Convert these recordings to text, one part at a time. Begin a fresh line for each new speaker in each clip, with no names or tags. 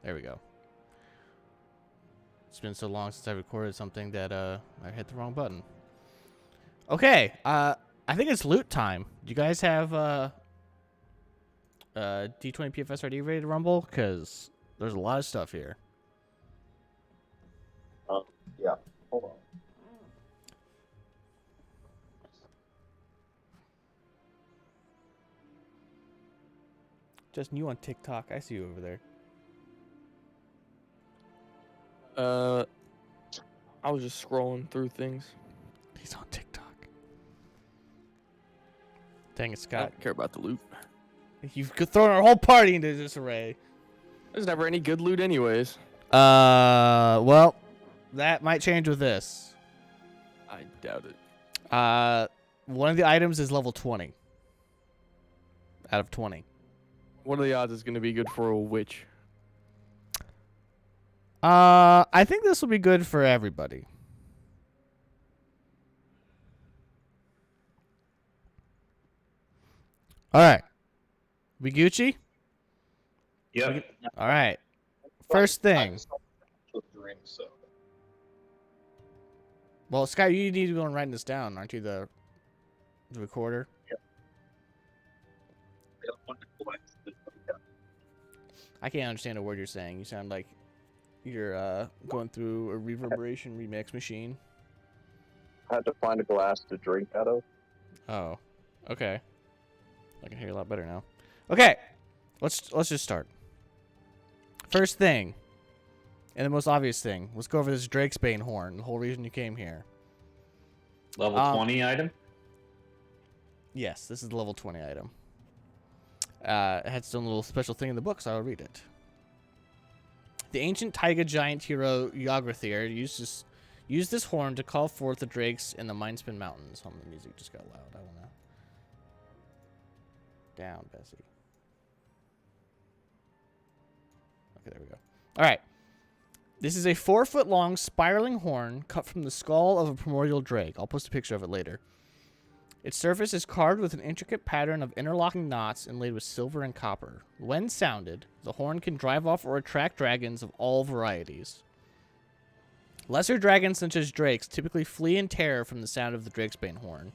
There we go. It's been so long since I recorded something that I hit the wrong button. Okay, I think it's loot time. Do you guys have D20 PFSRD ready to rumble? Because there's a lot of stuff here.
Yeah. Hold on.
Just you on TikTok. I see you over there.
I was just scrolling through things.
He's on TikTok. Dang it,
I
Scott.
don't care about the loot.
You've thrown our whole party into disarray.
There's never any good loot anyways.
Well, that might change with this.
I doubt it.
One of the items is level 20. Out of 20.
What are the odds it's going to be good for a witch?
I think this will be good for everybody. All right. We Gucci?
Yep.
All right. First thing. Well, Scott, you need to be on writing this down, aren't you? The recorder. I can't understand a word you're saying. You sound like you're going through a reverberation remix machine.
I had to find a glass to drink out of.
Oh, okay. I can hear you a lot better now. Okay, let's just start. First thing, and the most obvious thing, let's go over this Drakesbane horn. The whole reason you came here.
Level 20 item?
Yes, this is the level 20 item. It had some little special thing in the book, so I'll read it. The ancient taiga giant hero Yggdrasil used this horn to call forth the drakes in the Mindspin Mountains. Oh, the music just got loud. I don't know. Down, Bessie. Okay, there we go. All right. This is a 4-foot-long spiraling horn cut from the skull of a primordial drake. I'll post a picture of it later. Its surface is carved with an intricate pattern of interlocking knots inlaid with silver and copper. When sounded, the horn can drive off or attract dragons of all varieties. Lesser dragons such as drakes typically flee in terror from the sound of the Drakesbane horn,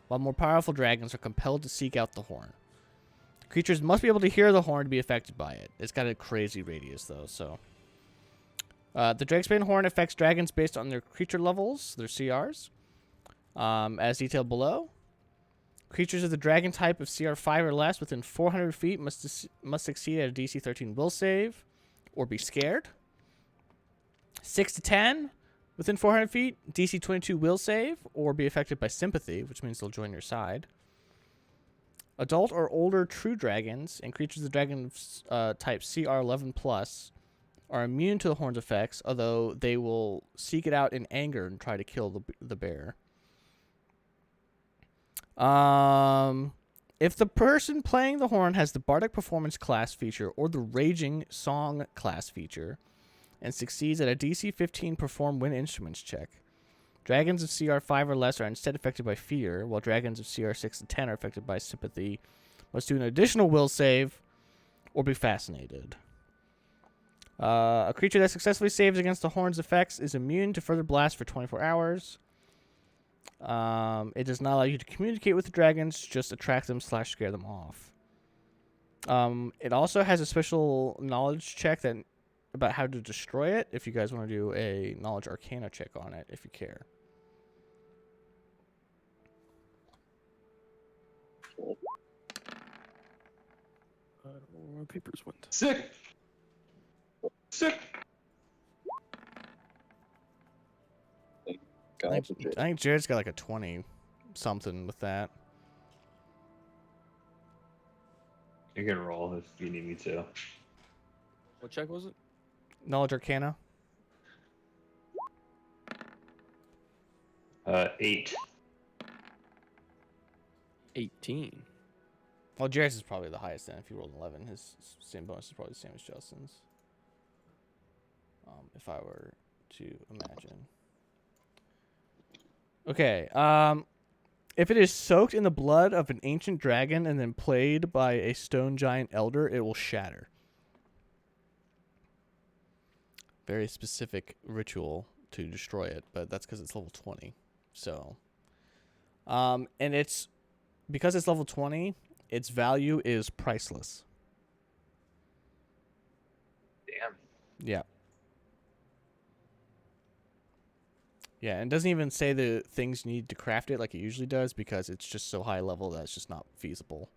while more powerful dragons are compelled to seek out the horn. Creatures must be able to hear the horn to be affected by it. It's got a crazy radius, though, so... the Drakesbane horn affects dragons based on their creature levels, their CRs, as detailed below. Creatures of the dragon type of CR 5 or less within 400 feet must succeed at a DC 13 will save or be scared. 6 to 10 within 400 feet, DC 22 will save or be affected by sympathy, which means they'll join your side. Adult or older true dragons and creatures of the dragon type CR 11 plus are immune to the horn's effects, although they will seek it out in anger and try to kill the bear. If the person playing the horn has the Bardic Performance class feature or the Raging Song class feature and succeeds at a DC 15 Perform Wind Instruments check, dragons of CR 5 or less are instead affected by fear, while dragons of CR 6 to 10 are affected by sympathy, must do an additional will save or be fascinated. A creature that successfully saves against the horn's effects is immune to further blast for 24 hours. It does not allow you to communicate with the dragons, just attract them / scare them off. It also has a special knowledge check about how to destroy it, if you guys want to do a knowledge arcana check on it, if you care.
I don't know where my papers went.
Sick! Sick!
I think Jared's got like a 20 something with that.
You can roll if you need me to.
What check was it?
Knowledge arcana?
8.
18.
Well, Jared's is probably the highest then. If you rolled an 11, his same bonus is probably the same as Justin's. If I were to imagine. Okay. If it is soaked in the blood of an ancient dragon and then played by a stone giant elder, it will shatter. very specific ritual to destroy it, but that's because it's level 20. So, and it's because it's level 20, its value is priceless.
Damn.
Yeah. Yeah, and it doesn't even say the things you need to craft it like it usually does because it's just so high level that it's just not feasible.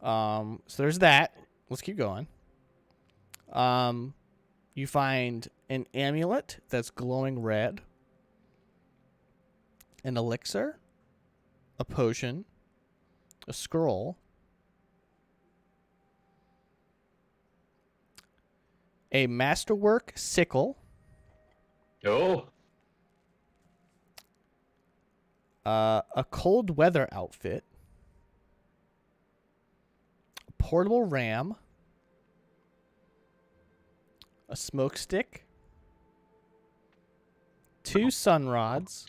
So there's that. Let's keep going. You find an amulet that's glowing red, an elixir, a potion, a scroll, a masterwork sickle,
Oh.
a cold weather outfit, a portable ram, a smoke stick, 2 sun rods,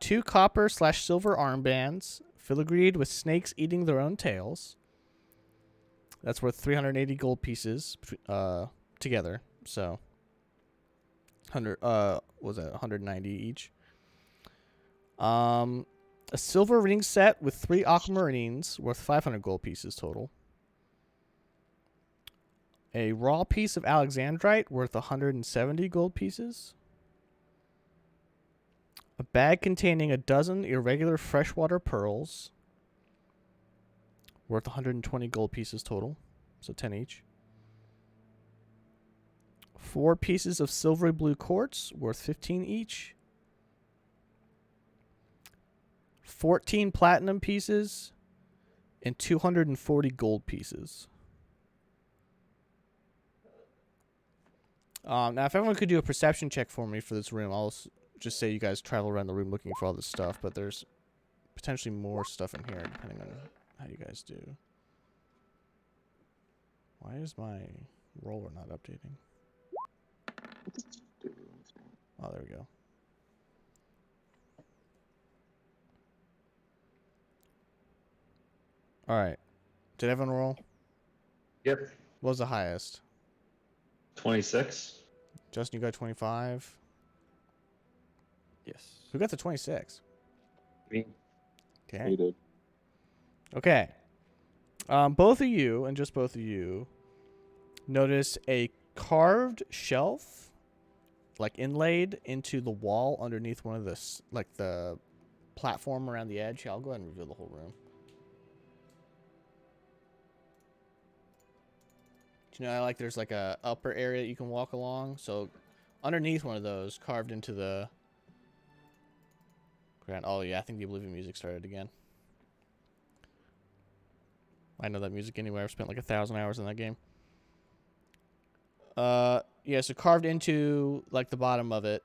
2 copper/silver armbands, filigreed with snakes eating their own tails. That's worth 380 gold pieces together. So 100 was that 190 each. A silver ring set with 3 aquamarines worth 500 gold pieces total. A raw piece of alexandrite worth 170 gold pieces. A bag containing a dozen irregular freshwater pearls worth 120 gold pieces total, so 10 each. 4 pieces of silvery blue quartz worth 15 each. 14 platinum pieces and 240 gold pieces. Now, if everyone could do a perception check for me for this room, I'll just say you guys travel around the room looking for all this stuff, but there's potentially more stuff in here depending on how you guys do. Why is my roller not updating? Oh, there we go. All right. Did everyone roll?
Yep.
What was the highest?
26.
Justin, you got 25.
Yes.
Who got the 26?
Me.
Okay.
You did.
Okay. Both of you, and just both of you, notice a carved shelf, like inlaid into the wall underneath one of the, like the platform around the edge. Here, I'll go ahead and reveal the whole room. Do you know, like there's like a upper area that you can walk along? So underneath one of those, carved into the ground. Oh yeah, I think the Oblivion music started again. I know that music anyway. I've spent like 1,000 hours in that game. Yeah, so carved into like the bottom of it,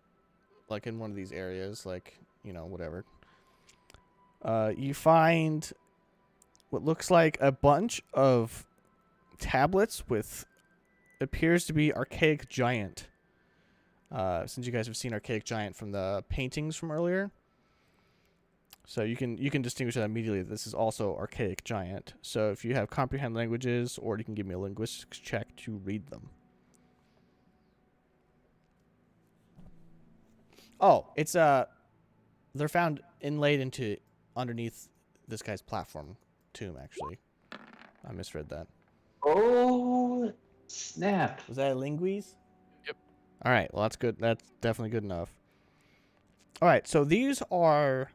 like in one of these areas, like, you know, whatever. You find what looks like a bunch of tablets with appears to be Archaic Giant. Since you guys have seen Archaic Giant from the paintings from earlier. So you can distinguish that immediately. This is also Archaic Giant. So if you have comprehend languages, or you can give me a linguistics check to read them. Oh, it's they're found inlaid into underneath this guy's platform tomb. Actually, I misread that.
Oh, snap.
Was that a linguise?
Yep.
All right. Well, that's good. That's definitely good enough. All right. So these are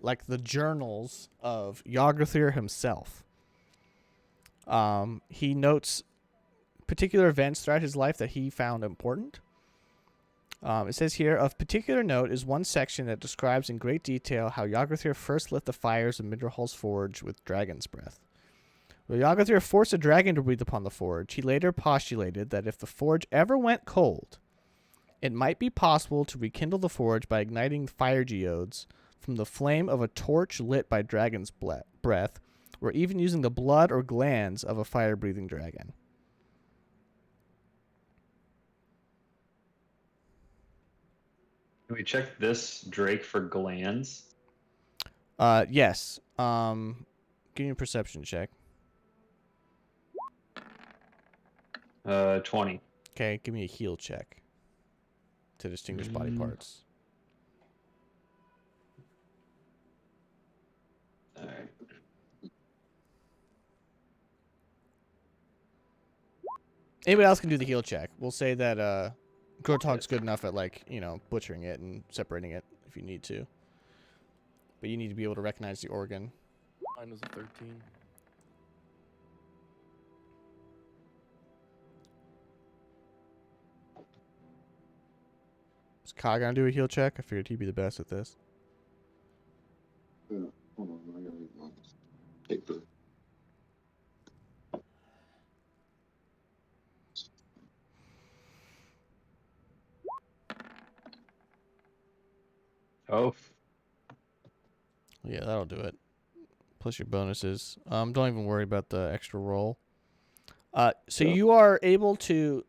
like the journals of Yggdrasil himself. He notes particular events throughout his life that he found important. It says here, of particular note is one section that describes in great detail how Yggdrasil first lit the fires of Midrhal's forge with dragon's breath. When Yggdrasil forced a dragon to breathe upon the forge, he later postulated that if the forge ever went cold, it might be possible to rekindle the forge by igniting fire geodes from the flame of a torch lit by dragon's breath, or even using the blood or glands of a fire-breathing dragon.
Can we check this Drake for glands?
Yes. Give me a perception check.
20.
Okay, give me a heal check to distinguish body parts.
All right.
Anybody else can do the heal check. We'll say that Grotog's good enough at, like, you know, butchering it and separating it if you need to. But you need to be able to recognize the organ.
Mine was a 13.
Is Kai gonna do a heal check? I figured he'd be the best at this.
Hold on, I gotta read my paper.
Oh,
Yeah, that'll do it. Plus your bonuses. Don't even worry about the extra roll. So
Yeah.
you are able to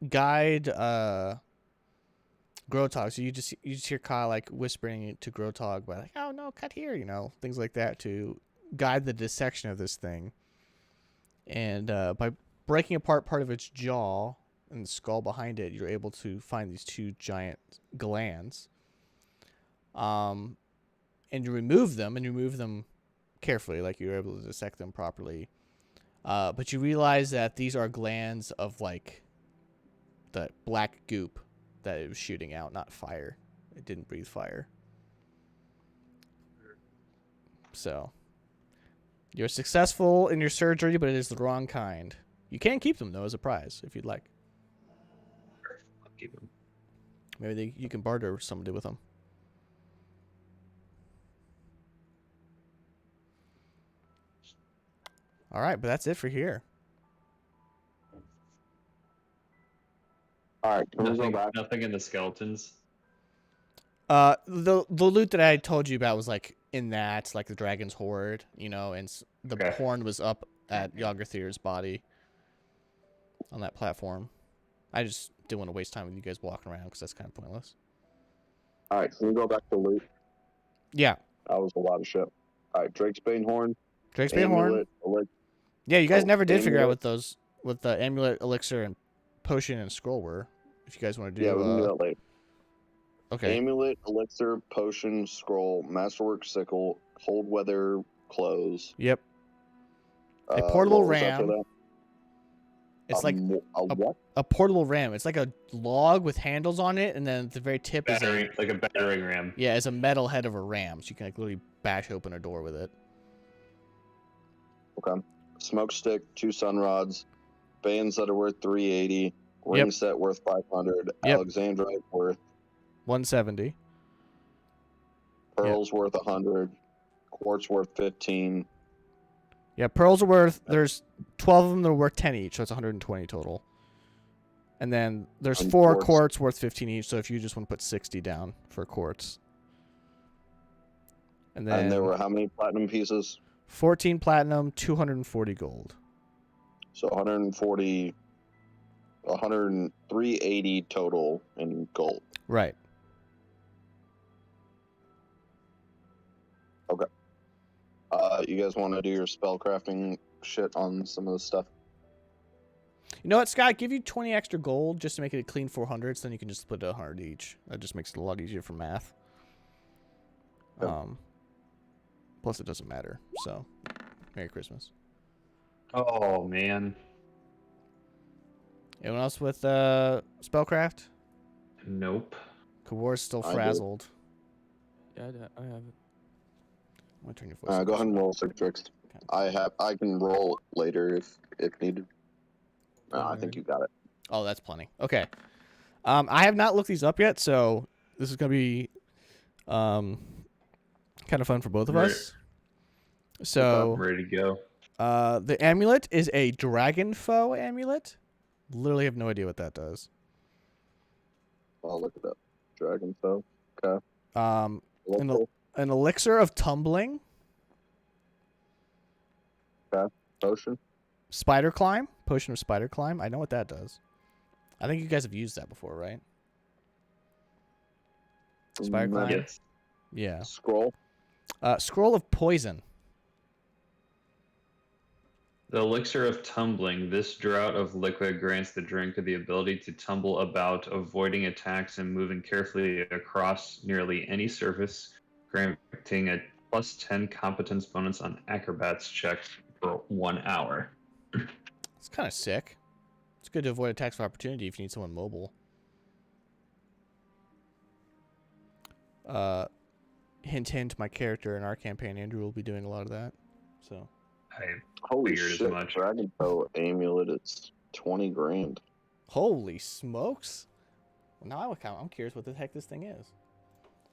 guide Grotog. So you just hear Kyle like whispering it to Grotog by like, oh no, cut here, you know, things like that to guide the dissection of this thing. And by breaking apart part of its jaw and the skull behind it, you're able to find these two giant glands. And you remove them carefully, like you're able to dissect them properly. But you realize that these are glands of like the black goop that it was shooting out, not fire. It didn't breathe fire. So you're successful in your surgery, but it is the wrong kind. You can keep them though as a prize if you'd like.
I'll keep him.
Maybe you can barter somebody with them. All right, but that's it for here.
All right, can we go
Nothing,
back?
nothing in the skeletons.
The loot that I told you about was like in that, like the dragon's hoard, you know, and the
Okay.
horn was up at Yoggothir's body on that platform. I just didn't want to waste time with you guys walking around because that's kind of pointless.
All right, can we go back to loot?
Yeah,
That was a lot of shit. All right, Drake's Bane Horn,
Drake's Bane horn.
Amulet, Elixir.
Yeah, you guys
Oh,
never did figure out
amulet.
what the amulet, elixir, and potion and scroll were. If you guys want to do,
Yeah, we can do that later.
okay,
Amulet, Elixir, Potion, Scroll, Masterwork Sickle, Cold Weather Clothes.
yep, A portable
what was after
ram.
that?
it's like
a what?
a portable ram. It's like a log with handles on it, and then at the very tip is
Battering, like a battering ram.
yeah, it's a metal head of a ram, so you can like literally bash open a door with it.
Okay. Smoke Stick, 2 Sun Rods, Bands that are worth 380, Ring
Yep.
Set worth 500,
Yep.
Alexandrite worth
170.
Pearls worth 100, Quartz worth 15.
Yeah, pearls are worth. There's 12 of them that are worth 10 each, so it's 120 total. And then there's
And
4
quartz.
quartz worth 15 each. So if you just want to put 60 down for quartz, and then
And there were how many platinum pieces?
14 platinum, 240 gold.
So 140, 380 total in gold.
Right.
You guys want to do your spell crafting shit on some of the stuff?
You know what, Scott? Give you 20 extra gold just to make it a clean 400. So then you can just split 100 each. That just makes it a lot easier for math.
Yeah.
Plus, it doesn't matter. So, Merry Christmas.
Oh man.
Anyone else with spellcraft?
Nope.
Kawar's still
I do.
frazzled.
Yeah, I have it.
I'm gonna turn your voice.
Go
up.
ahead and roll Citrix. I can roll later if needed. I think you got it.
Oh, that's plenty. Okay. I have not looked these up yet, so this is gonna be kind of fun for both of
Right.
us. So,
I'm ready to go.
the amulet is a dragon foe amulet. Literally have no idea what that does.
I'll look it up. Dragon Foe. Okay.
Um,
Elixir,
an elixir of tumbling,
Potion.
spider climb, potion of spider climb. I know what that does. I think you guys have used that before, right? Spider climb.
Yes.
Yeah.
Scroll.
Scroll of poison.
The elixir of tumbling. This draught of liquid grants the drinker the ability to tumble about, avoiding attacks and moving carefully across nearly any surface, granting a plus 10 competence bonus on acrobats checks for 1 hour.
It's kind of sick. It's good to avoid attacks of opportunity if you need someone mobile. Hint, hint, my character in our campaign, Andrew, will be doing a lot of that. So.
I
Holy
Figured as
shit!
much.
Dragon Bow amulet is 20 grand.
Holy smokes! Well, now I'm curious what the heck this thing is.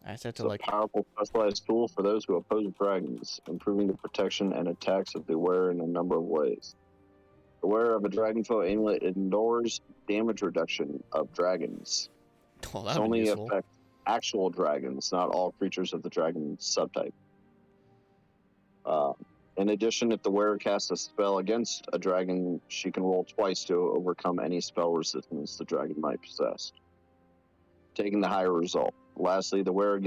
I just have
It's
to
a
like.
powerful specialized tool for those who oppose dragons, improving the protection and attacks of the wearer in a number of ways. The wearer of a Dragon Foe amulet endures damage reduction of dragons.
Well,
This
that'd be
only
useful.
affects actual dragons, not all creatures of the dragon subtype. In addition, if the wearer casts a spell against a dragon, she can roll twice to overcome any spell resistance the dragon might possess, taking the higher result. Lastly, the wearer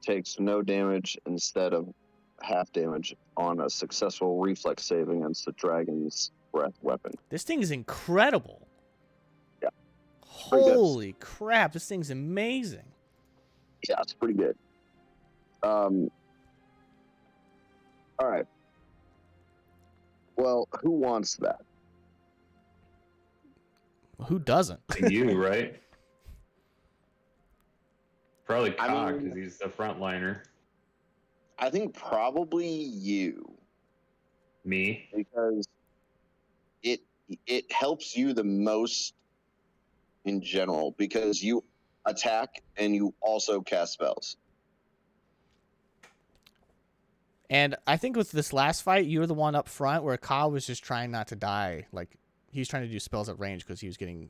takes no damage instead of half damage on a successful reflex save against the dragon's breath weapon.
This thing is incredible.
Yeah, pretty good.
Holy crap! This thing's amazing.
Yeah, it's pretty good. All right. Well, who wants that?
Who doesn't?
You, right? Probably
I
Cock,
mean-
because he's the frontliner.
I think probably you,
Me.
because it helps you the most in general, because you attack and you also cast spells.
And I think with this last fight, you were the one up front where Kyle was just trying not to die. Like, he was trying to do spells at range because he was getting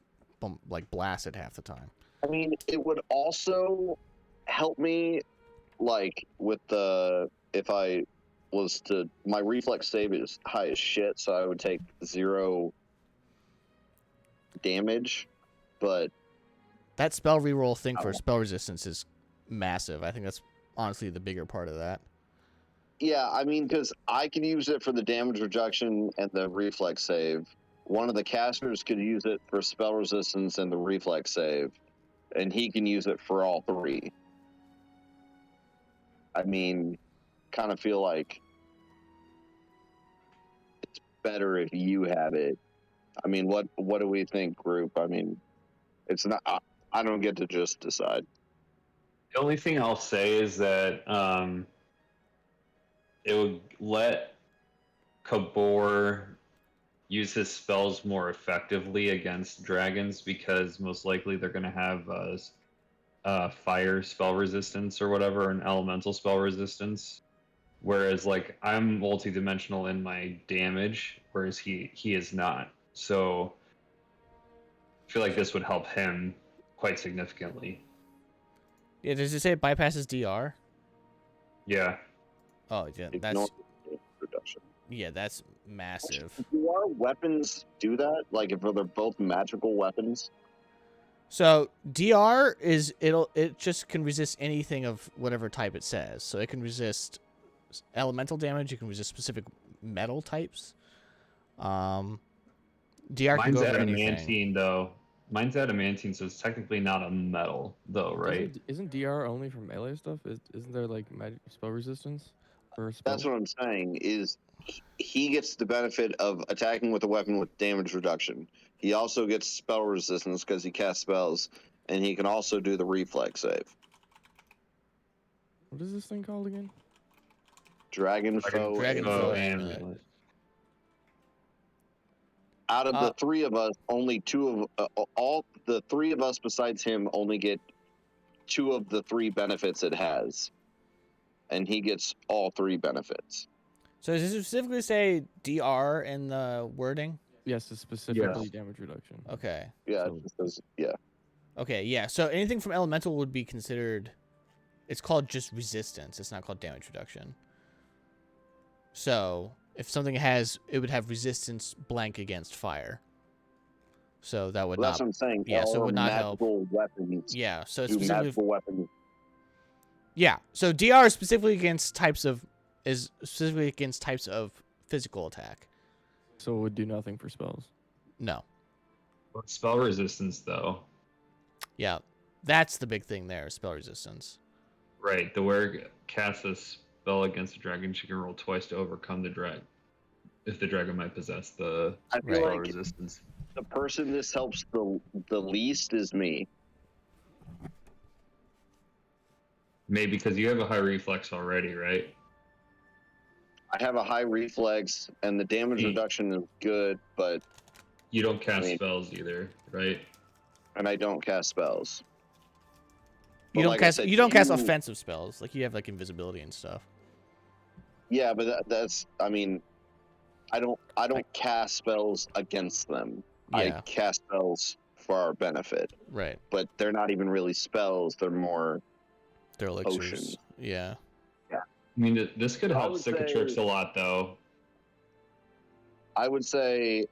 blasted half the time.
I mean, it would also help me, like, with the, if I was to, my reflex save is high as shit, so I would take 0 damage, but
That spell reroll thing for
Oh.
spell resistance is massive. I think that's honestly the bigger part of that.
yeah, I mean, because I can use it for the damage reduction and the reflex save. One of the casters could use it for spell resistance and the reflex save, and he can use it for all 3. I mean, kind of feel like it's better if you have it. I mean, what do we think, group? I mean, it's not. I don't get to just decide.
The only thing I'll say is that it would let Kabor use his spells more effectively against dragons, because most likely they're going to have fire spell resistance or whatever, an elemental spell resistance. Whereas, like, I'm multidimensional in my damage, whereas he is not. So I feel like this would help him quite significantly.
Yeah, does it say it bypasses DR?
Yeah.
Oh, yeah,
Ignore
that's
the reduction.
yeah, that's massive.
Do our weapons do that? Like, if they're both magical weapons?
So DR is it just can resist anything of whatever type it says. So it can resist elemental damage. It can resist specific metal types. DR can
Mine's
go over anything.
adamantine, though. Mine's adamantine, so it's technically not a metal, though, right?
Isn't DR only for melee stuff? Isn't there like magic spell resistance? For spells?
That's what I'm saying, is he gets the benefit of attacking with a weapon with damage reduction. He also gets spell resistance because he casts spells, and he can also do the reflex save.
What is this thing called again?
Dragon Foe.
Dragon
Amulet.
Foe
amulet.
amulet.
Out of the 3 of us, only 2 of all the 3 of us besides him only get 2 of the 3 benefits it has, and he gets all 3 benefits.
So does it specifically say DR in the wording?
Yes, it's specifically damage reduction.
Okay.
Yeah,
So-
it just says, yeah.
Okay, yeah. So anything from elemental would be considered. It's called just resistance. It's not called damage reduction. So if something has, it would have resistance blank against fire. So that would
Well, that's
not.
what I'm saying.
yeah, so it
All
would not help.
magical weapons
Yeah. So it's
do
specifically.
magical weapons.
Yeah. So DR is specifically against types of physical attack.
So it would do nothing for spells.
No.
Spell resistance, though.
Yeah, that's the big thing there. Spell resistance.
Right. The wearer casts a spell against a dragon. She can roll twice to overcome the dragon. If the dragon might possess the
I feel
Right.
spell
like
resistance.
the person this helps the least is me.
Maybe because you have a high reflex already, right?
I have a high reflex, and the damage
Hmm.
reduction is good, but
You don't cast
I mean-
spells either, right?
and I don't cast spells.
You
But
don't
like I
cast.
said,
You don't cast
you-
offensive spells. Like you have like invisibility and stuff.
Yeah, but that's. I mean, I don't cast spells against them. I
Yeah.
cast spells for our benefit,
Right.
but they're not even really spells. They're more.
They're elixirs.
Potions.
Yeah.
I mean, this could
I
help
would
Cicatrix
say-
a lot, though.
I would say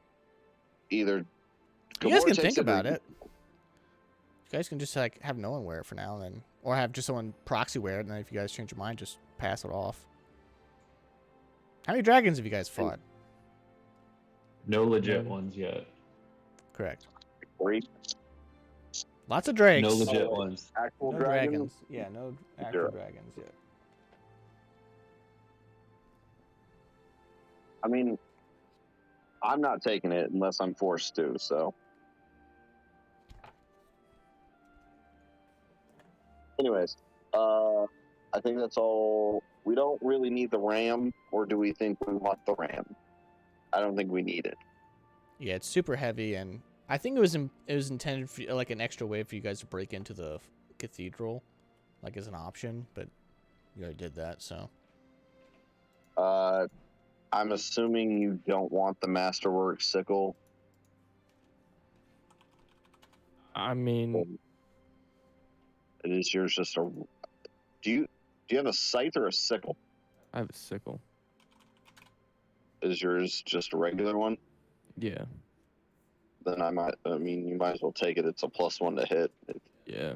either.
You guys
Gabor
can
takes
think about
or-
it. You guys can just like have no one wear it for now, and then, or have just someone proxy wear it, and then if you guys change your mind, just pass it off. How many dragons have you guys fought?
No legit
None.
ones yet.
Correct.
Three
Lots of drakes.
No legit
Oh.
ones.
actual
No
dragons.
Yeah, no actual
Zero.
dragons yet.
I mean, I'm not taking it unless I'm forced to. So, anyways, I think that's all. We don't really need the RAM, or do we think we want the RAM? I don't think we need it.
Yeah, it's super heavy, and I think it was intended for like an extra way for you guys to break into the cathedral, like as an option, but you already did that, so.
I'm assuming you don't want the Masterwork sickle.
I mean,
It is yours just a. Do you have a scythe or a sickle?
I have a sickle.
Is yours just a regular one?
Yeah.
Then you might as well take it. It's a +1 to hit.
Yeah.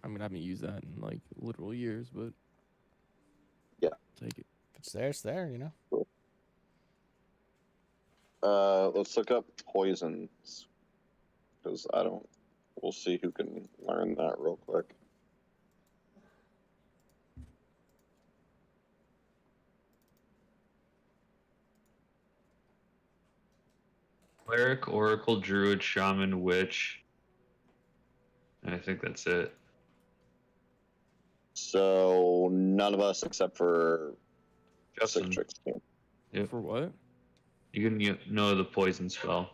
I mean, I haven't used that in like literal years, but
Yeah.
take it.
If it's there, you know?
Let's look up poisons. Because we'll see who can learn that real quick.
Cleric, Oracle, Druid, Shaman, Witch. And I think that's it.
So none of us except for
Justin,
Cicatrix team.
Yep.
For what?
You can know the poison spell.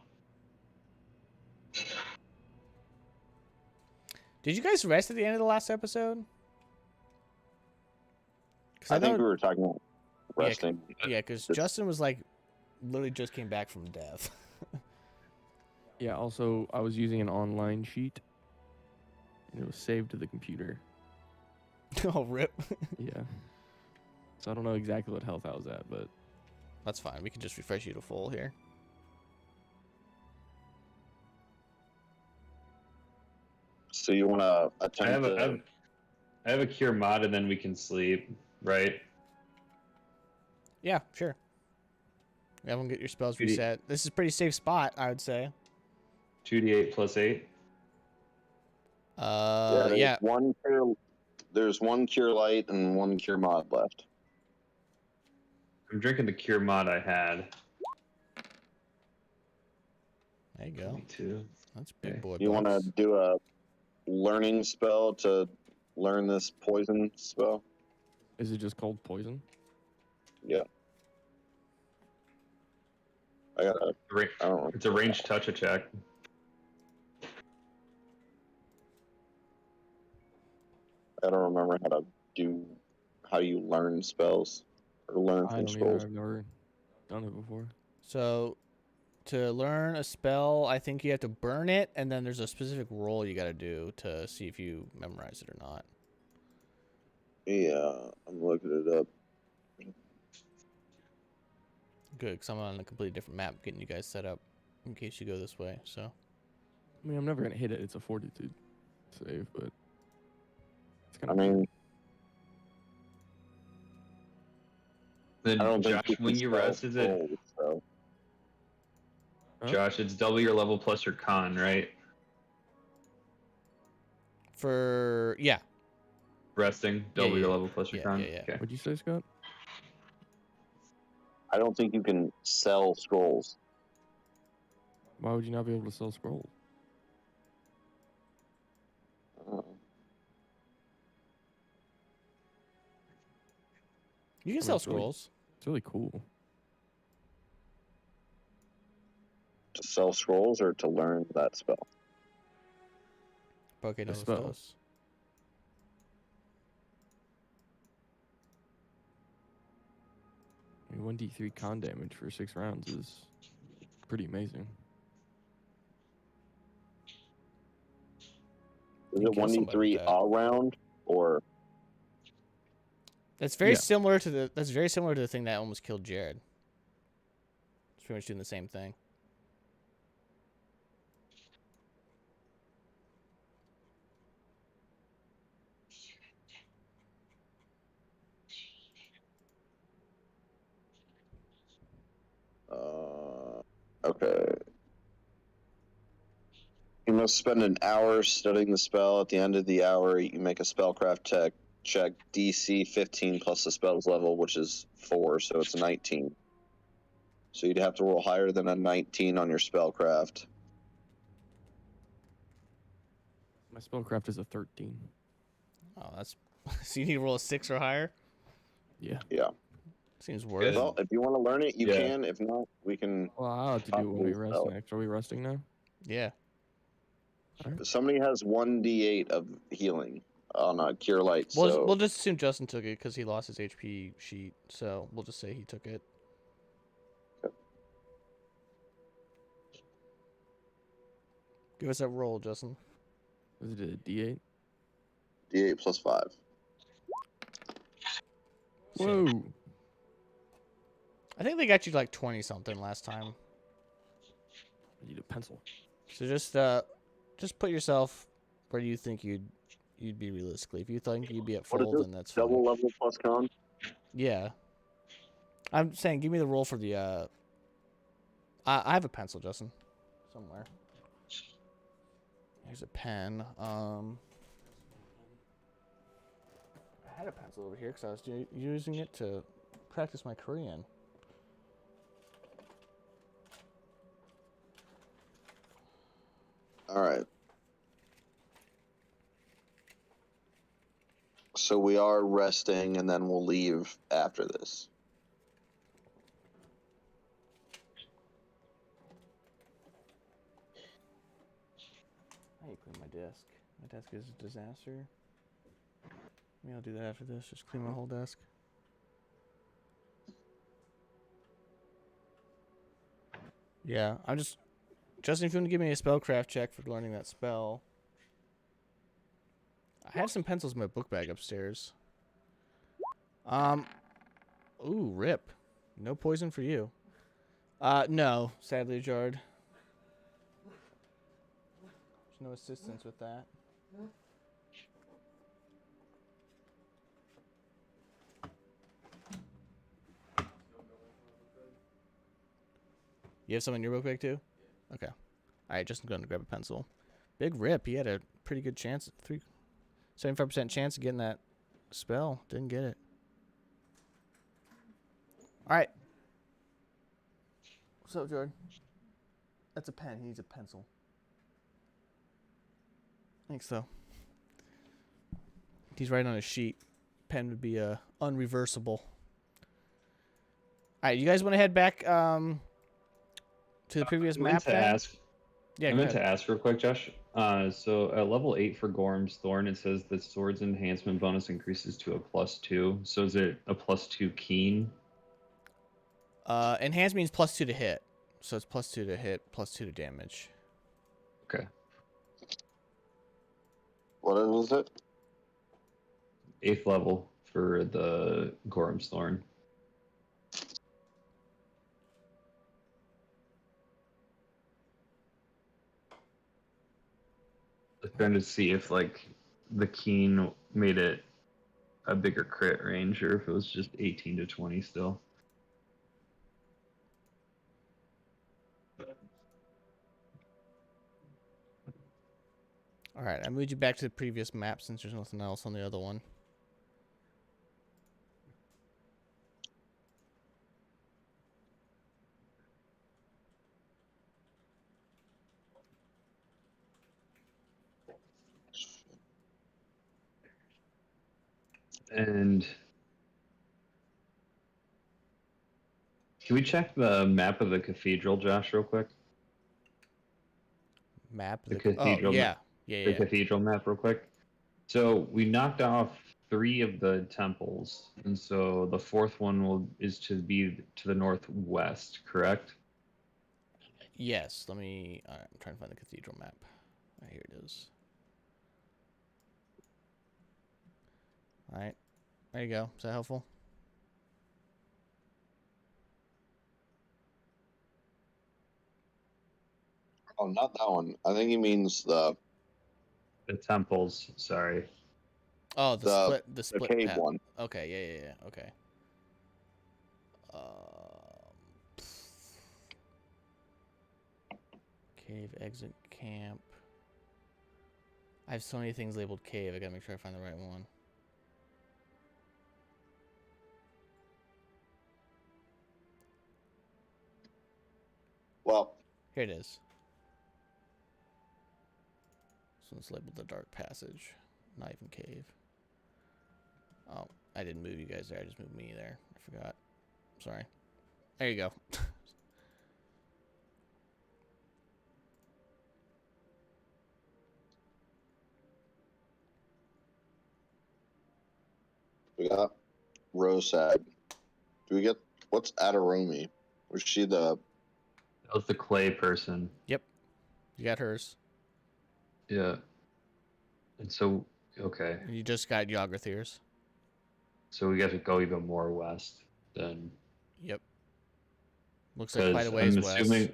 Did you guys rest at the end of the last episode? 'Cause
I think
know-
we were talking about
Yeah,
resting.
Yeah, because Justin was like, literally just came back from death.
Yeah, also, I was using an online sheet, and it was saved to the computer.
Oh, rip.
Yeah. So I don't know exactly what health I was at, but
That's fine. We can just refresh you to full here.
So you want to
I
attempt
have,
to...
I have a cure mod, and then we can sleep, right?
Yeah, sure. Everyone get your spells
Good.
reset. This is a pretty safe spot, I would say.
2d8 plus 8.
there's
Yeah.
There's one cure light and one cure mod left.
I'm drinking the cure mod I had.
There you go.
22.
That's big
Okay.
boy.
You want to
bucks.
do a learning spell to learn this poison spell?
is it just called poison?
I gotta.
Ra-
I don't know.
It's a ranged touch attack.
I don't remember how you learn spells or learn
I
from
don't either.
scrolls.
I've never done it before.
So, to learn a spell, I think you have to burn it, and then there's a specific roll you got to do to see if you memorize it or not.
Yeah, I'm looking it up.
Good, because I'm on a completely different map getting you guys set up in case you go this way. So,
I mean, I'm never gonna hit it. It's a fortitude save, but it's
I
kind of.
mean,
Then,
I don't think
Josh, when you
spell
rest, is it
scrolls, so.
Huh?
Josh, it's double your level plus your con, right?
Yeah.
Resting, double your
yeah.
level plus your
Yeah,
con.
yeah, yeah.
Okay.
What'd you say, Scott?
I don't think you can sell scrolls.
Why would you not be able to sell scrolls?
Uh,
You can
mean,
sell
it's really-
scrolls.
It's really cool.
to sell scrolls or to learn that spell.
Okay, no
The spell.
spells.
I mean, 1d3 con damage for 6 rounds is pretty amazing.
Is
You
it
kill somebody
1d3
with that.
all round or
That's very
Yeah.
similar to the thing that almost killed Jared. It's pretty much doing the same thing.
okay. You must spend an hour studying the spell. At the end of the hour, you make a spellcraft check DC 15 plus the spell's level, which is 4, so it's 19. So you'd have to roll higher than a 19 on your spellcraft.
My spellcraft is a 13.
Oh, that's so you need to roll a 6 or higher.
Yeah.
Yeah.
Seems worse.
Well, if you want to learn it, you
Yeah.
can. If not, we can.
Well, I'll have to do it when we
Possibly
rest
spell.
next. Are we resting now?
Yeah.
Somebody has 1d8 of healing on a cure light, so
We'll just assume Justin took it because he lost his HP sheet. So we'll just say he took it. Give us that roll, Justin.
Is it a d8?
d8 plus 5.
Whoa!
I think they got you like 20 something last time.
I need a pencil.
So just put yourself where you think you'd be realistically. If you think you'd be at
What is
full,
this?
then that's fine.
Double level plus con.
Yeah. I'm saying, give me the roll for the. I have a pencil, Justin, somewhere. Here's a pen. I had a pencil over here because I was using it to practice my Korean.
All right. So we are resting, and then we'll leave after this.
I need to clean my desk. My desk is a disaster. Maybe I'll do that after this. Just clean my whole desk. Yeah, I'm just... Justin, if you want to give me a spellcraft check for learning that spell. I have some pencils in my book bag upstairs. Ooh, rip. No poison for you. No, sadly, Jard. There's no assistance with that. You have some in your book bag too? Okay. Alright, Justin's going to grab a pencil. Big rip. He had a pretty good chance. 75% chance of getting that spell. Didn't get it. Alright. What's up, Jordan? That's a pen. He needs a pencil. I think so. He's writing on a sheet. Pen would be unreversible. Alright, you guys want to head back to the previous
I
map?
meant to
then?
ask.
Yeah,
I
go
meant
ahead.
to ask real quick, Josh. So at level 8 for Gorm's Thorn, it says the sword's enhancement bonus increases to a +2. So is it a +2 keen?
Enhance means +2 to hit. So it's +2 to hit, +2 to damage.
Okay.
What is it?
8th level for the Gorm's Thorn. I was trying to see if like the keen made it a bigger crit range or if it was just 18 to 20 still.
All right, I moved you back to the previous map since there's nothing else on the other one.
And can we check the map of the cathedral, Josh, real quick?
Map.
The
Oh,
cathedral.
yeah. Yeah,
The
yeah.
cathedral map, real quick. So we knocked off 3 of the temples, and so the 4th one is to be to the northwest, correct?
Yes, let me... All right, I'm trying to find the cathedral map. All right, here it is. All right, there you go. Is that helpful?
Oh, not that one. I think he means the
The temples, sorry.
Oh, the
the
split
cave
path.
one.
Okay, yeah. Okay. Cave, exit, camp. I have so many things labeled cave. I gotta make sure I find the right one.
Well,
Here it is. This one's labeled the dark passage. Not even cave. Oh, I didn't move you guys there. I just moved me there. I forgot. Sorry. There you go.
we got Rosag. Do we get what's Adarumi? Was she the
That was the clay person.
Yep. You got hers.
Yeah. And so, okay.
And you just got Yoggothir's.
So we got to go even more west then.
Yep. Looks like quite a
Because
ways west.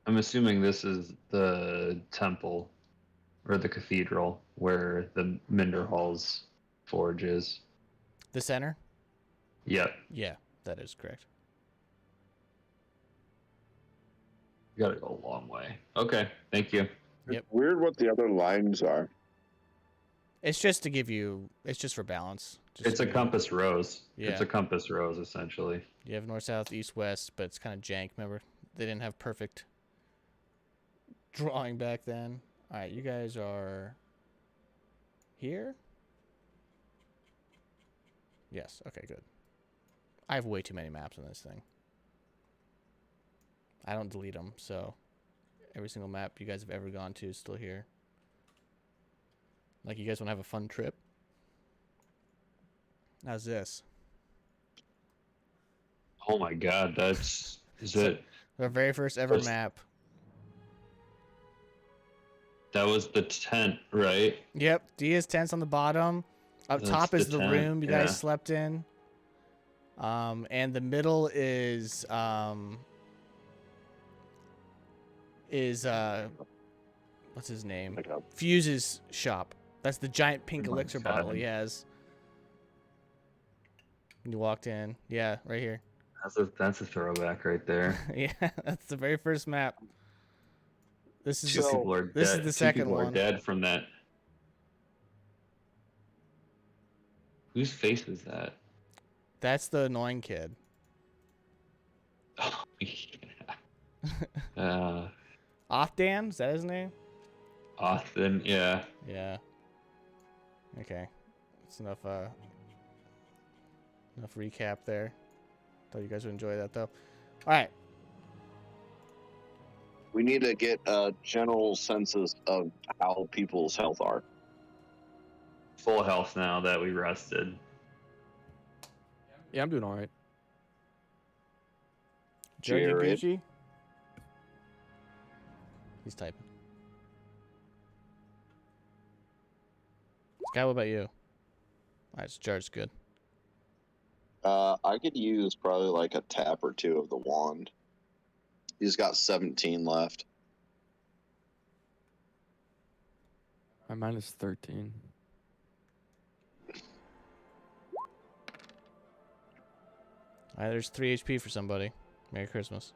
I'm assuming this is the temple or the cathedral where the Minderhall's forge is.
The center?
Yep.
Yeah, that is correct.
We gotta go a long way. Okay, thank you.
Yep.
weird what the other lines are?
It's just to give you... It's just for balance. Just
It's
to
a
give you-
compass rose.
Yeah.
It's a compass rose, essentially.
You have north, south, east, west, but it's kind of jank. Remember, they didn't have perfect drawing back then. All right, you guys are here. Yes. Okay. Good. I have way too many maps on this thing. I don't delete them, so every single map you guys have ever gone to is still here. Like, you guys want to have a fun trip? How's this?
Oh my god, is
So-
it?
Our very first ever
First-
map.
That was the tent, right?
Yep, Dia's tent's on the bottom. Up
That's
top is
the
the
tent,
room you
yeah.
guys slept in. And the middle is what's his name?
Like a
Fuse's shop. That's the giant pink
Oh my
elixir bottle
God.
he has. When you walked in. Yeah, right here.
That's a throwback right there.
Yeah, that's the very first map. This is
Two
the,
people are
this is
dead.
the
Two
second
people are
one.
dead from that. Whose face is that?
That's the annoying kid.
Oh, yeah.
Offdan, is that his name?
Austin, yeah.
Yeah. Okay. That's enough enough recap there. Thought you guys would enjoy that though. Alright.
we need to get a general census of how people's health are.
Full health now that we rested.
Yeah, I'm doing all right.
Jared.
Gucci? He's typing. Sky, what about you? Alright, so Jared's good.
I could use probably like a tap or two of the wand. He's got 17 left.
My minus 13.
Alright, there's 3 HP for somebody. Merry Christmas.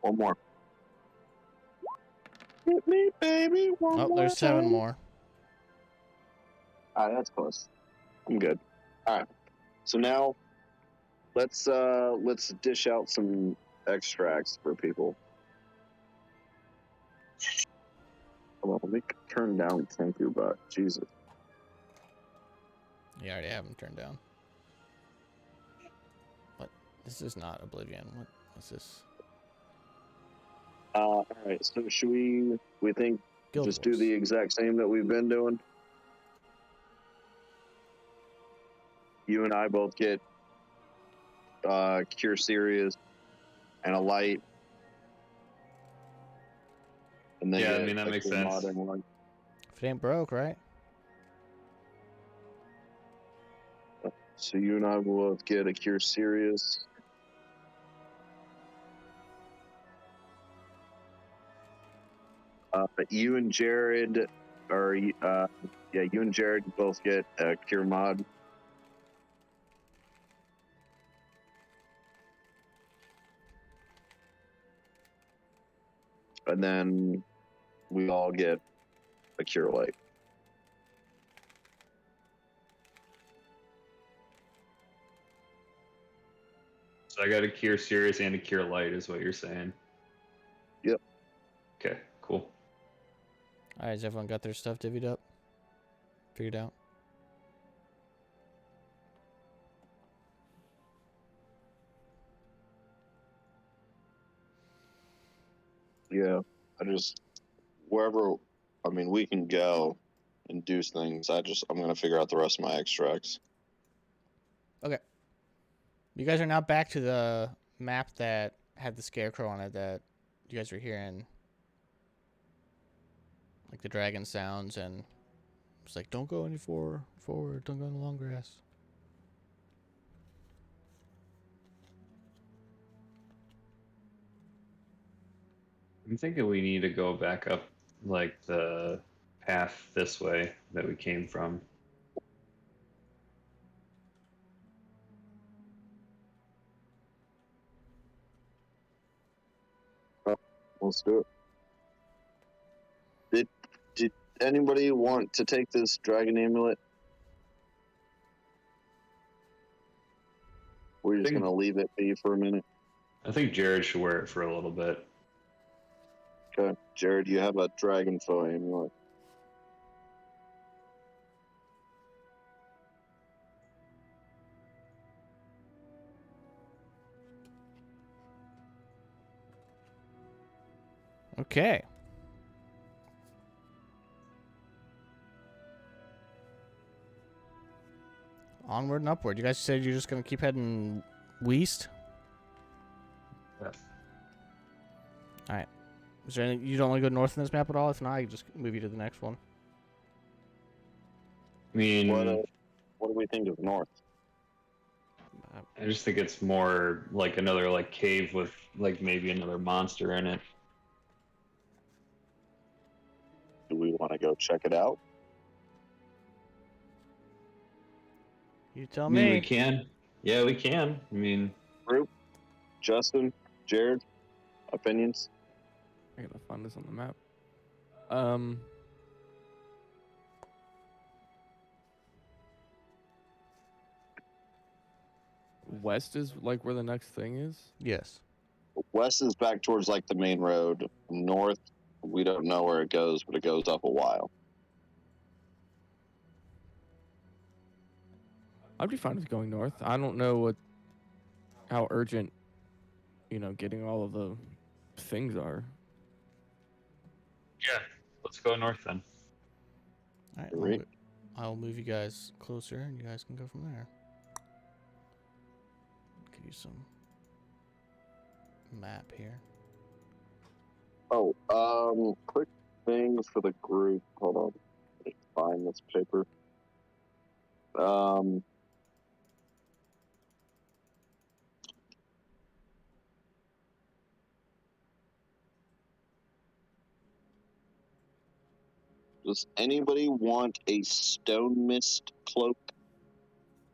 One more. Hit me, baby, one
Oh,
more
there's 7
time.
more.
Alright, that's close. I'm good. Alright. So now let's dish out some extracts for people. Hold on, let me turn down thank you, but Jesus.
You already have them turned down. What? This is not Oblivion. What's this?
Alright, so should we think
Guild
just do
Wars.
the exact same that we've been doing? You and I both get Cure Serious and a light. And then
Yeah, I
get
mean, that
a
makes
Cure
sense.
Mod and one.
If it ain't broke, right?
So you and I will both get a Cure Serious. You and Jared you and Jared both get a Cure Mod. And then we all get a Cure Light.
So I got a Cure Serious and a Cure Light, is what you're saying.
Yep.
Okay, cool.
Alright, has everyone got their stuff divvied up? Figured out?
Yeah, wherever, I mean, we can go and do things. I'm going to figure out the rest of my extracts.
You guys are now back to the map that had the scarecrow on it that you guys were hearing. Like the dragon sounds, and it's like, don't go any forward, don't go in the long grass.
I'm thinking we need to go back up, like, the path this way that we came from.
Let's do it. Did anybody want to take this dragon amulet? We're just
think-
gonna leave it be for a minute.
I think Jared should wear it for a little bit.
Okay, Jared, you have a dragon foe amulet.
Okay. Onward and upward. You guys said you're just gonna keep heading west.
Yeah.
All right. Is there any, you don't want to go north in this map at all? If not, I can just move you to the next one.
I mean,
What do we think of north?
I just think it's more like another like cave with like maybe another monster in it.
Do we want to go check it out?
You tell
I mean,
me.
we can. Yeah, we can. I mean,
Justin, Jared, opinions?
I gotta find this on the map. West is like where the next thing is.
Yes.
West is back towards like the main road. North, we don't know where it goes, but it goes up a while.
I'd be fine with going north. I don't know how urgent, getting all of the things are.
yeah, let's go north then.
All right.
Great.
I'll move you guys closer, and you guys can go from there. Give you some map here.
Oh, quick thing for the group. Hold on. Let me find this paper. Does anybody want a stone mist cloak?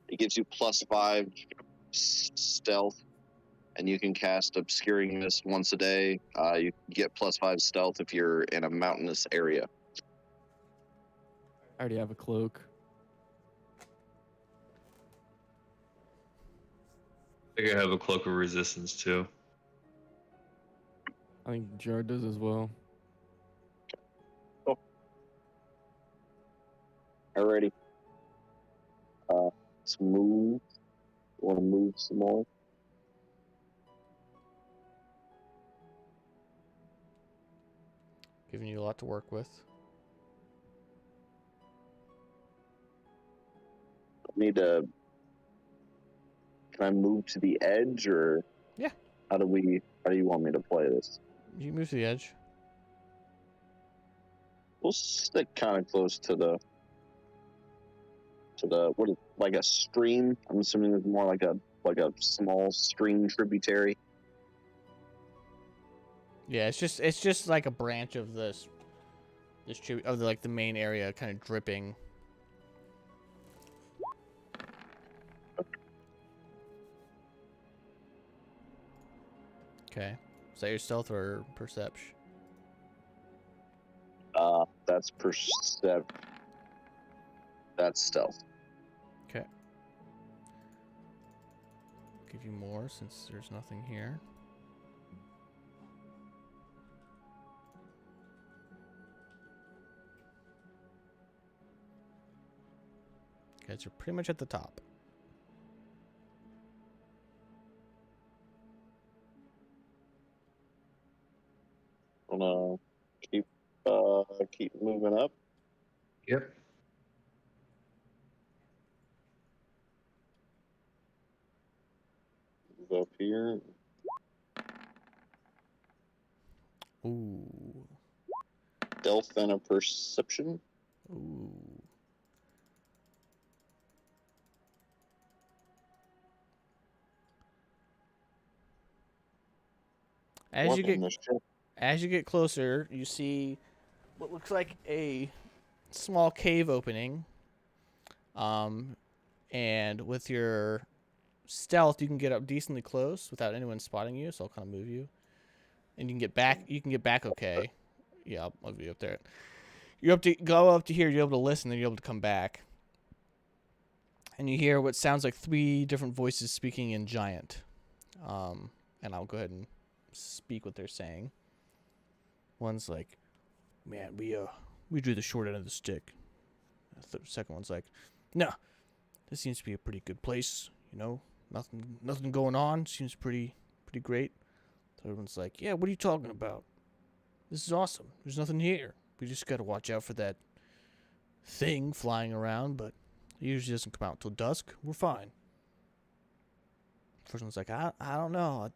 It gives you +5 stealth. and you can cast Obscuring Mist once a day. You get +5 stealth if you're in a mountainous area.
I already have a cloak.
I think I have a cloak of resistance too.
I think Jared does as well.
Alrighty. Let's move. Want to move some more?
Giving you a lot to work with.
Need to. Can I move to the edge, or
Yeah.
How do you want me to play this?
You move to the edge.
We'll stick kind of close to the what is like a stream. I'm assuming it's more like a small stream tributary.
Yeah, it's just like a branch of like the main area, kind of dripping. Okay, is that your stealth or perception?
That's That's stealth.
Okay. Give you more since there's nothing here. Guys are pretty much at the top.
Wanna keep moving up.
Yep.
Move up here.
Ooh.
Stealth and a perception.
Ooh. As you get closer, you see what looks like a small cave opening. And with your stealth, you can get up decently close without anyone spotting you. So I'll kind of move you, and you can get back. You can get back okay. Yeah, I'll move you up there. You're up to go up to here. You're able to listen, then you're able to come back, and you hear what sounds like 3 different voices speaking in Giant. And I'll go ahead and speak what they're saying. One's like, "Man, we drew the short end of the stick." The second one's like, "No, this seems to be a pretty good place. You know, nothing going on. Seems pretty great." The third one's like, "Yeah, what are you talking about? This is awesome. There's nothing here. We just gotta watch out for that thing flying around, but it usually doesn't come out till dusk. We're fine." First one's like, I don't know.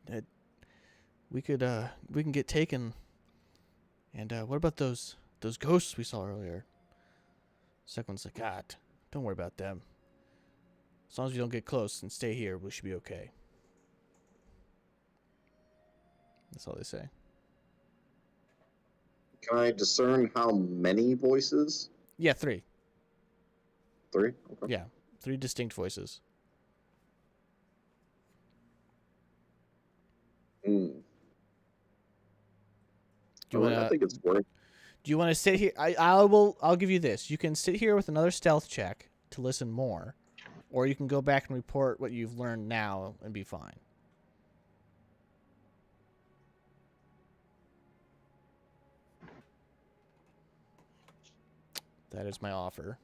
We can get taken. And what about those ghosts we saw earlier? Second one's like, God, don't worry about them. As long as we don't get close and stay here, we should be okay. That's all they say.
Can I discern how many voices?
Yeah, 3.
3? Okay.
Yeah, 3 distinct voices.
I think it's worth.
Do you want to sit here? I'll give you this. You can sit here with another stealth check to listen more, or you can go back and report what you've learned now and be fine. That is my offer.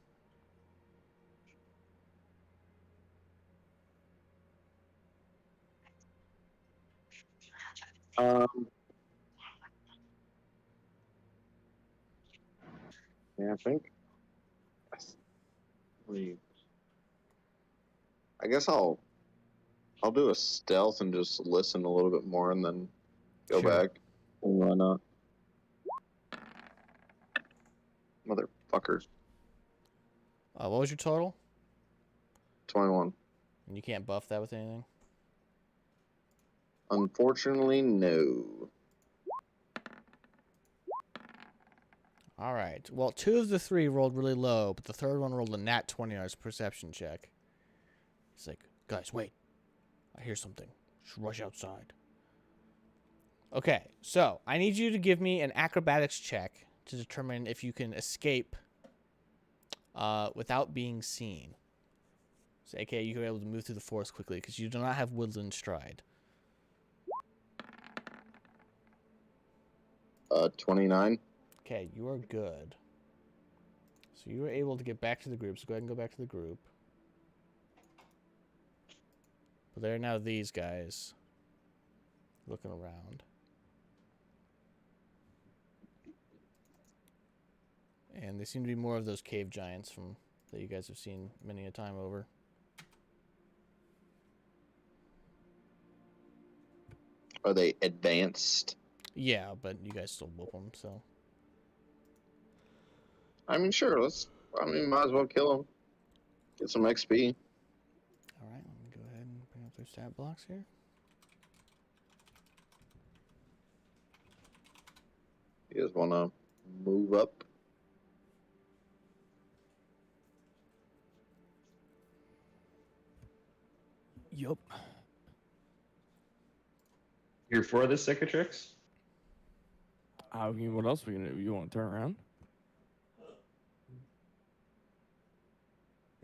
Yeah, I think. I guess I'll do a stealth and just listen a little bit more, and then go
Sure.
back. Why not? Motherfucker.
What was your total?
21.
And you can't buff that with anything?
Unfortunately, no.
All right. Well, 2 of the 3 rolled really low, but the third one rolled a nat 20 on his perception check. He's like, "Guys, wait. I hear something. Just rush outside. Okay, so I need you to give me an acrobatics check to determine if you can escape without being seen. So, aka you are able to move through the forest quickly because you do not have woodland stride.
29.
Okay, you are good. So you were able to get back to the group. So go ahead and go back to the group. But there are now these guys looking around. And they seem to be more of those cave giants from that you guys have seen many a time over.
Are they advanced?
Yeah, but you guys still whoop them, so.
I mean, sure. Might as well kill them. Get some XP.
All right, let me go ahead and bring up their stat blocks here.
You guys want to move up?
Yup.
You're for the cicatrix?
I mean, what else we gonna do? You want to turn around?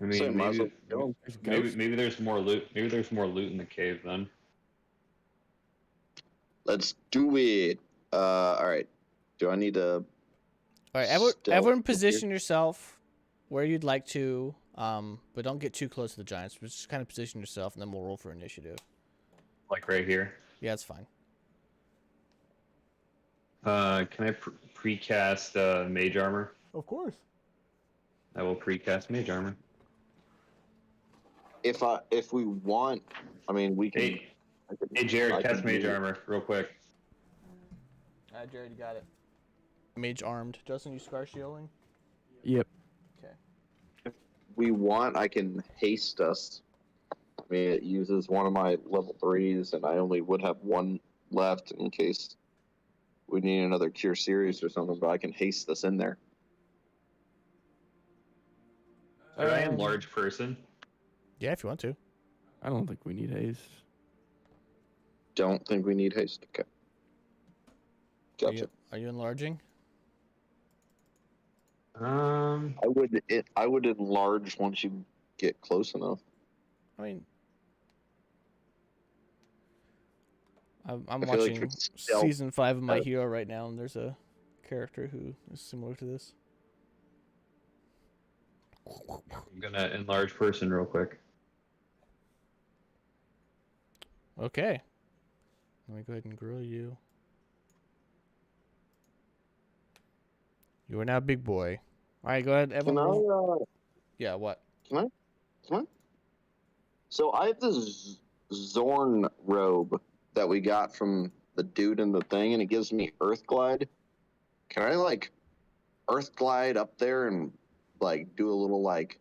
I mean,
So might as well
maybe,
kill 'em.
There's
maybe
ghosts.
maybe there's more loot. Maybe there's more loot in the cave then.
Let's do it. All right. Do I need to?
All right, everyone,
Stealth
everyone
here.
position yourself where you'd like to, but don't get too close to the giants. Just kind of position yourself, and then we'll roll for initiative.
Like right here.
Yeah, that's fine.
Can I precast mage armor?
Of course.
I will precast mage armor.
If we want, I mean, we can.
Hey,
I could-
hey, Jared,
I
cast
could
mage
do-
armor real quick.
Jared, you got it. Mage armed. Justin, you scar shielding?
Yep.
Okay.
If we want, I can haste us. I mean, it uses one of my level 3s, and I only would have one left in case we need another cure series or something. But I can haste us in there.
Should I enlarge person?
Yeah, if you want to.
I don't think we need haste.
Don't think we need haste. Okay. Gotcha.
Are you enlarging?
I would enlarge once you get close enough.
I mean, I'm
I feel like
watching
for stealth,
season 5 of My Hero right now, and there's a character who is similar to this.
I'm gonna enlarge person real quick.
Okay. Let me go ahead and grill you. You are now big boy. All right, go ahead, Evan.
Can I?
Yeah, what?
Can I? So I have this Zorn robe that we got from the dude in the thing, and it gives me Earth Glide. Can I like Earth Glide up there and like do a little like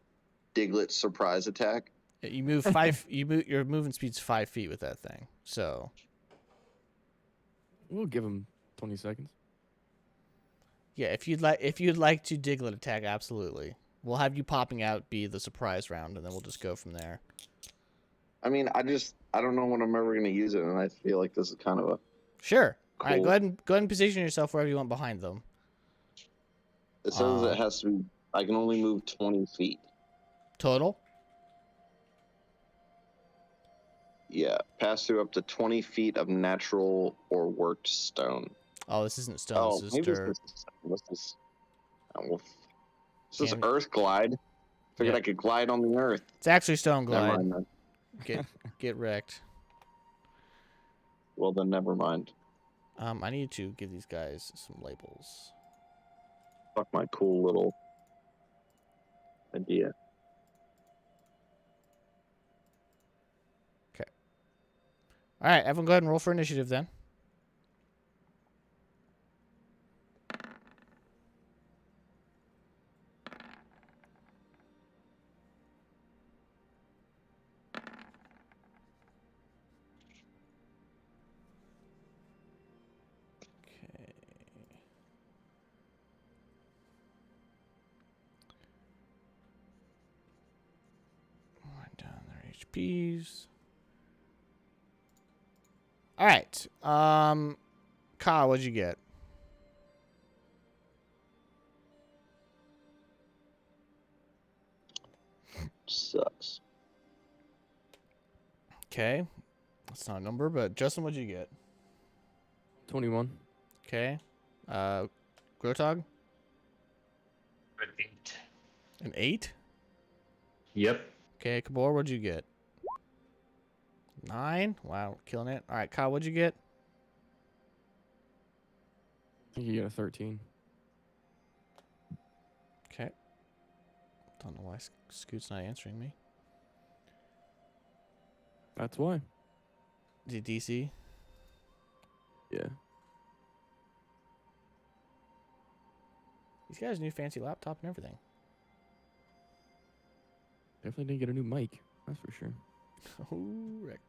Diglett surprise attack?
Yeah, you move 5. Your movement speed's 5 feet with that thing. So
We'll give him 20 seconds.
yeah, if you'd like to Diglett attack, absolutely. We'll have you popping out be the surprise round, and then we'll just go from there.
I mean, I don't know when I'm ever gonna use it, and I feel like this is kind of a
Sure. All right,
Cool.
go ahead and position yourself wherever you want behind them.
It says it has to be. I can only move 20 feet.
Total.
Yeah, pass through up to 20 feet of natural or worked stone.
Oh, this isn't stone.
Oh,
This is
maybe
dirt.
this is. This is
Damn it.
Earth Glide. Figured
Yeah.
I could glide on the Earth.
It's actually stone
Never
glide.
mind then.
Get wrecked.
Well, then never mind.
I need to give these guys some labels.
Fuck my cool little idea.
All right, everyone, go ahead and roll for initiative then. Okay. Write down their HPs. All right. Kyle, what'd you get?
Sucks.
Okay. That's not a number, but Justin, what'd you get?
21.
Okay. Grotog?
An 8.
An 8?
Yep.
Okay, Kabor, what'd you get? 9? Wow, killing it. All right, Kyle, what'd you get?
I think you get a 13.
Okay. Don't know why Scoot's not answering me.
That's why.
Is he DC?
Yeah.
He's got his new fancy laptop and everything.
Definitely didn't get a new mic. That's for sure.
Oh, Rick.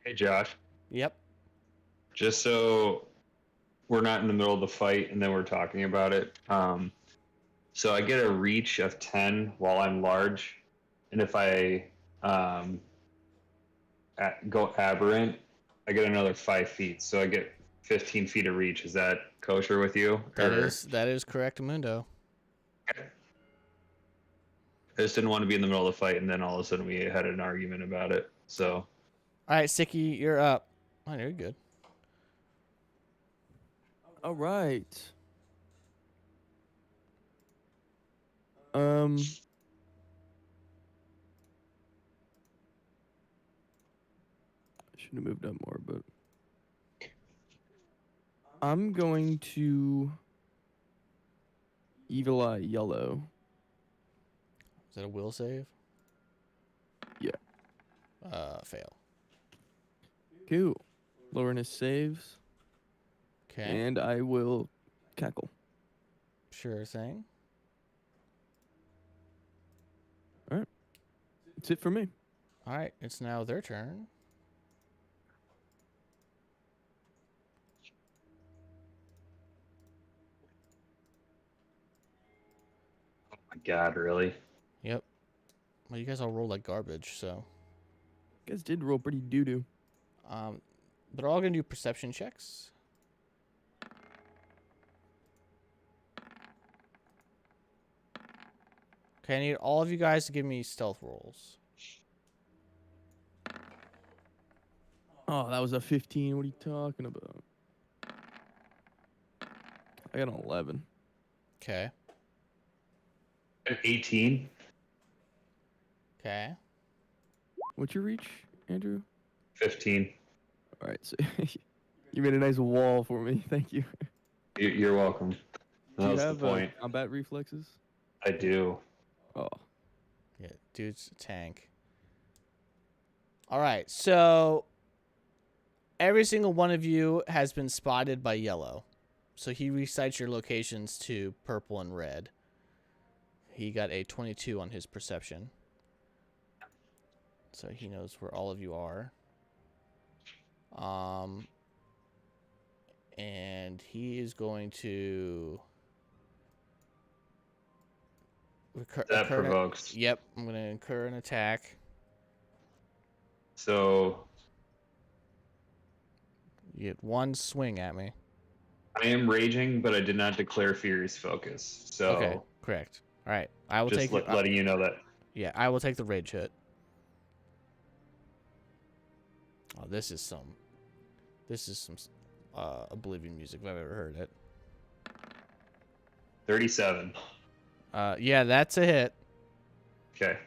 Hey, Josh.
Yep.
Just so we're not in the middle of the fight and then we're talking about it. So I get a reach of 10 while I'm large, and if I go aberrant, I get another 5 feet. So I get 15 feet of reach. Is that kosher with you?
That
Or-
is correct, Mundo.
I just didn't want to be in the middle of the fight, and then all of a sudden we had an argument about it. So
All right, Sicky, you're up. Oh, you're good.
All right. I should have moved up more, but I'm going to Evil Eye Yellow.
Is that a will save?
Yeah.
Fail.
Cool. Lowering his saves,
Okay.
and I will cackle.
Sure thing.
That's it for me.
All right, it's now their turn.
oh my God, really?
Yep. Well, you guys all rolled like garbage, so
You guys did roll pretty doo-doo.
they're all gonna do perception checks. Okay, I need all of you guys to give me stealth rolls.
Oh, that was a 15. What are you talking about? I got an 11.
Okay.
An 18?
Okay.
What's your reach, Andrew?
15.
All right, so you made a nice wall for me. Thank you.
You're welcome.
Do
That
you
was the
have
point.
combat reflexes?
I do.
Oh,
Yeah, dude's a tank. All right, so every single one of you has been spotted by yellow. So he recites your locations to purple and red. He got a 22 on his perception. So he knows where all of you are. And he is going to
That provokes.
Yep, I'm going to incur an attack.
So
You get one swing at me.
I am raging, but I did not declare Furious Focus. So
Okay, correct. All right, I will
just
take your,
letting you know that.
yeah, I will take the rage hit. Oh, this is some Oblivion music if I've ever heard it.
37.
Yeah, that's a hit.
Okay.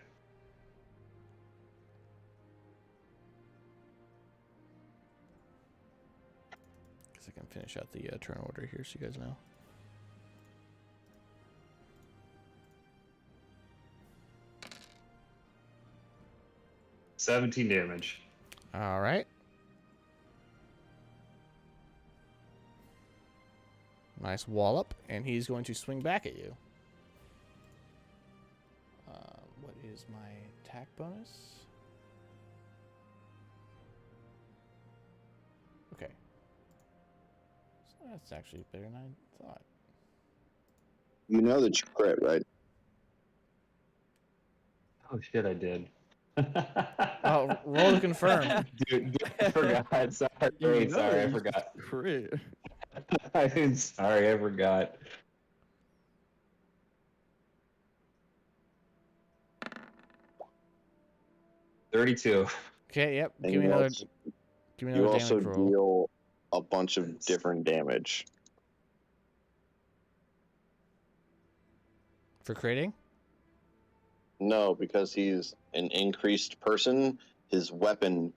finish out the turn order here so you guys know.
– 17 damage.
All right. Nice wallop, and he's going to swing back at you. What is my attack bonus? Okay. So that's actually better than I thought.
You know that you crit, right?
Oh shit, I did.
Oh, roll to confirm.
Dude, I forgot. Sorry, sorry, I forgot.
Crit.
I'm sorry, I forgot. $32.
Okay, yep.
And
Give me
you
another.
also,
Give me
you
another
also
damage roll.
deal a bunch of different damage.
For creating?
No, because he's an increased person, his weapon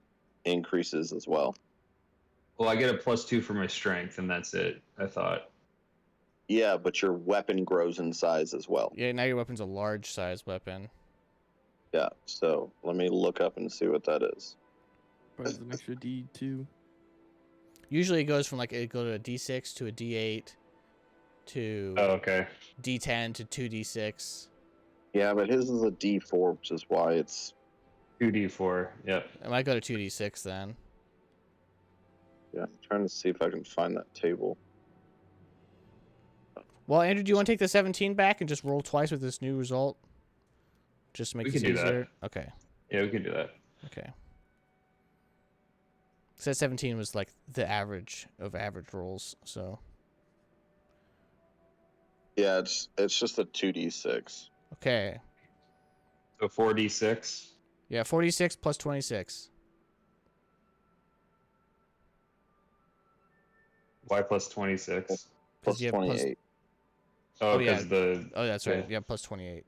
increases as well.
Well, I get a +2 for my strength, and that's it, I thought.
Yeah, but your weapon grows in size as well.
Yeah, now your weapon's a large size weapon.
Yeah, so let me look up and see what that is.
Probably an extra D2.
Usually it goes from like it go to a D6 to a D8 to
Oh, okay.
D10 to 2D6.
Yeah, but his is a D4, which is why it's
2d4, yep.
It might go to 2D6 then.
yeah. I'm trying to see if I can find that table.
Well, Andrew, do you want to take the 17 back and just roll twice with this new result? Just to make
We
this
can do that.
easier? Okay.
Yeah, we can do that.
Okay. So 17 was like the average of average rolls, so
Yeah, it's just a 2D6.
okay.
So 4d6.
Yeah, 46 plus 26.
Y plus 26.
Plus
you have plus-
28.
Oh,
Oh,
because
yeah.
the
Oh, that's right.
Yeah.
Yeah, plus 28.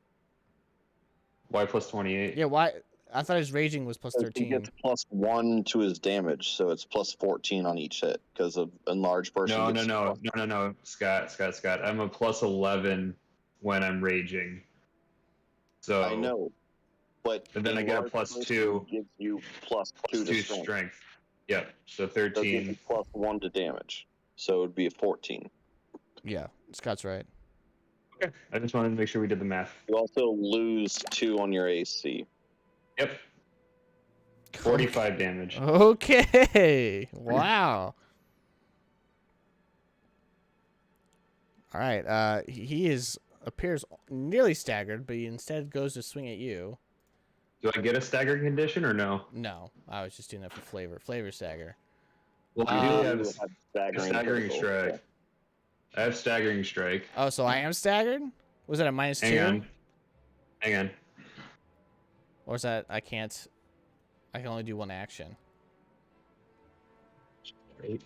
Y plus 28.
Yeah, why? I thought his raging was plus
He
13.
gets +1 to his damage, so it's plus 14 on each hit because of enlarged person.
No,
gets
no. Scott. I'm a plus 11 when I'm raging. So
I know, but
And then I get a
enlarged
plus
person
2.
Gives you plus 2 to
+2
strength.
strength. Yep. So
So it gives
13.
you +1 to damage, so it would be a 14.
Yeah, Scott's right.
Okay. I just wanted to make sure we did the math.
You also lose 2 on your AC.
Yep. 45 damage.
Okay. Wow. All right. He appears nearly staggered, but he instead goes to swing at you.
Do I get a staggering condition or no?
No, I was just doing that for flavor. Flavor stagger.
Well, I
Uh,
do
You
have
have
staggering
critical.
strike. I have staggering strike.
Oh, so I am staggered? Was that a -2?
Hang on.
Or is that I can only do one action?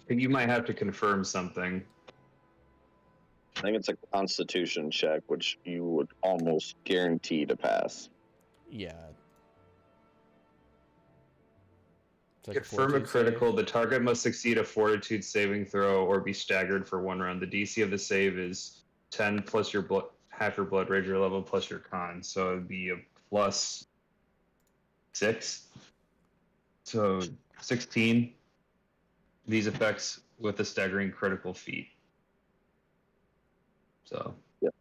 You might have to confirm something.
I think it's a Constitution check, which you would almost guarantee to pass.
Yeah. It's like
Confirm a
fortitude
critical. The target must succeed a fortitude saving throw or be staggered for 1 round. The DC of the save is 10 plus your blood, half your blood rage level plus your con. So it'd be a +6. So 16. These effects with a staggering critical feat. So
save.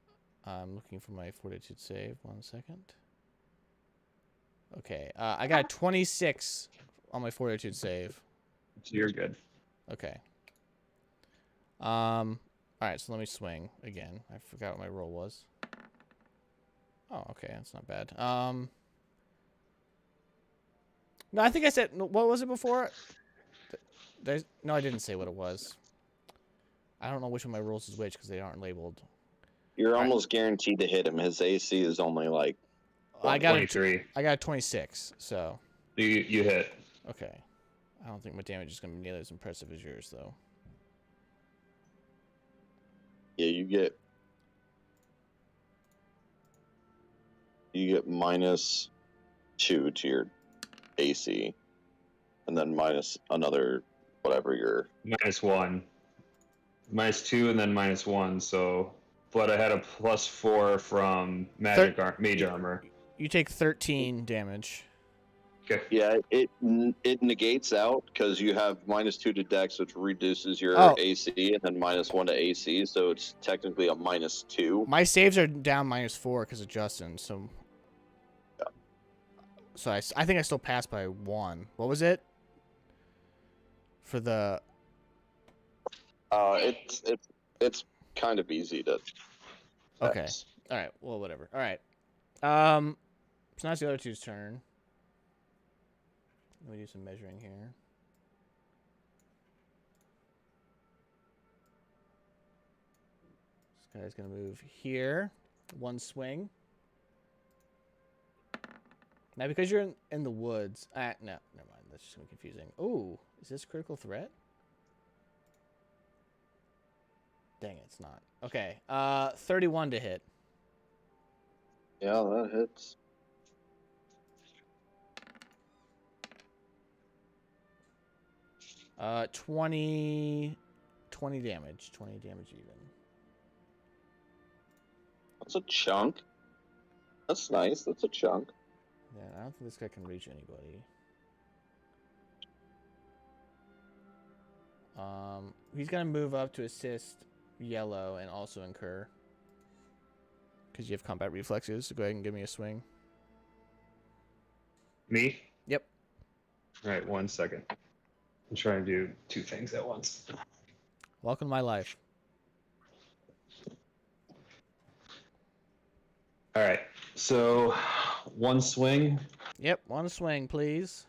I'm looking for my fortitude save. 1 second. Okay. I got a 26 on my fortitude save.
you're good.
Okay. All right, so let me swing again. I forgot what my roll was. Oh, okay, that's not bad. No, I think I said what was it before? No, I didn't say what it was. I don't know which of my rolls is which because they aren't labeled.
You're
Alright.
almost guaranteed to hit him. His AC is only like
I got
23.
I got a 26, so
You hit.
okay. I don't think my damage is gonna be nearly as impressive as yours though.
yeah. You get -2 to your AC, and then minus another whatever your
-1. -2 and then -1. So, but I had a +4 from mage armor.
You take 13 damage.
Okay.
Yeah, it negates out because you have -2 to Dex, which reduces your
Oh.
AC, and then -1 to AC, so it's technically a -2.
My saves are down -4 because of Justin. So, I think I still passed by 1. What was it? For the
It's kind of easy to.
Okay.
pass.
All right. Well, whatever. All right. So now it's the other two's turn. Let me do some measuring here. This guy's gonna move here. 1 swing. Now, because you're in the woods. No, never mind. That's just gonna be confusing. Ooh, is this critical threat? Dang it, it's not. Okay. 31 to hit.
Yeah, that hits.
Uh, 20 damage. 20 damage even.
That's a chunk. That's nice. That's a chunk.
Yeah, I don't think this guy can reach anybody. He's gonna move up to assist Yellow and also incur. Because you have combat reflexes, so go ahead and give me a swing.
Me?
Yep.
All right, 1 second. I'm trying to do 2 things at once.
Welcome to my life.
All right, so 1 swing.
Yep, 1 swing, please.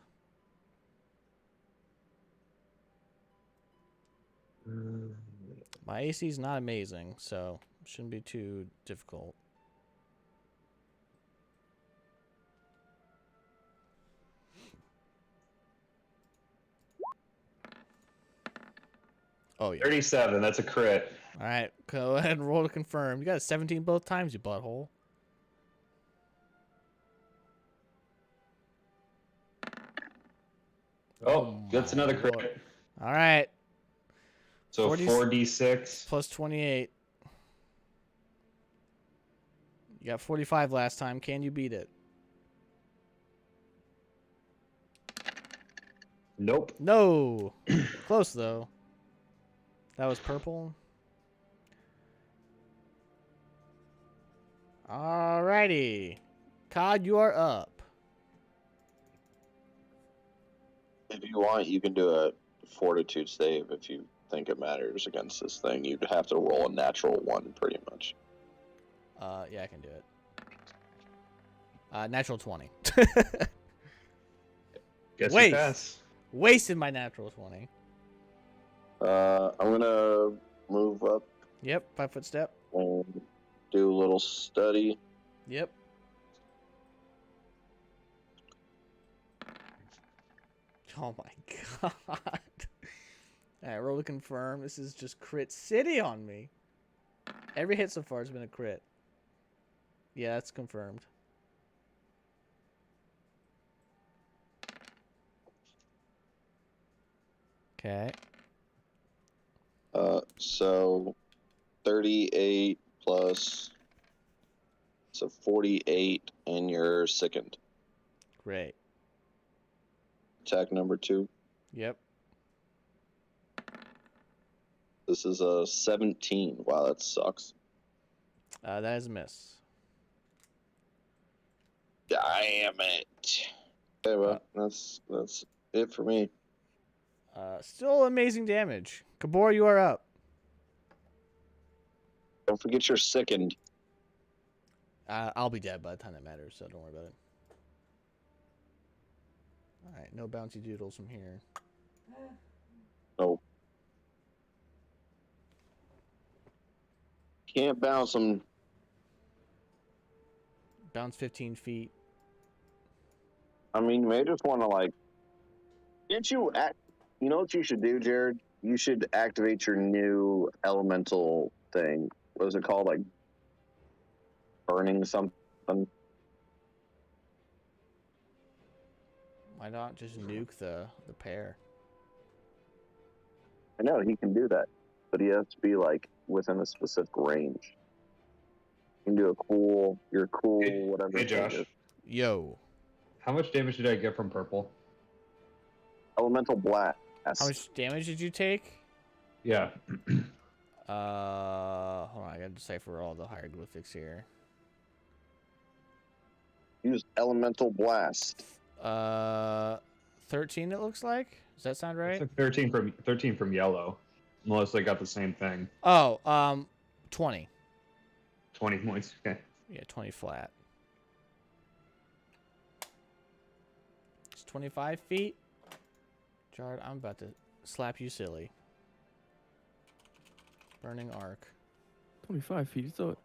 My AC is not amazing, so it shouldn't be too difficult. Oh, yeah.
37. That's a crit.
All right, go ahead and roll to confirm. You got a 17 both times, you butthole.
Oh, that's
my
another crit.
lord. All right,
So
40
4d6.
plus 28. You got 45 last time. Can you beat it?
Nope.
No. Close, though. That was purple. Alrighty. Cod, you are up.
If you want, you can do a fortitude save if you think it matters against this thing. You'd have to roll a natural 1, pretty much.
Yeah, I can do it. Natural 20.
Guess
Waste.
you pass.
Wasted my natural 20.
I'm gonna move up
Yep, 5-foot step.
and do a little study.
Yep. Oh my god. Alright, roll to confirm. This is just crit city on me. Every hit so far has been a crit. Yeah, that's confirmed. Okay.
So 38 plus, so 48, and you're sickened.
Great.
Attack number 2.
Yep.
This is a 17. Wow, that sucks.
That is a miss.
Damn it. Okay, well, that's it for me.
Still amazing damage. Kabor, you are up.
Don't forget you're sickened.
I'll be dead by the time that matters, so don't worry about it. Alright, no bouncy doodles from here.
Nope. Can't bounce them.
Bounce 15 feet.
I mean, you may just want to, like... Can't you act... You know what you should do, Jared? You should activate your new elemental thing. What is it called? Like, burning something?
Why not just nuke the pair?
I know, he can do that. but he has to be like within a specific range. You can do a cool, your cool, whatever.
Hey,
thing
Josh.
is.
Yo.
How much damage did I get from purple?
Elemental blast.
How much damage did you take?
Yeah.
Hold on, I gotta decipher all the hieroglyphics here.
Use elemental blast.
13 it looks like. Does that sound right?
It's like 13 from yellow. Unless they got the same thing.
Oh, 20.
20 points. Okay.
Yeah, 20 flat. It's 25 feet. Jared, I'm about to slap you silly. Burning arc.
25 feet. Thought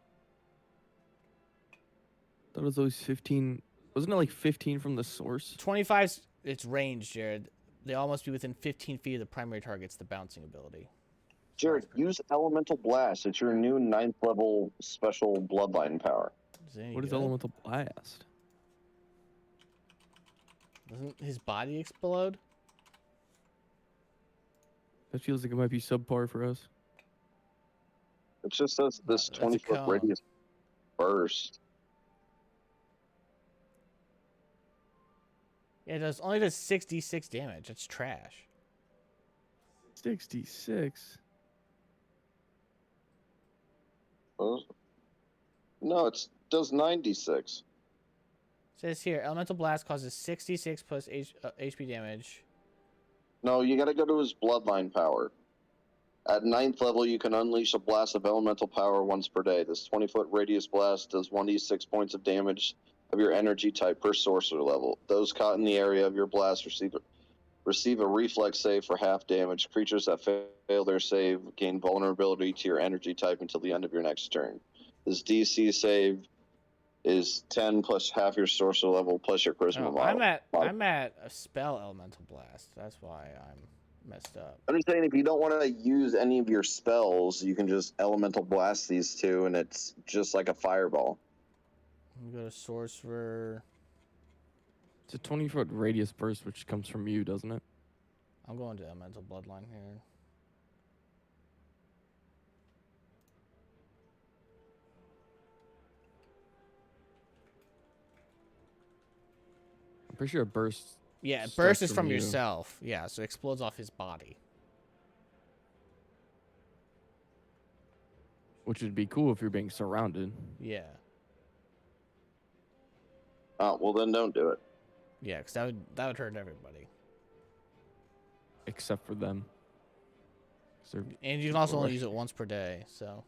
it was always 15. Wasn't it like 15 from the source?
25's its range, Jared. They all must be within 15 feet of the primary target's the bouncing ability.
Jared, use elemental blast. It's your new 9th level special bloodline power.
Is it any
What is
good?
elemental blast?
Doesn't his body explode?
That feels like it might be subpar for us.
It just says this
That's a
20-foot
cone.
radius burst.
Yeah, it only does 66 damage. That's trash.
66.
No, it does 96.
Says here, elemental blast causes 66 plus HP damage.
No, you gotta go to his bloodline power. At 9th level, you can unleash a blast of elemental power once per day. This 20-foot radius blast does 1d6 points of damage of your energy type per sorcerer level. Those caught in the area of your blast receive a reflex save for half damage. Creatures that fail their save gain vulnerability to your energy type until the end of your next turn. This DC save is 10 plus half your sorcerer level plus your charisma
Oh,
model.
I'm at a spell elemental blast. That's why I'm messed up.
I'm just saying, if you don't want to use any of your spells, you can just elemental blast these two, and it's just like a fireball.
Let me go to sorcerer.
It's a 20-foot radius burst, which comes from you, doesn't it?
I'm going to elemental bloodline here.
I'm pretty sure a burst.
Yeah,
Starts
burst is
from
from
you.
yourself. Yeah, so it explodes off his body.
Which would be cool if you're being surrounded.
Yeah.
Oh, well, then don't do it.
Yeah, because that would hurt everybody.
Except for them. 'Cause they're-
And you can also only
Right.
use it once per day, so.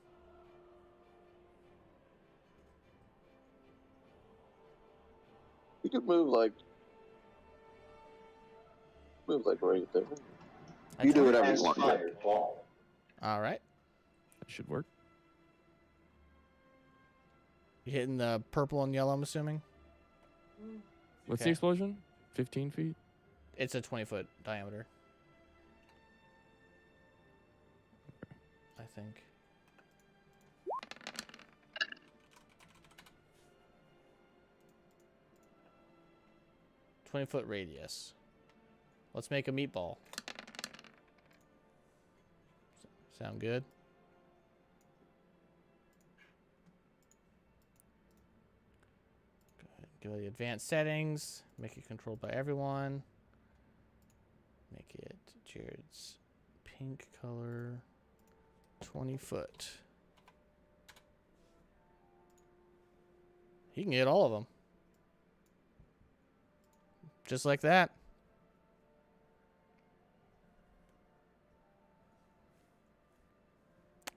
You could move like right there.
I
You
can-
do whatever you want.
All right.
That should work.
You hitting the purple and yellow, I'm assuming?
What's
Okay.
the explosion? 15 feet?
It's a 20-foot diameter. I think. $20-foot radius. Let's make a meatball. Sound good? Go ahead, go to the advanced settings. Make it controlled by everyone. Make it Jared's pink color. 20 foot. He can get all of them. Just like that.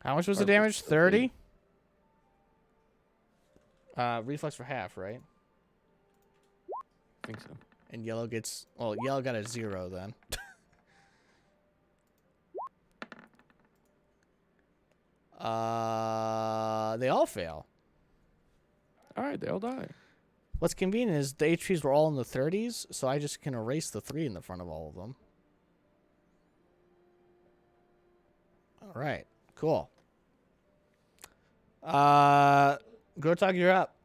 How much was the damage? 30? Reflex for half, right?
I think so.
And yellow gets... Well, yellow got a 0 then. They all fail.
Alright, they all die.
What's convenient is the HPs were all in the 30s, so I just can erase the 3 in the front of all of them. All right, cool. Grotog, you're up.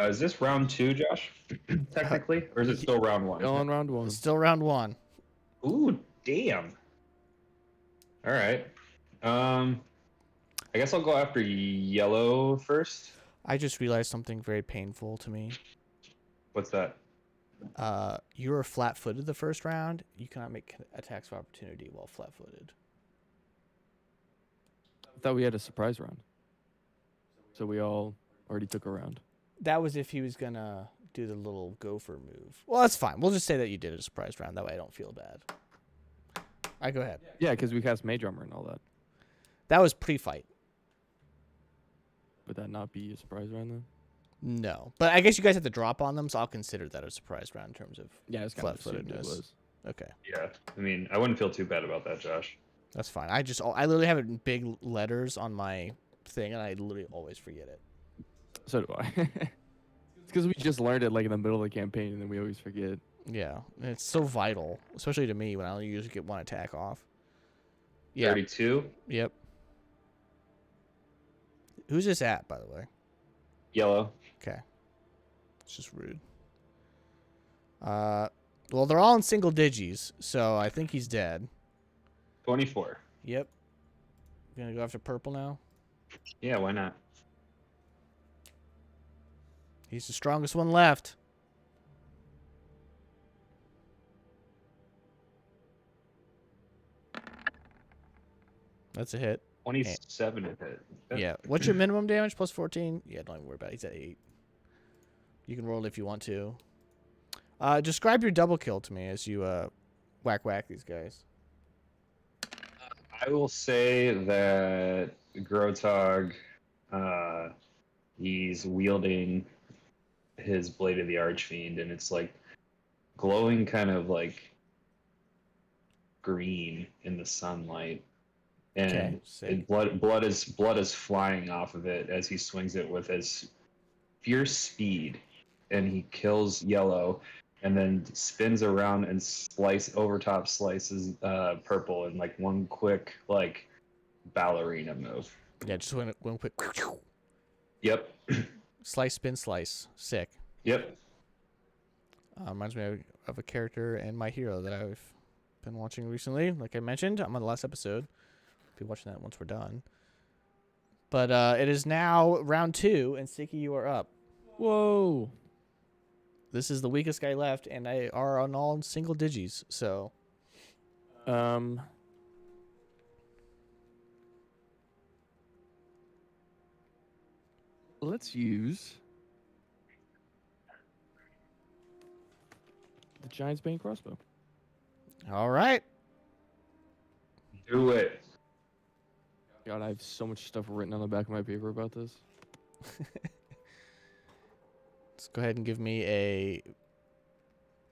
Is this round 2, Josh? Technically, or is it still round 1?
Still on round 1.
It's still round 1.
Ooh, damn. All right. I guess I'll go after yellow first.
I just realized something very painful to me.
What's that?
You were flat-footed the first round. You cannot make attacks of opportunity while flat-footed.
I thought we had a surprise round. So we all already took a round.
That was if he was gonna do the little gopher move. Well, that's fine. We'll just say that you did a surprise round. That way I don't feel bad. I go ahead.
Yeah, because we cast Mage Armor and all that.
That was pre-fight.
Would that not be a surprise round then?
No. But I guess you guys have to drop on them, so I'll consider that a surprise round in terms of
Yeah, it's kind of
flat-footedness.
was.
Okay.
Yeah, I mean, I wouldn't feel too bad about that, Josh.
That's fine. I literally have it in big letters on my thing, and I literally always forget it.
So do I. It's because we just learned it like in the middle of the campaign, and then we always forget.
Yeah, and it's so vital, especially to me when I only usually get one attack off. Yeah.
32.
Yep. Who's this at, by the way?
Yellow.
Okay. It's just rude. Well, they're all in single digits, so I think he's dead.
24.
Yep. Gonna go after purple now.
Yeah, why not?
He's the strongest one left. That's a hit.
27 to hit.
Yeah. What's your minimum damage? Plus 14? Yeah, don't even worry about it. He's at 8. You can roll it if you want to. Describe your double kill to me as you whack these guys.
I will say that Grotog, he's wielding his Blade of the Archfiend, and it's like glowing kind of like green in the sunlight. And
Okay, sick.
blood is flying off of it as he swings it with his fierce speed, and he kills yellow, and then spins around and overtop slices purple in like one quick like ballerina move.
Yeah, just one quick.
Yep.
Slice, spin, slice. Sick.
Yep.
Reminds me of a character in My Hero that I've been watching recently. Like I mentioned, I'm on the last episode. Be watching that once we're done. But it is now round 2, and Siki, you are up.
Whoa.
This is the weakest guy left, and I are on all single digits. So
let's use the Giant's Bane crossbow.
all right.
Do it.
God, I have so much stuff written on the back of my paper about this.
Let's go ahead and give me a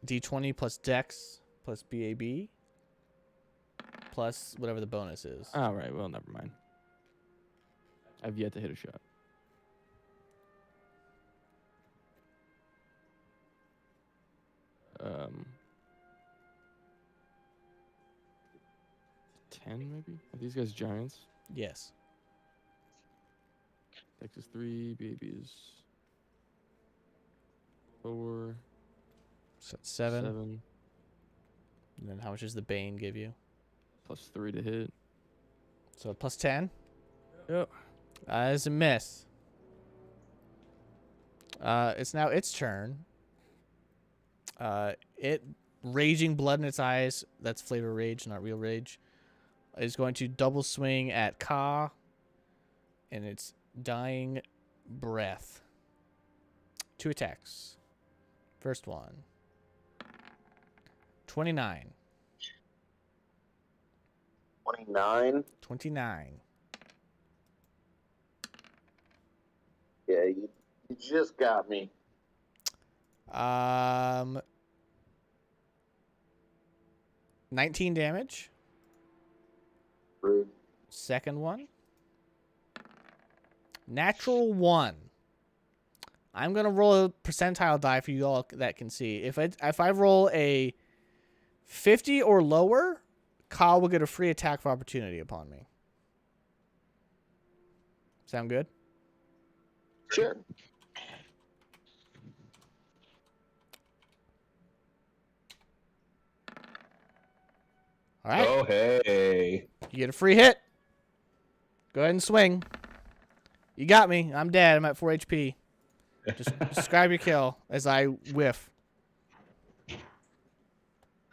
D20 plus Dex plus BAB plus whatever the bonus is.
All right, well, never mind. I've yet to hit a shot. Um, 10 maybe? Are these guys giants?
Yes.
Dex is 3, BAB is 4,
So that's 7.
7,
And then how much does the Bane give you?
plus 3 to hit.
So plus 10?
Yep.
It's a miss. It's now its turn. It raging blood in its eyes. That's flavor rage, not real rage. Is going to double swing at Ka, and its dying breath. 2 attacks. First one. 29.
29.
29.
Yeah, you just got me.
19 damage.
Rude.
Second one. Natural 1. I'm gonna roll a percentile die for you all that can see. If I roll a 50 or lower, Kyle will get a free attack of opportunity upon me. Sound good?
Sure.
All right.
Oh, hey.
You get a free hit. Go ahead and swing. You got me. I'm dead. I'm at 4 HP. Just describe your kill as I whiff.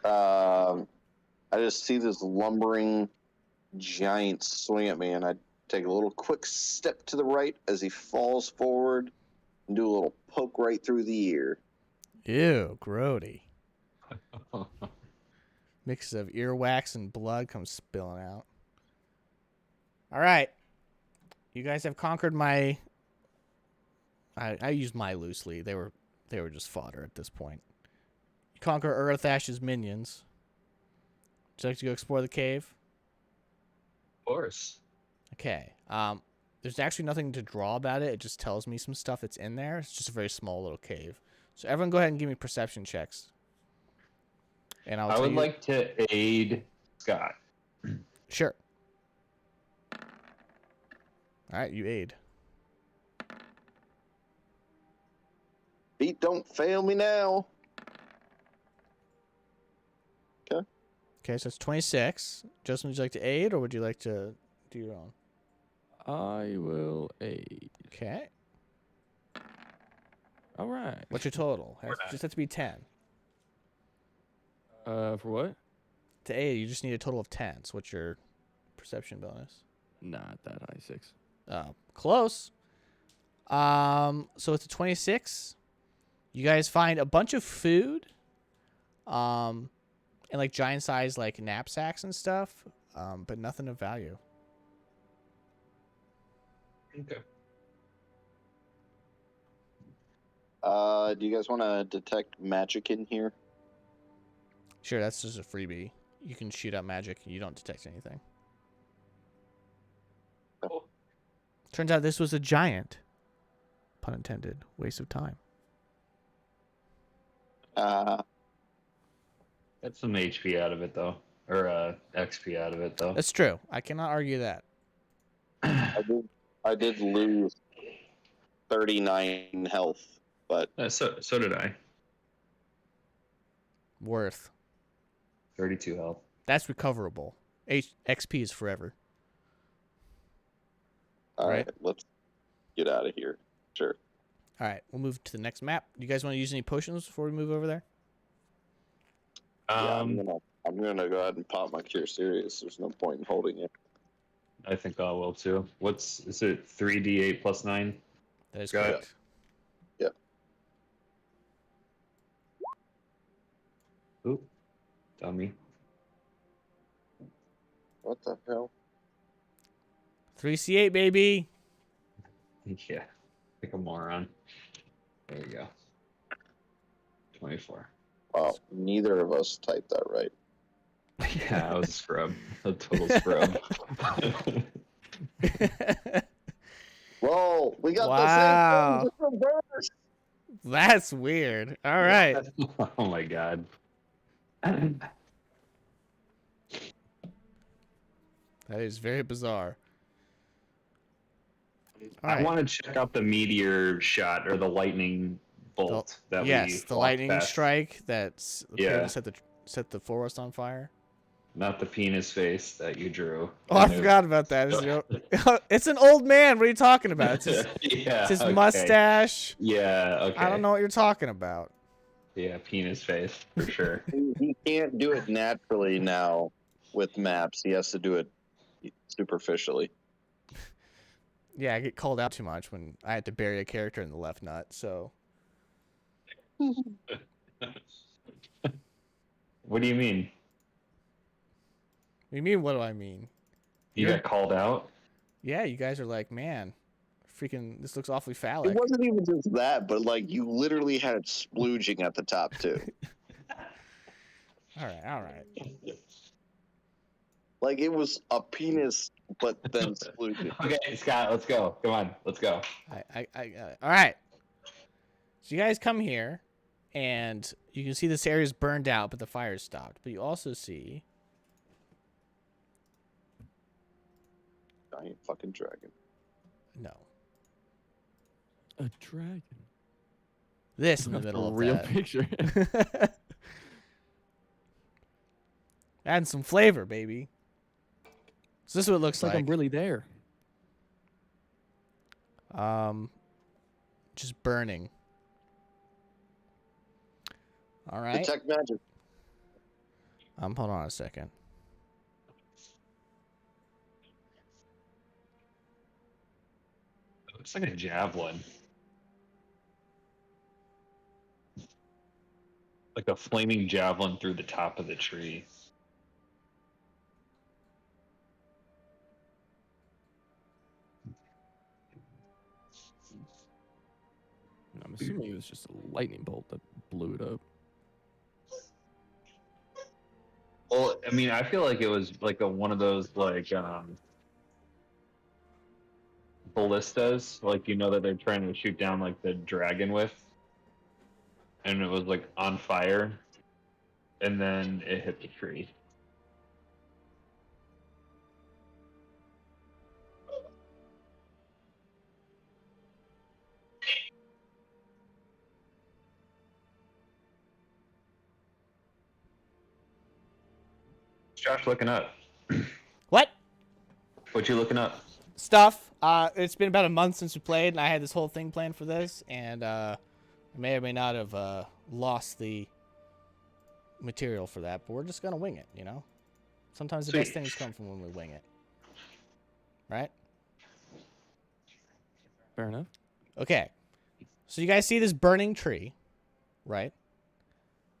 I just see this lumbering giant swing at me, and I take a little quick step to the right as he falls forward and do a little poke right through the ear.
Ew, grody. Mix of earwax and blood comes spilling out. All right. You guys have conquered my... I used my loosely. They were just fodder at this point. You conquer Urthash's minions. Would you like to go explore the cave?
Of course.
Okay. There's actually nothing to draw about it. It just tells me some stuff that's in there. It's just a very small little cave. So everyone go ahead and give me perception checks. And
I would like to aid Scott.
Sure. All right, you aid.
Pete, don't fail me now.
Okay, so it's 26. Justin, would you like to aid, or would you like to do your own?
I will aid.
Okay.
All right.
What's your total? Just have to be 10.
For what?
To aid, you just need a total of 10. So what's your perception bonus?
Not that high, 6.
Close. So it's a 26. You guys find a bunch of food. And like giant size like knapsacks and stuff. But nothing of value.
Okay.
Do you guys want to detect magic in here?
Sure, that's just a freebie. You can shoot out magic. You don't detect anything.
Cool.
Turns out this was a giant. Pun intended. Waste of time.
Get some HP out of it, though. Or XP out of it, though.
That's true. I cannot argue that.
I did lose 39 health, but
So did I.
Worth.
32 health.
That's recoverable. XP is forever.
all
Right.
right, let's get out of here. Sure.
All right, we'll move to the next map. Do you guys want to use any potions before we move over there?
Yeah, I'm gonna go ahead and pop my Cure Serious. There's no point in holding it.
I think I will too. Is it 3d8 plus 9?
That is
Got it.
correct.
Oop. Dummy.
What the hell?
3C8, baby.
Yeah. Like a moron. There you go. 24.
Wow, neither of us typed that right.
Yeah, I was a scrub. A total scrub.
Whoa, we got
Wow.
the same thing, just reversed.
That's weird. All right.
Oh my god.
That is very bizarre. All
I
right.
want to check out the meteor shot or the lightning bolt that we
Yes, the
walked
lightning
past.
strike that's
Yeah.
set the forest on fire.
Not the penis face that you drew.
Oh, I forgot about that. It's an old man. What are you talking about? It's his,
Yeah,
it's his
okay.
mustache.
Yeah, okay.
I don't know what you're talking about.
Yeah, penis face for sure.
He can't do it naturally now with maps. He has to do it superficially.
Yeah, I get called out too much when I had to bury a character in the left nut. So
What do you mean?
what do you mean? What do I mean?
You
Yeah.
got called out?
Yeah, you guys are like, man, freaking, this looks awfully
It
phallic.
wasn't even just that, but like you literally had it splooging at the top too.
All right.
Like it was a penis, but then splooging.
Okay, Scott, let's go. Come on, let's go.
I got it. All right. So you guys come here, and you can see this area is burned out, but the fire's stopped. But you also see
Giant fucking dragon.
no
A dragon.
this in the
That's
middle
a
of
real
that.
picture.
Adding some flavor, baby. So this is what it looks
It's like I'm really there.
Just burning. All right.
Detect magic.
Hold on a second.
It looks like a javelin. Like a flaming javelin through the top of the tree.
I'm assuming it was just a lightning bolt that blew it up.
Well, I mean, I feel like it was like one of those like ballistas, like that they're trying to shoot down like the dragon with, and it was like on fire, and then it hit the tree. Josh looking up.
What?
What you looking up?
Stuff. It's been about a month since we played, and I had this whole thing planned for this, and I may or may not have lost the material for that, but we're just gonna wing it, Sometimes the best
Sweet.
things come from when we wing it. Right?
Fair enough.
Okay. So you guys see this burning tree, right?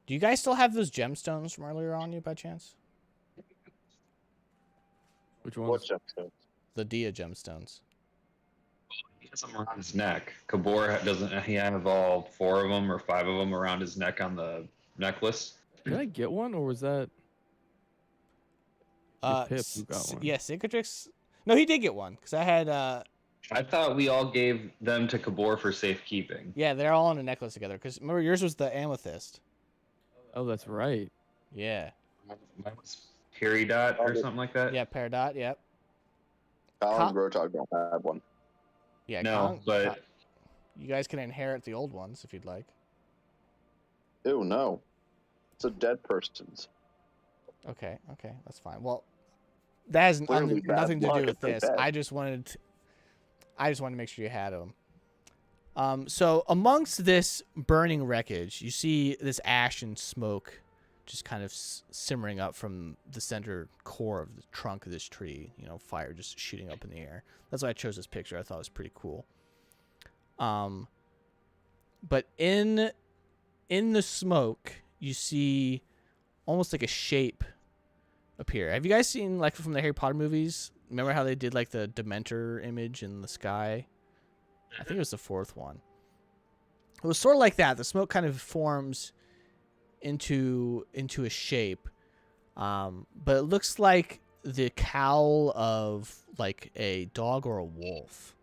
Do you guys still have those gemstones from earlier on you by chance?
Which
What
one's?
gemstone?
The Dia gemstones.
He has them around his neck. Kabor doesn't. He have all 4 of them or 5 of them around his neck on the necklace.
Did I get one, or was that? Pip who got one.
Yeah, Cicatrix. No, he did get one because I had.
I thought we all gave them to Kabor for safekeeping.
Yeah, they're all on a necklace together. Because remember, yours was the amethyst.
Oh, that's right.
Yeah.
Mine was Peridot or something like that.
Yeah, Peridot. Yep.
Colin and Rotok don't have one.
Yeah.
No, but
you guys can inherit the old ones if you'd like.
Ew, no. It's a dead person's.
Okay. Okay, that's fine. Well, that has
Clearly bad
nothing to
luck
do with
if they're
this.
dead.
I just wanted to make sure you had them. So amongst this burning wreckage, you see this ash and smoke just kind of simmering up from the center core of the trunk of this tree. Fire just shooting up in the air. That's why I chose this picture. I thought it was pretty cool. But in the smoke, you see almost like a shape appear. Have you guys seen, like, from the Harry Potter movies? Remember how they did, like, the Dementor image in the sky? I think it was the 4th one. It was sort of like that. The smoke kind of forms into a shape, but it looks like the cowl of, like, a dog or a wolf,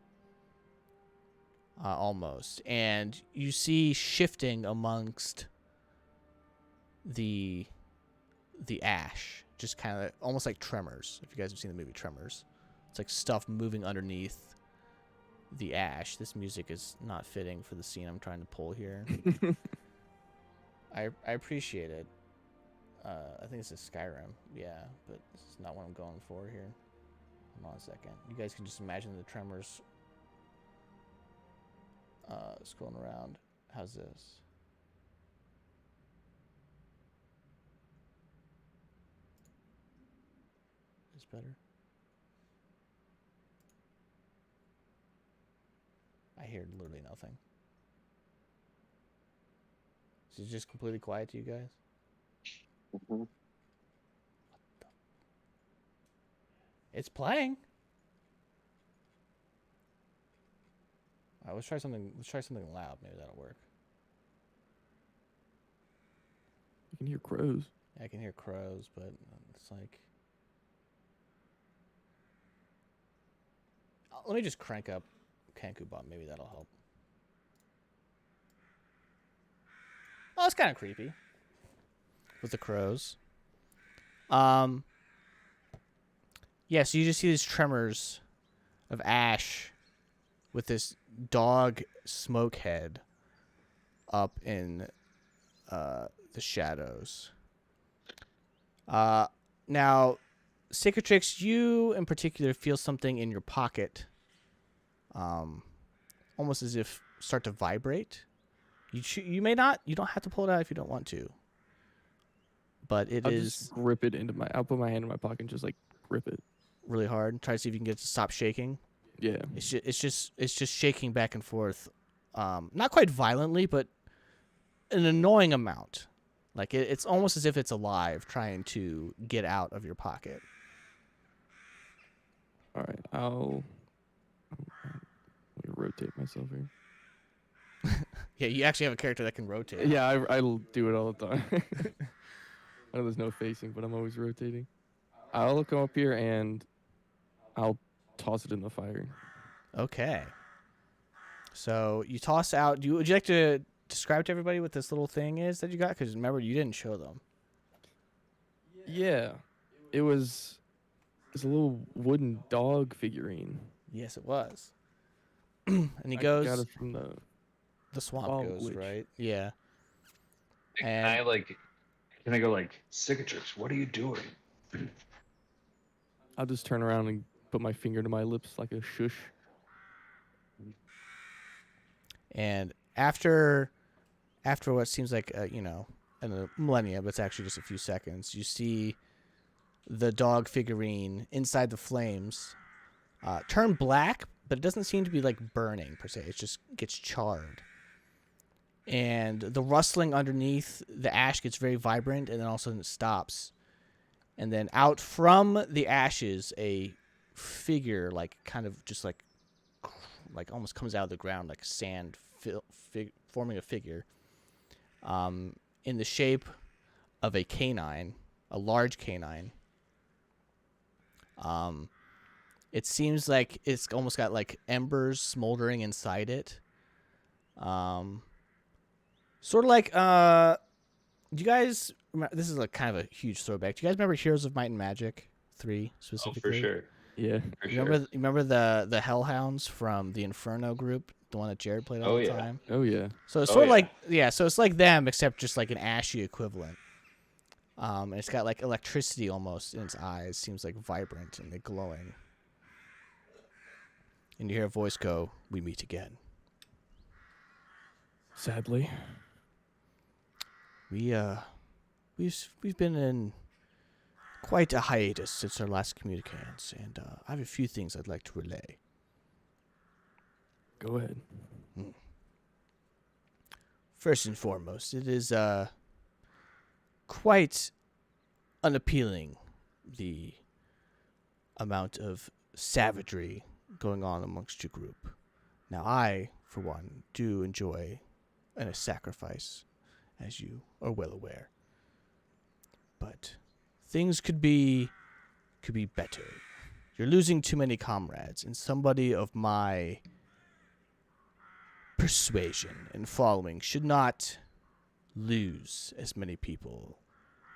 almost. And you see shifting amongst the ash, just kind of almost like Tremors. If you guys have seen the movie Tremors, it's like stuff moving underneath the ash. This music is not fitting for the scene I'm trying to pull here. I appreciate it. I think this is Skyrim, yeah, but this is not what I'm going for here. Hold on a second. You guys can just imagine the Tremors scrolling around. How's this? Is better? I hear literally nothing. Is it just completely quiet to you guys?
Mhm.
It's playing. All right, let's try something. Let's try something loud. Maybe that'll work.
You can hear crows.
I can hear crows, but it's like. Let me just crank up Kankubot. Maybe that'll help. Oh, it's kind of creepy with the crows. Yeah, so you just see these tremors of ash with this dog smoke head up in the shadows. Now, Cicatrix, you in particular feel something in your pocket, almost as if start to vibrate. You may not. You don't have to pull it out if you don't want to. But it
I'll
is
just grip it into my. I'll put my hand in my pocket and just like grip it.
really hard. Try to see if you can get it to stop shaking.
Yeah.
It's just shaking back and forth, not quite violently, but an annoying amount. Like it's almost as if it's alive, trying to get out of your pocket.
All right. Let me rotate myself here.
Yeah, you actually have a character that can rotate.
Yeah, I'll do it all the time. I know there's no facing, but I'm always rotating. I'll come up here and I'll toss it in the fire.
Okay. So you toss out. Would you like to describe to everybody what this little thing is that you got? Because remember, you didn't show them.
Yeah, it's a little wooden dog figurine.
Yes, it was. And he goes.
Got it from
The swamp
Swamp
goes
Witch.
right. Yeah.
Can I go like, Cicatrix, what are you doing?
I'll just turn around and put my finger to my lips like a shush.
And after what seems like a millennia, but it's actually just a few seconds, you see the dog figurine inside the flames turn black, but it doesn't seem to be like burning per se. It just gets charred. And the rustling underneath the ash gets very vibrant, and then all of a sudden it stops. And then out from the ashes, a figure, like kind of just like almost comes out of the ground, like sand forming a figure, in the shape of a canine, a large canine. It seems like it's almost got like embers smoldering inside it. Sort of like, do you guys remember, this is a kind of a huge throwback. Do you guys remember Heroes of Might and Magic 3
Oh,
specifically?
for sure.
Yeah.
For
You remember the Hellhounds from the Inferno group, the one that Jared played all the
yeah.
time?
Oh yeah.
So it's
Oh,
sort of
yeah.
so it's like them, except just like an ashy equivalent. And it's got like electricity almost in its eyes, seems like vibrant and they're glowing. And you hear a voice go, "We meet again."
Sadly.
We've been in quite a hiatus since our last communicance, and I have a few things I'd like to relay.
Go ahead.
First and foremost, it is quite unappealing, the amount of savagery going on amongst your group. Now, I, for one, do enjoy a sacrifice, as you are well aware. But things could be better. You're losing too many comrades, and somebody of my persuasion and following should not lose as many people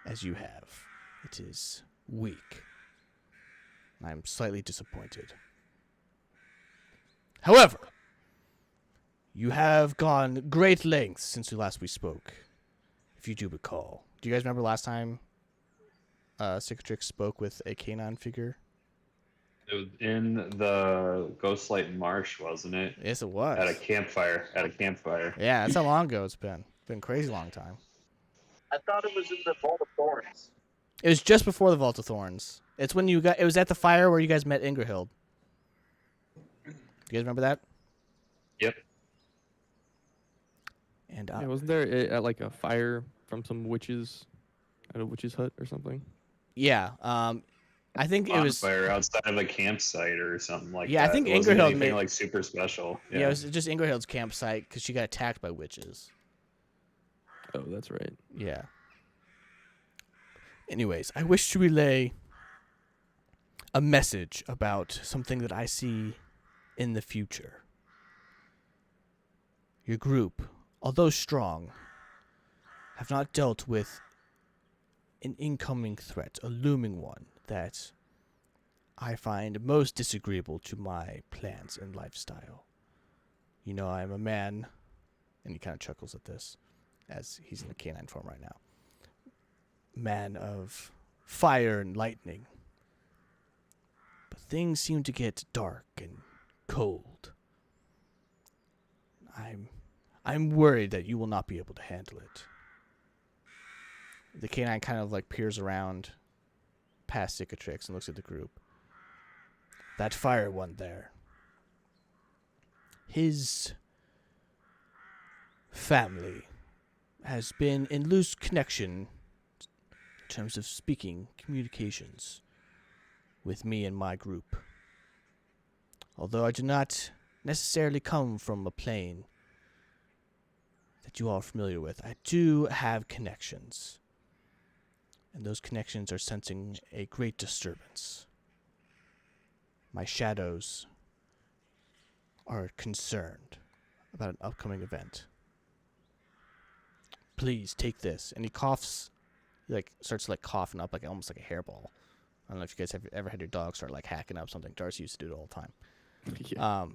as you have. It is weak. I'm slightly disappointed. However, you have gone great lengths since we spoke, if you do recall. Do you guys remember last time Cicatrix spoke with a canine figure?
It was in the Ghostlight Marsh, wasn't it?
Yes, it was.
At a campfire.
Yeah, that's how long ago it's been. It's been a crazy long time.
I thought it was in the Vault of Thorns.
It was just before the Vault of Thorns. It's when it was at the fire where you guys met Ingerhild. Do you guys remember that?
Yep.
And
Yeah, wasn't there like a fire from some witches at a witch's hut or something?
yeah, I think it was.
Bonfire outside of a campsite or something like
Yeah, I
that.
think
It wasn't
Ingerhild
anything
made-
like super special.
Yeah, it was just Ingerhild's campsite because she got attacked by witches.
Oh, that's right.
Yeah. Anyways, I wish to relay a message about something that I see in the future. Your group, although strong, have not dealt with an incoming threat, a looming one that I find most disagreeable to my plans and lifestyle. You know, I'm a man, and he kind of chuckles at this, as he's in the canine form right now. Man of fire and lightning. But things seem to get dark and cold. I'm worried that you will not be able to handle it. The canine kind of like peers around past Cicatrix and looks at the group. That fire one there. His family has been in loose connection in terms of speaking communications with me and my group. Although I do not necessarily come from a plane that you all are familiar with, I do have connections. And those connections are sensing a great disturbance. My shadows are concerned about an upcoming event. Please take this. And he coughs, he like starts like coughing up like almost like a hairball. I don't know if you guys have ever had your dog start like hacking up something. Darcy used to do it all the time.
Yeah.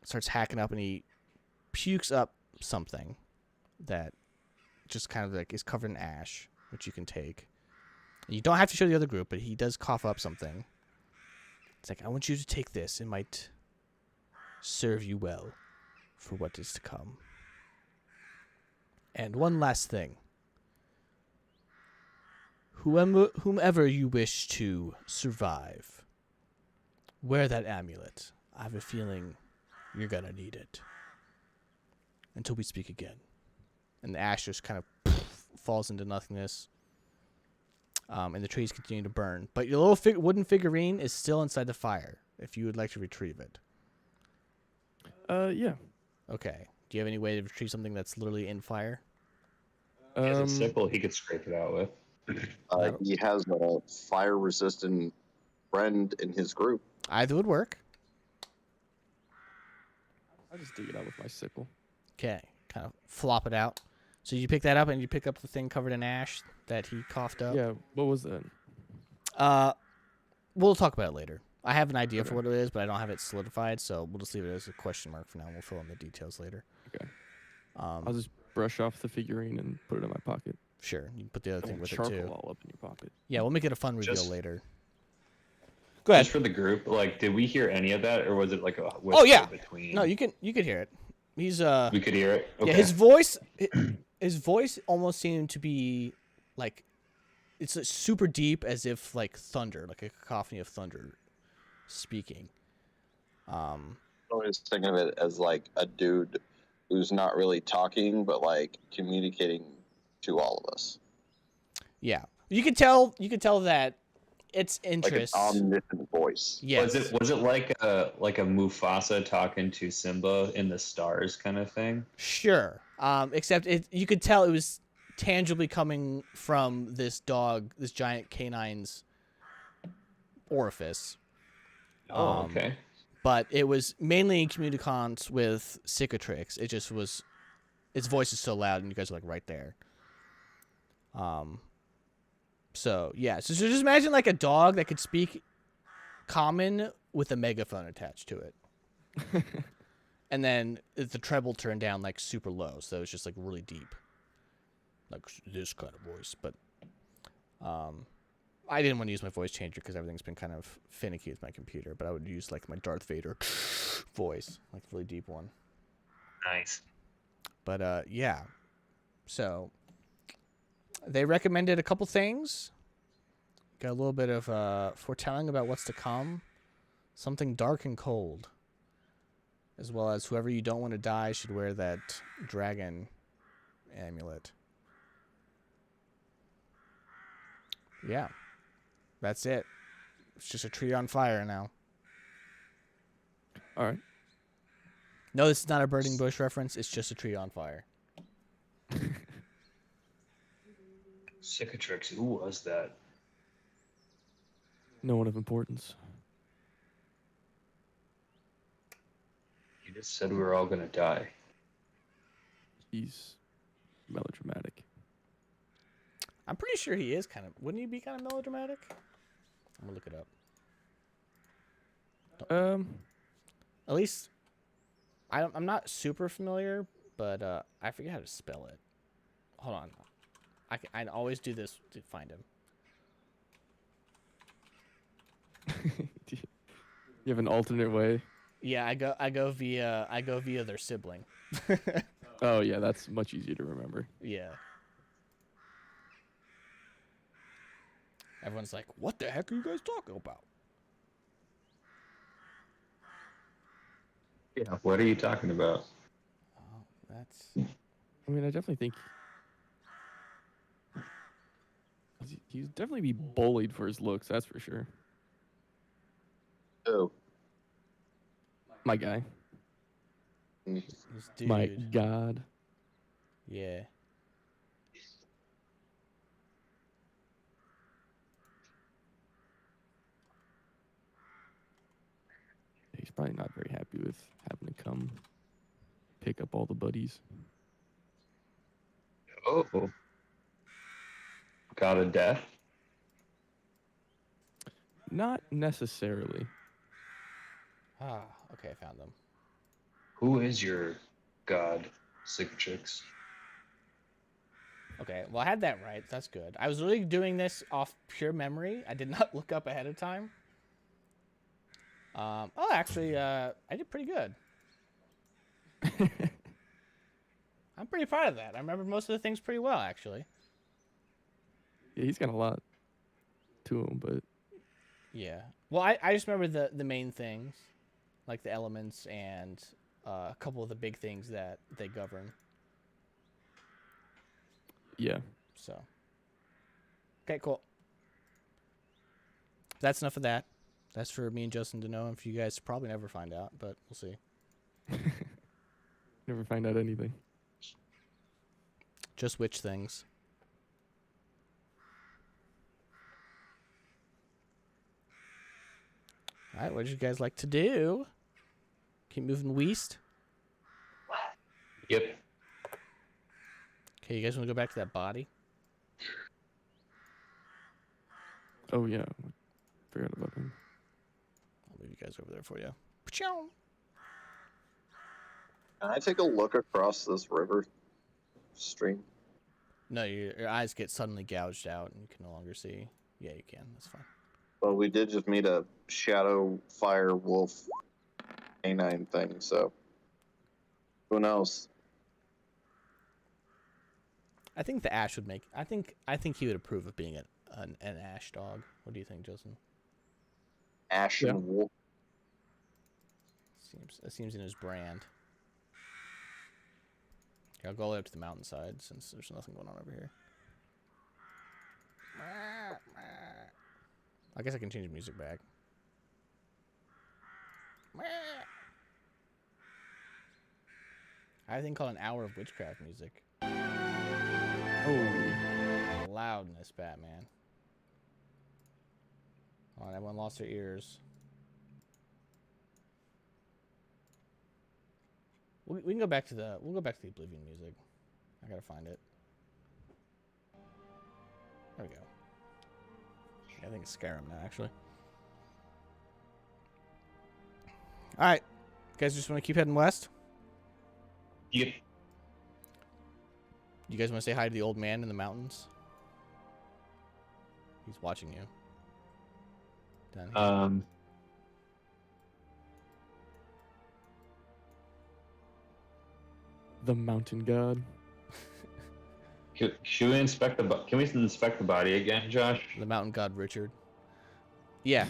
Starts hacking up and he pukes up something that just kind of like is covered in ash, which you can take. You don't have to show the other group, but he does cough up something. It's like, I want you to take this. It might serve you well for what is to come. And one last thing. Whomever you wish to survive, wear that amulet. I have a feeling you're gonna need it. Until we speak again. And the ash just kind of falls into nothingness. And the trees continue to burn. But your little wooden figurine is still inside the fire, if you would like to retrieve it.
Yeah.
Okay. Do you have any way to retrieve something that's literally in fire?
He has a sickle he could scrape it out with.
No.
He has a fire-resistant friend in his group.
Either would work.
I'll just dig it out with my sickle.
Okay. Kind of flop it out. So you pick that up and you pick up the thing covered in ash that he coughed up.
Yeah, what was that?
We'll talk about it later. I have an idea for
Okay.
what it is, but I don't have it solidified, so we'll just leave it as a question mark for now. We'll fill in the details later.
Okay.
Um,
I'll just brush off the figurine and put it in my pocket.
Sure, you can put the other thing
And
with it
charcoal
too.
all up in your pocket.
Yeah, we'll make it a fun reveal
Just-
later. Go ahead.
Just for the group, like, did we hear any of that, or was it like a whisper
yeah.
between?
No, you could hear it. He's
We could hear it. Okay.
yeah, his voice almost seemed to be like it's super deep, as if like thunder, like a cacophony of thunder speaking.
I always think of it as like a dude who's not really talking, but like communicating to all of us.
Yeah, you could tell that it's
Like an
interest.
omniscient voice.
Yes.
Was it like a Mufasa talking to Simba in the stars kind of thing?
Sure. Except you could tell it was tangibly coming from this dog, this giant canine's orifice.
Oh, okay.
But it was mainly in communicants with Cicatrix. It just was, its voice is so loud, and you guys are like right there. So yeah, so just imagine like a dog that could speak common with a megaphone attached to it. And then the treble turned down like super low, so it's just like really deep, like this kind of voice. But I didn't want to use my voice changer because everything's been kind of finicky with my computer. But I would use like my Darth Vader voice, like really deep one.
Nice.
But yeah, so they recommended a couple things. Got a little bit of foretelling about what's to come, something dark and cold. As well as whoever you don't want to die should wear that dragon amulet. Yeah. That's it. It's just a tree on fire now.
All right.
No, this is not a burning bush reference. It's just a tree on fire.
Cicatrix, who was that?
No one of importance.
You just said we were all gonna die.
He's melodramatic.
I'm pretty sure he is kind of. Wouldn't he be kind of melodramatic? I'm gonna look it up. At least, I'm not super familiar, but I forget how to spell it. Hold on. I always do this to find him.
Do you have an alternate way?
Yeah, I go via their sibling.
Oh yeah, that's much easier to remember.
Yeah. Everyone's like, "What the heck are you guys talking about?"
Yeah. What are you talking about?
Oh, that's
I mean, I definitely think he's definitely be bullied for his looks. That's for sure.
Oh,
My guy.
this
My
dude.
God.
Yeah.
He's probably not very happy with having to come pick up all the buddies.
Oh. God of death.
Not necessarily.
Ah, okay, I found them.
Who is your god, Cicatrix?
Okay, well, I had that right. That's good. I was really doing this off pure memory. I did not look up ahead of time. Oh, actually, I did pretty good. I'm pretty proud of that. I remember most of the things pretty well, actually.
Yeah, he's got a lot to him, but
Yeah. Well, I just remember the main things, like the elements and a couple of the big things that they govern.
yeah.
So. Okay, cool. That's enough of that. That's for me and Justin to know, and for you guys to probably never find out, but we'll see.
Never find out anything.
Just which things. All right, what did you guys like to do? Keep moving west.
Yep.
Okay, you guys want to go back to that body?
Oh yeah. Forgot about him.
I'll move you guys over there for you. Ka-chow.
can I take a look across this river stream?
No, your eyes get suddenly gouged out and you can no longer see. Yeah, you can. That's fine.
Well, we did just meet a shadow fire wolf canine thing, so who knows?
I think the ash would make. I think he would approve of being an ash dog. What do you think, Justin?
Ashen
Yeah.
wolf.
Seems in his brand. Here, I'll go all the way up to the mountainside since there's nothing going on over here. I guess I can change the music back. I have a thing called an hour of witchcraft music.
Oh.
Loudness, Batman. Oh, everyone lost their ears. We can go back to the Oblivion music. I gotta find it. There we go. I think it's Skyrim now, actually. All right, you guys just want to keep heading west?
Yep.
You guys want to say hi to the old man in the mountains? He's watching you. Down here.
The mountain god.
Should we inspect the? Can we inspect the body again, Josh?
The mountain god Richard. Yeah.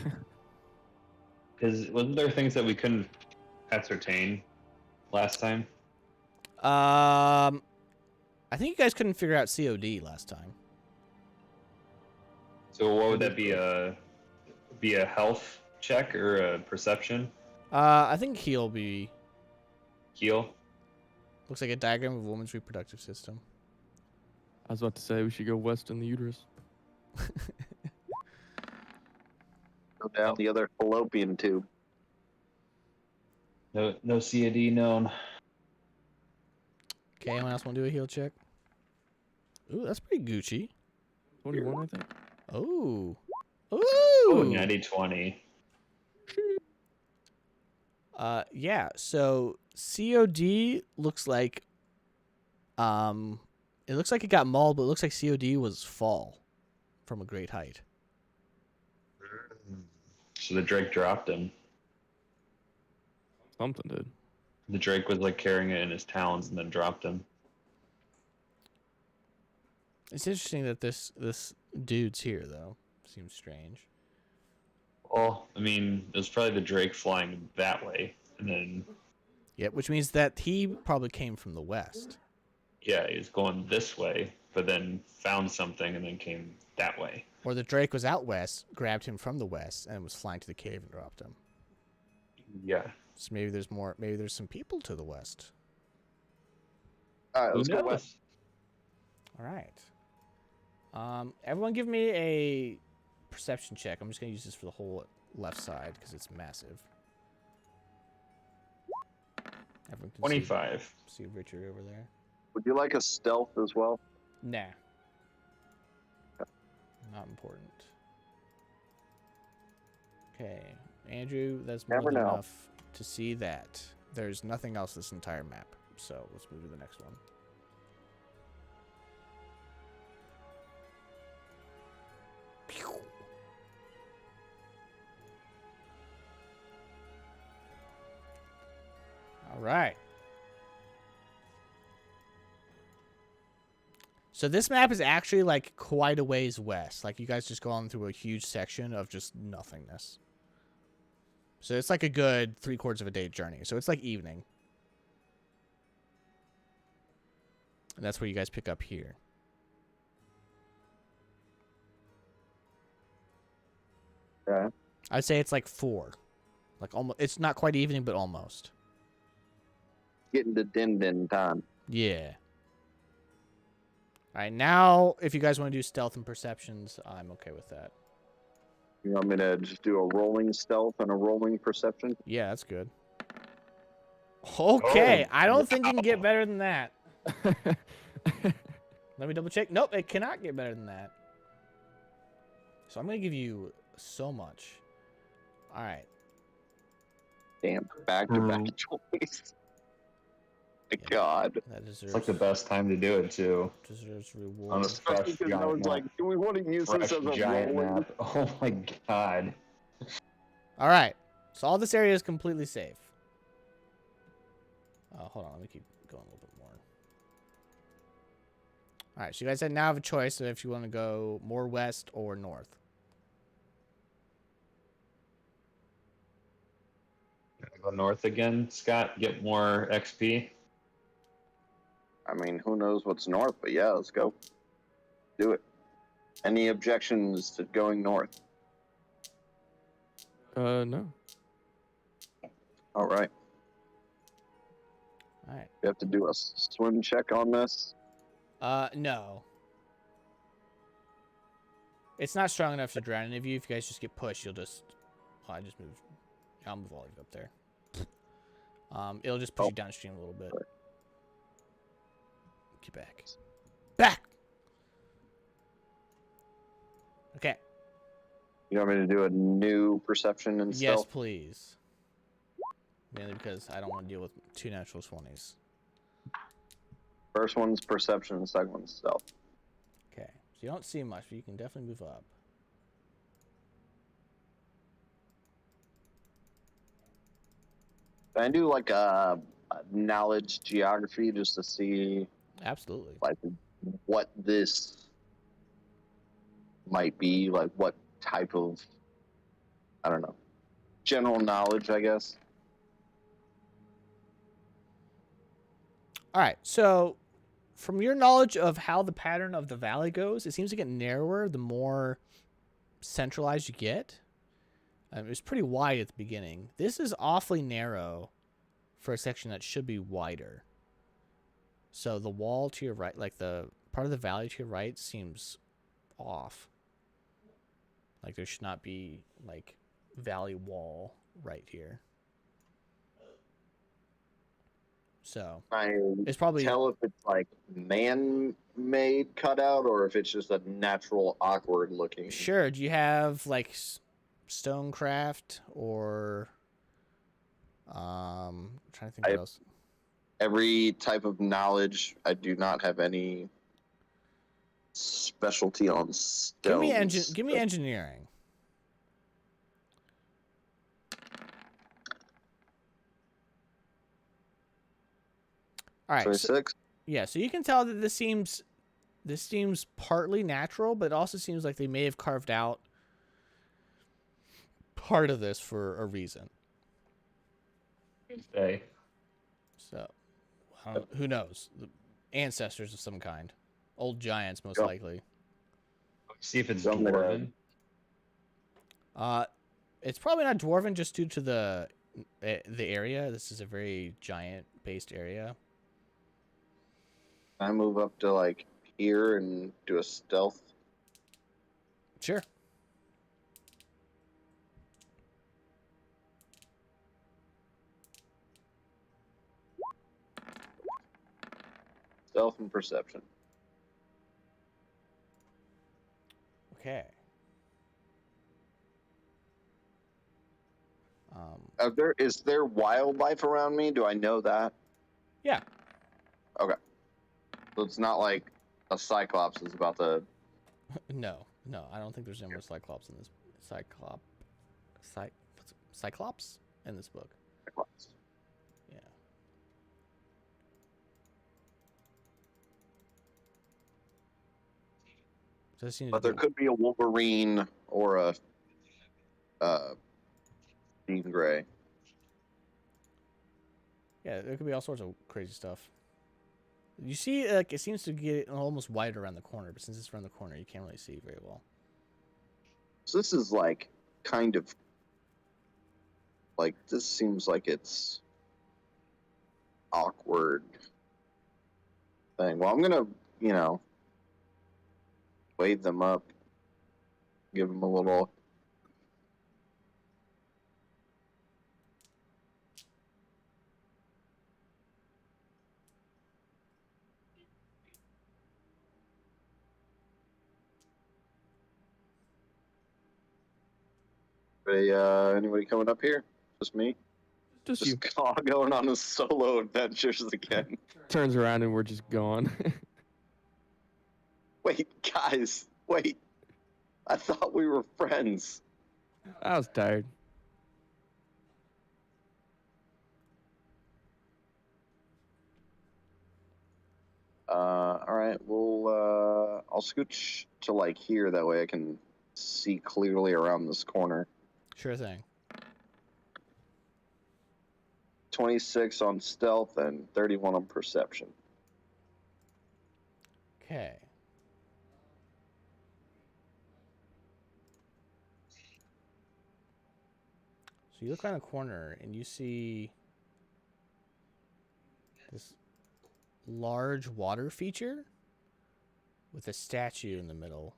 Because wasn't there things that we couldn't ascertain last time?
I think you guys couldn't figure out COD last time.
So what would that be? A health check or a perception?
I think he'll be.
Heal.
Looks like a diagram of a woman's reproductive system.
I was about to say we should go west in the uterus.
Go down the other fallopian tube.
No CAD known.
Okay, anyone else want to do a heal check? Ooh, that's pretty Gucci.
21, I think.
Oh.
Oh,
Ooh.
90-20.
Yeah, so COD looks like it looks like it got mauled, but it looks like COD was fall from a great height.
So the Drake dropped him.
Something did.
The Drake was like carrying it in his talons and then dropped him.
It's interesting that this dude's here though. Seems strange.
Well, I mean, it was probably the Drake flying that way, and then
Yep, which means that he probably came from the west.
yeah, he was going this way, but then found something and then came that way.
Or the Drake was out west, grabbed him from the west, and was flying to the cave and dropped him.
Yeah.
So maybe there's more. Maybe there's some people to the west.
All right,
Who
let's go
knows?
west.
All right. Everyone, give me a perception check. I'm just gonna use this for the whole left side because it's massive. Everyone can
25.
See Richard over there.
Would you like a stealth as well?
Nah. Not important. Okay, Andrew, that's more
Never
than
know.
enough to see that there's nothing else this entire map. So let's move to the next one. Pew. All right. So this map is actually like quite a ways west. Like you guys just go on through a huge section of just nothingness. So it's like a good 3/4 of a day journey. So it's like evening. And that's where you guys pick up here.
Yeah.
I'd say it's like 4. Like almost, it's not quite evening, but almost.
Getting to din time.
Yeah. All right, now if you guys want to do stealth and perceptions, I'm okay with that.
You want me to just do a rolling stealth and a rolling perception?
Yeah, that's good. Okay,
Oh,
I don't think you can get
wow.
better than that. Let me double check. Nope, it cannot get better than that. So I'm going to give you so much. All right.
Damn, back-to-back
Mm.
choice. My
Yeah.
God.
That deserves,
It's like the best time to do it too.
deserves
On
reward.
a fresh
Because I was
giant
like,
map.
do we want to use
Fresh
this as a
giant
rolling?
map. Oh my god.
All right. So all this area is completely safe. Hold on. Let me keep going a little bit more. All right. So you guys now have a choice of if you want to go more west or north.
Go north again, Scott. Get more XP.
I mean, who knows what's north, but yeah, let's go. Do it. Any objections to going north?
No.
All right.
All right.
We have to do a swim check on this.
No. It's not strong enough to drown any of you. If you guys just get pushed, you'll just... Oh, I just moved. I'll move all of you up there. It'll just push you downstream a little bit. Get back. Back! Okay.
You want me to do a new perception and
Yes,
stealth?
please. Mainly because I don't want to deal with 2 natural 20s.
First one's perception, second one's stealth.
Okay. So you don't see much, but you can definitely move up.
Can I do like a knowledge geography just to see
Absolutely.
like what this might be, like what type of, I don't know, general knowledge, I guess.
All right. So from your knowledge of how the pattern of the valley goes, it seems to get narrower the more centralized you get. It was pretty wide at the beginning. This is awfully narrow for a section that should be wider. So the wall to your right, like the part of the valley to your right, seems off. Like there should not be like valley wall right here. So
I
it's probably
tell if it's like man-made cutout or if it's just a natural, awkward looking.
sure. Do you have like stonecraft or I'm trying to think what else.
Every type of knowledge. I do not have any specialty on stones.
Give me engineering. All right. So,
26.
yeah, so you can tell that this seems partly natural, but it also seems like they may have carved out part of this for a reason.
Tuesday.
So, who knows? The ancestors of some kind, old giants, most
Yep.
likely.
See if it's
Something
dwarven.
It's probably not dwarven just due to the area. This is a very giant-based area.
I move up to like here and do a stealth.
Sure.
Stealth and perception.
Okay.
Is there wildlife around me? Do I know that?
Yeah.
Okay. So it's not like a cyclops is about to.
No, I don't think there's any more cyclops in this cyclops in this book.
Cyclops.
Yeah. So this seems
But there could be a Wolverine or a Jean Grey.
Yeah, there could be all sorts of crazy stuff. You see, like it seems to get almost wider around the corner, but since it's around the corner, you can't really see very well.
So this is like kind of like this seems like it's awkward thing. Well, I'm gonna, wave them up, give them a little. Hey, anybody coming up here? Just me?
Just you.
Just all going on the solo adventures again.
Turns around and we're just gone.
Wait, guys, wait. I thought we were friends.
I was tired.
All right, I'll scooch to like here. That way I can see clearly around this corner.
Sure thing.
26 on stealth and 31 on perception.
Okay. So you look around the corner and you see this large water feature with a statue in the middle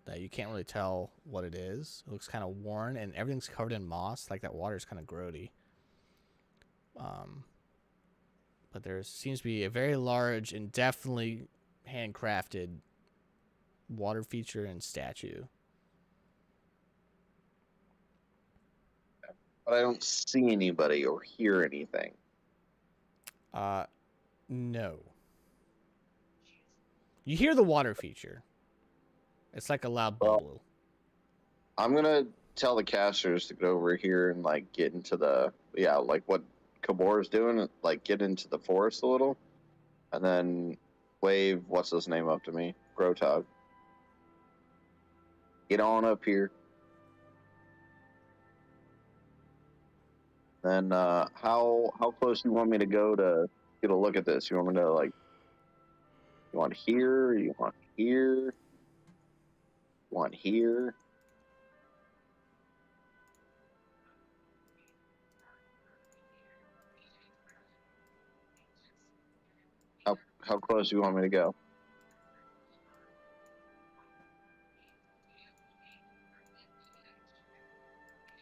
that you can't really tell what it is. It looks kind of worn and everything's covered in moss. Like that water is kind of grody. But there seems to be a very large and definitely handcrafted water feature and statue.
But I don't see anybody or hear anything.
No. You hear the water feature. It's like a loud
Well,
bubble.
I'm gonna tell the casters to get over here and like get into the like what Kabor is doing, like get into the forest a little, and then wave what's his name up to me, Grotog. Get on up here. Then how close do you want me to go to get a look at this? You want me to like? You want here? You want here? You want here? How close do you want me to go?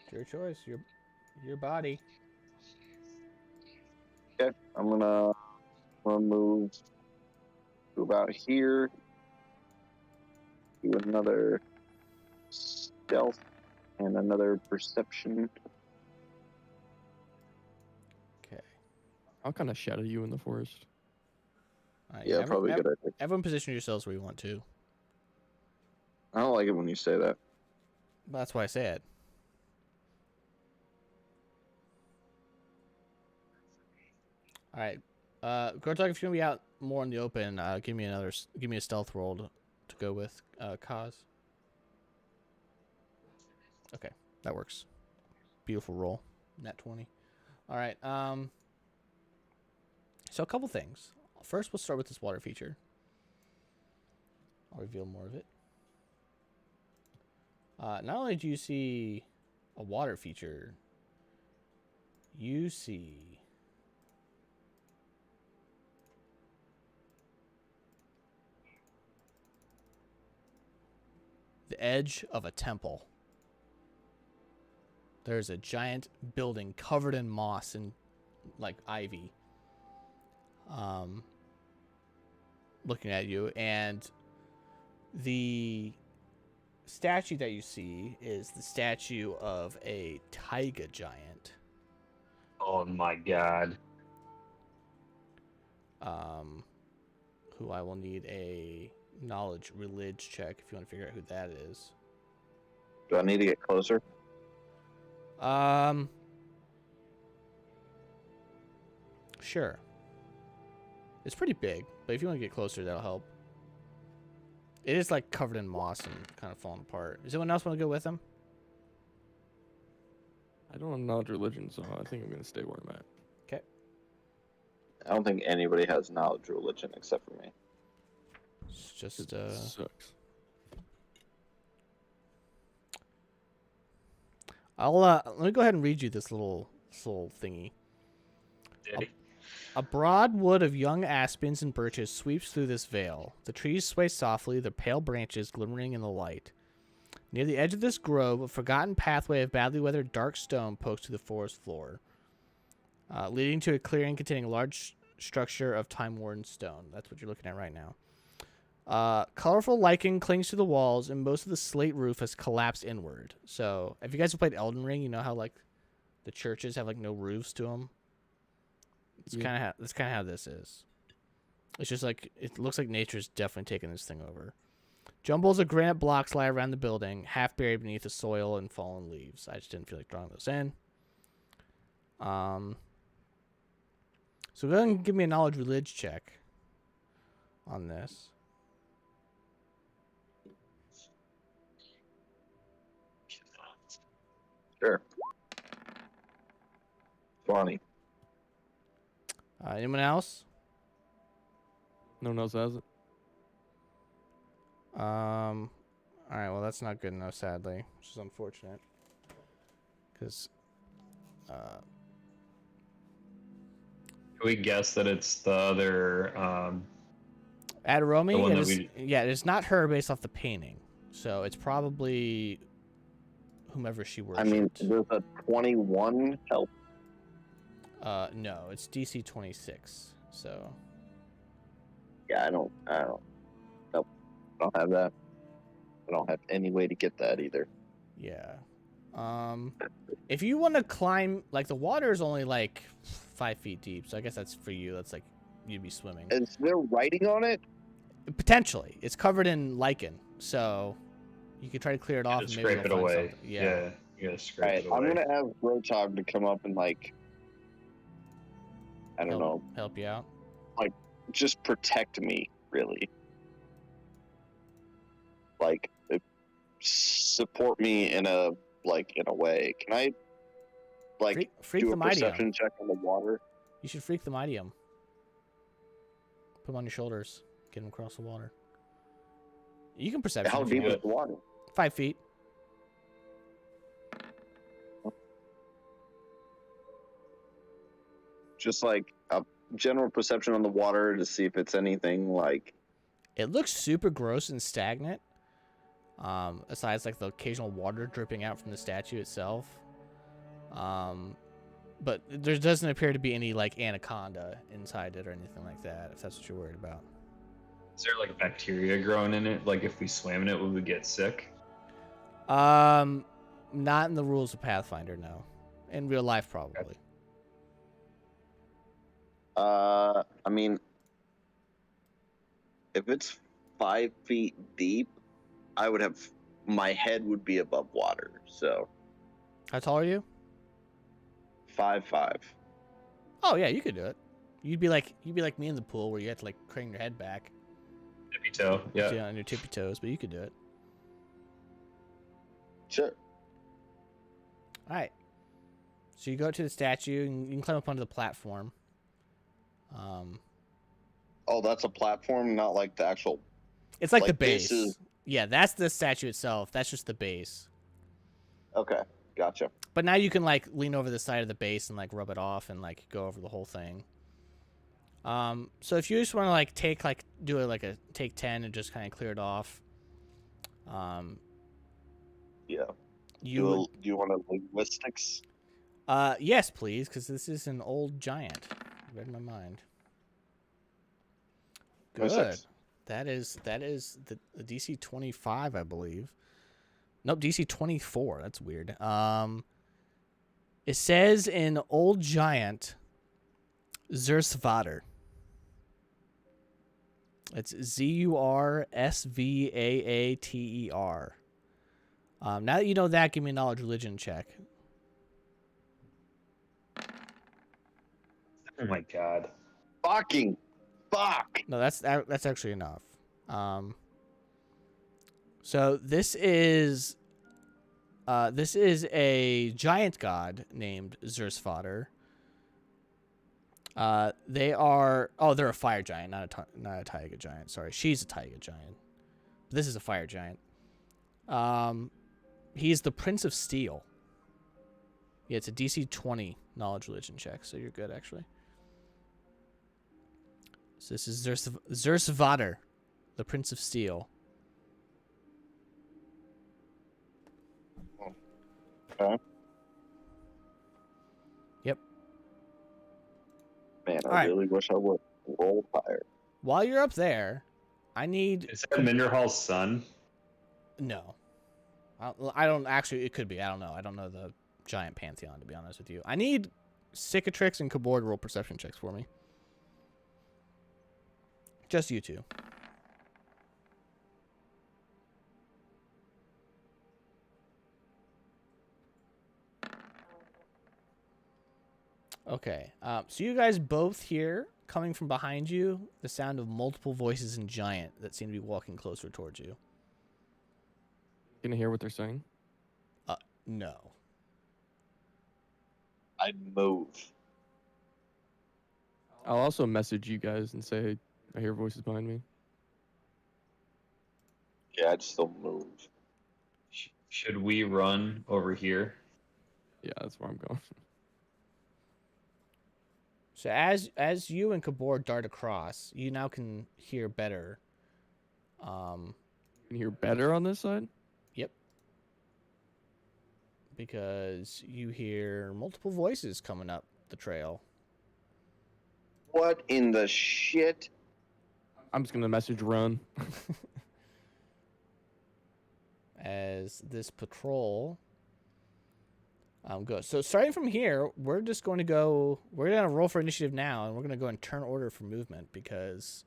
It's your choice. Your body.
Okay, I'm gonna move to about here. Do another stealth and another perception.
Okay.
I'll kind of shadow you in the forest.
Yeah, probably a good idea.
Everyone position yourselves where you want to.
I don't like it when you say that.
That's why I say it. All right. Gortog, if you're gonna be out more in the open, give me a stealth roll to go with, Kaz. Okay, that works. Beautiful roll, nat 20. All right. So a couple things. First, we'll start with this water feature. I'll reveal more of it. Not only do you see a water feature, you see the edge of a temple. There's a giant building covered in moss and like ivy. Looking at you, and the statue that you see is the statue of a taiga giant.
Oh my god.
Who I will need a knowledge religion check if you want to figure out who that is.
Do I need to get closer?
Sure. It's pretty big, but if you want to get closer, that'll help. It is like covered in moss and kind of falling apart. Does anyone else want to go with him?
I don't have knowledge religion, so I think I'm gonna stay where I'm at.
I don't think anybody has knowledge religion except for me.
It's just
Sucks.
I'll let me go ahead and read you this little thingy.
Did
A broad wood of young aspens and birches sweeps through this vale. The trees sway softly, their pale branches glimmering in the light. Near the edge of this grove, a forgotten pathway of badly weathered dark stone pokes through the forest floor, leading to a clearing containing a large structure of time-worn stone. That's what you're looking at right now. Colorful lichen clings to the walls, and most of the slate roof has collapsed inward. So, if you guys have played Elden Ring, you know how like the churches have like no roofs to them. That's kind of how this is. It's just like it looks like nature's definitely taking this thing over. Jumbles of granite blocks lie around the building, half buried beneath the soil and fallen leaves. I just didn't feel like drawing those in. So go ahead and give me a knowledge religion check on this.
Sure. 20.
Anyone else?
No one else has it.
All right. Well, that's not good enough, sadly, which is unfortunate. Because,
Can we guess that it's the other?
Adaromi,
The one
it
that
is,
we-
yeah, it's not her based off the painting, so it's probably whomever she worshipped.
I mean, there's a 21 help.
No, it's DC 26. So
Yeah, I don't. Nope. I don't have that. I don't have any way to get that either.
yeah. If you want to climb, like the water is only like 5 feet deep, so I guess that's for you. That's like you'd be swimming.
Is there writing on it?
Potentially, it's covered in lichen, so you could try to clear it off.
Just
And maybe
scrape it
you'll find
away.
something. Yeah.
You gotta scrape
Alright,
it away.
I'm gonna have Rotog to come up and like, I don't know,
Help you out.
just protect me, really. Like, support me in a way. Can I, like,
Freak
do
the
a
mightium.
perception check on the water?
You should freak the mightium. Put him on your shoulders. Get him across the water. You can perception.
How
if you
deep is
want.
the water?
5 feet.
Just like a general perception on the water to see if it's anything like.
It looks super gross and stagnant. Aside like the occasional water dripping out from the statue itself. But there doesn't appear to be any like anaconda inside it or anything like that, if that's what you're worried about.
Is there like bacteria growing in it? Like if we swam in it, would we get sick?
Not in the rules of Pathfinder, no. In real life, probably.
I mean, if it's 5 feet deep, I would have my head would be above water. So
How tall are you?
5'5".
Oh yeah, you could do it. You'd be like me in the pool where you have to like crane your head back.
Tippy toe. Yeah.
Yeah, on your tippy toes, but you could do it.
Sure.
All right. So you go to the statue and you can climb up onto the platform.
Oh, that's a platform, not like the actual.
It's like the
Like,
base.
this is-
Yeah, that's the statue itself. That's just the base.
Okay, gotcha.
But now you can like lean over the side of the base and like rub it off and like go over the whole thing. So if you just want to like do it like a take 10 and just kind of clear it off.
Yeah.
You
Do you want a linguistics?
yes, please, because this is an old giant. Read my mind. Good.
Linguistics.
That is the DC 25, I believe. Nope, DC 24. That's weird. It says in Old Giant, Zursvater. It's Zursvaater. Now that you know that, give me a knowledge religion check.
Oh my god.
Fucking fuck.
No, that's actually enough. So this is a giant god named Zursvater. They're a fire giant, not a taiga giant. Sorry, she's a taiga giant. But this is a fire giant. He's the Prince of Steel. Yeah, it's a DC 20 knowledge religion check, so you're good actually. So this is Zursvater, the Prince of Steel.
Okay.
Yep.
Man, I
Alright.
really wish I would roll fire.
While you're up there, I need
Is that Minderhall's son?
no. I don't actually. It could be. I don't know. I don't know the giant pantheon, to be honest with you. I need Cicatrix and Kabor to roll perception checks for me. Just you two. Okay. So you guys both hear, coming from behind you, the sound of multiple voices in giant that seem to be walking closer towards you.
Gonna hear what they're saying?
No.
I'd move.
I'll also message you guys and say I hear voices behind me.
Yeah, I'd still move.
Should we run over here?
Yeah, that's where I'm going.
So as you and Kabor dart across, you now can hear better.
Can you hear better on this side?
Because you hear multiple voices coming up the trail.
What in the shit?
I'm just gonna message run.
As this patrol goes. So starting from here, we're going to roll for initiative now, and we're going to go in turn order for movement because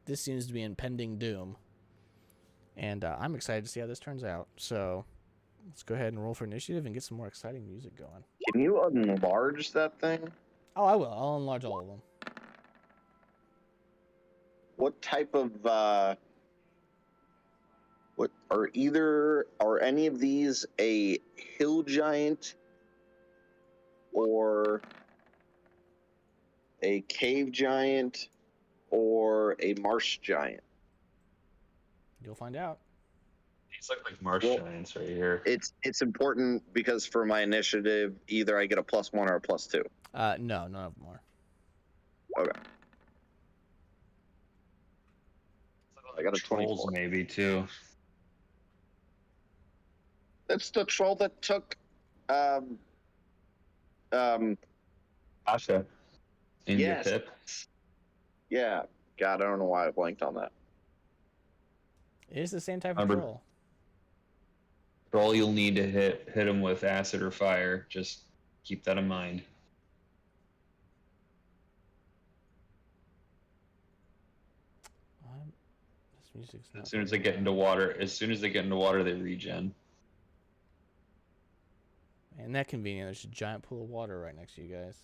this seems to be impending doom. And I'm excited to see how this turns out. So let's go ahead and roll for initiative and get some more exciting music going.
Can you enlarge that thing?
Oh, I will. I'll enlarge all of them.
What type of what are any of these a hill giant or a cave giant or a marsh giant?
You'll find out.
These look like marsh
Well,
giants right here.
It's important because for my initiative, either I get a +1 or a +2.
No, none of them are.
Okay. I got a
Trolls
24.
maybe too.
That's the troll that took
Asha. In
Yes.
your hip.
yeah. God, I don't know why I blanked on that.
It is the same type of
Remember-
troll.
Troll, you'll need to hit him with acid or fire. Just keep that in mind.
This music's not
As soon as they
very
get
loud.
into water, they regen.
Isn't that convenient? There's a giant pool of water right next to you guys.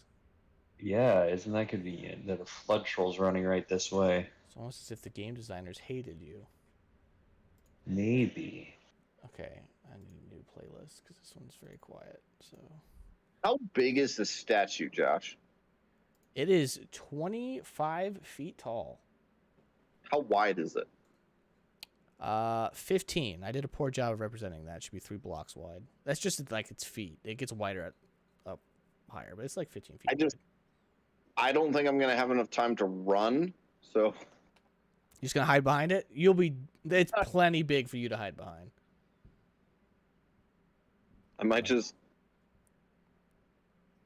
Yeah, isn't that convenient that a flood troll's running right this way?
It's almost as if the game designers hated you.
Maybe.
Okay, I need a new playlist because this one's very quiet. So
How big is the statue, Josh?
it is 25 feet tall.
How wide is it?
15. I did a poor job of representing that. It should be 3 blocks wide. That's just like its feet. It gets wider up higher, but it's like 15 feet.
I don't think I'm gonna have enough time to run. So
You're just gonna hide behind it. It's plenty big for you to hide behind.
I might just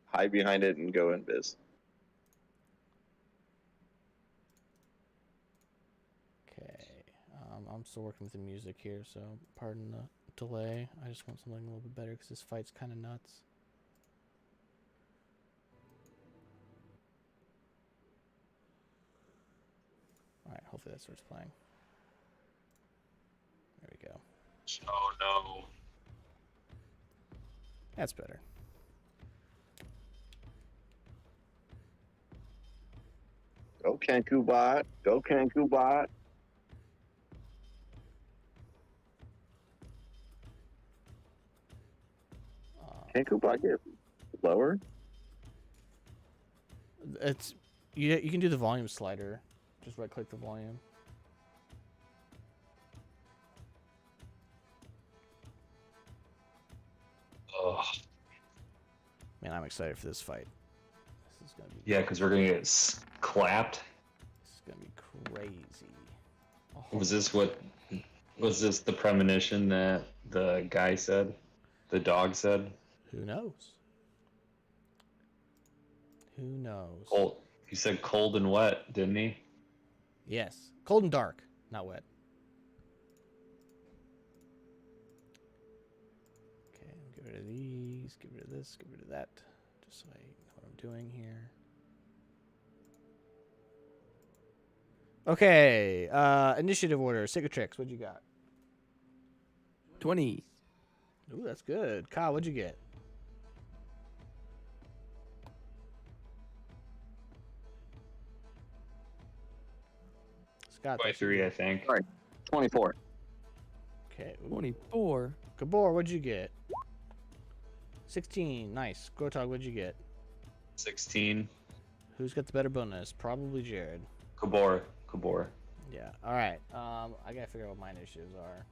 hide behind it and go invis.
Okay. I'm still working with the music here, so pardon the delay. I just want something a little bit better because this fight's kind of nuts. Alright, hopefully that starts playing. There we go.
Oh no.
That's better.
Go Cancubot. Go Cancubot. Cancubot get lower?
It's you can do the volume slider. Just right click the volume.
Oh.
Man, I'm excited for this fight. This is gonna be
Yeah, because we're gonna get clapped.
This is gonna be crazy. Oh,
Was this the premonition that the guy said? The dog said?
who knows? Who knows?
Cold. He said cold and wet, didn't he?
Yes, cold and dark, not wet. Okay, get rid of these. Get rid of this. Get rid of that. Just so I know what I'm doing here. Okay, initiative order. Cicatrix, what'd you got?
20.
Ooh, that's good. Kyle, what'd you get? Scott, that's
23, I think.
All right. 24.
okay. Ooh.
24.
Gabor, what'd you get? 16. Nice. Grotog, what'd you get?
16.
Who's got the better bonus? Probably Jared.
Kabor.
Yeah. All right. I gotta figure out what my initiatives are.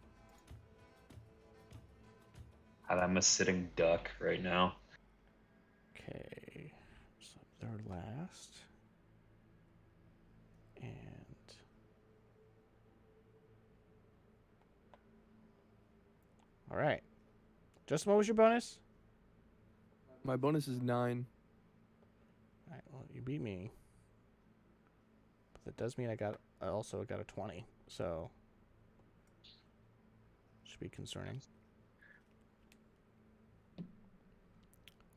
God, I'm a sitting duck right now.
Okay. So third last. And all right. Justin, what was your bonus?
My bonus is 9.
All right. Well, you beat me. But that does mean I also got a 20. So should be concerning.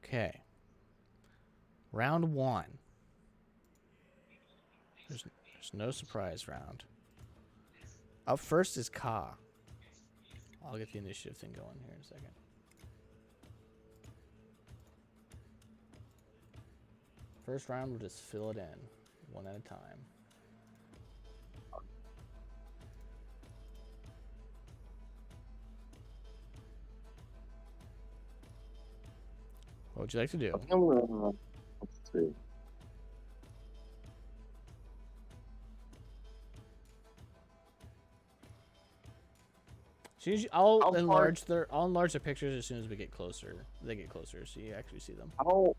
Okay. Round 1. There's no surprise round. Up first is Ka. I'll get the initiative thing going here in a second. First round, we'll just fill it in one at a time. What would you like to do?
Let's see.
I'll enlarge the pictures as soon as we get closer. They get closer, so you actually see them.
How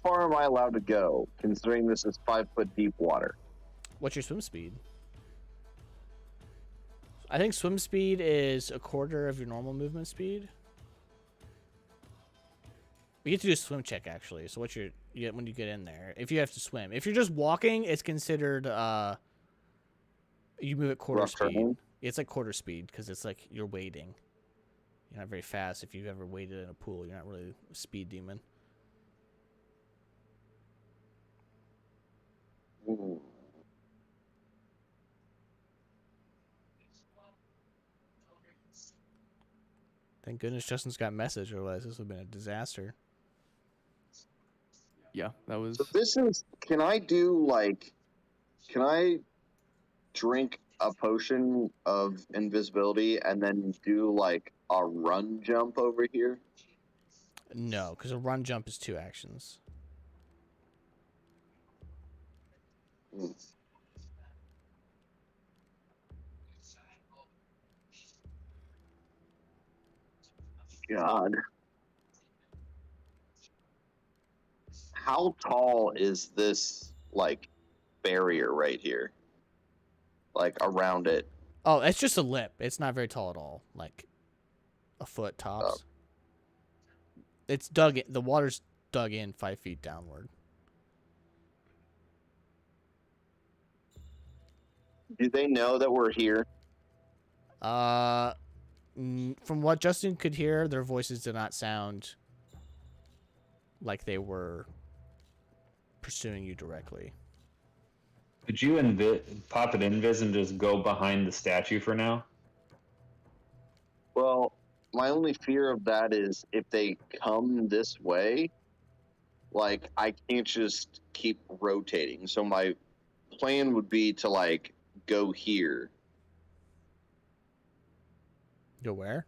far am I allowed to go, considering this is 5 foot deep water?
What's your swim speed? I think swim speed is a quarter of your normal movement speed. We get to do a swim check actually. So what's your when you get in there? If you have to swim, if you're just walking, it's considered you move at quarter
Rough
speed.
terrain?
It's like quarter speed because it's like you're wading. You're not very fast. If you've ever waded in a pool, you're not really a speed demon.
Ooh.
Thank goodness Justin's got message, otherwise this would have been a disaster.
Yeah, that was.
So this is. Can I do like? Can I drink a potion of invisibility and then do like a run jump over here?
No, because a run jump is 2 actions.
Hmm. God. How tall is this like barrier right here? Like around it.
Oh, it's just a lip. It's not very tall at all. Like a foot tops. It's dug in. The water's dug in 5 feet downward.
Do they know that we're here?
From what Justin could hear, their voices did not sound like they were pursuing you directly.
Could you pop it invis and just go behind the statue for now?
Well, my only fear of that is if they come this way, like I can't just keep rotating. So my plan would be to like go here,
Go where?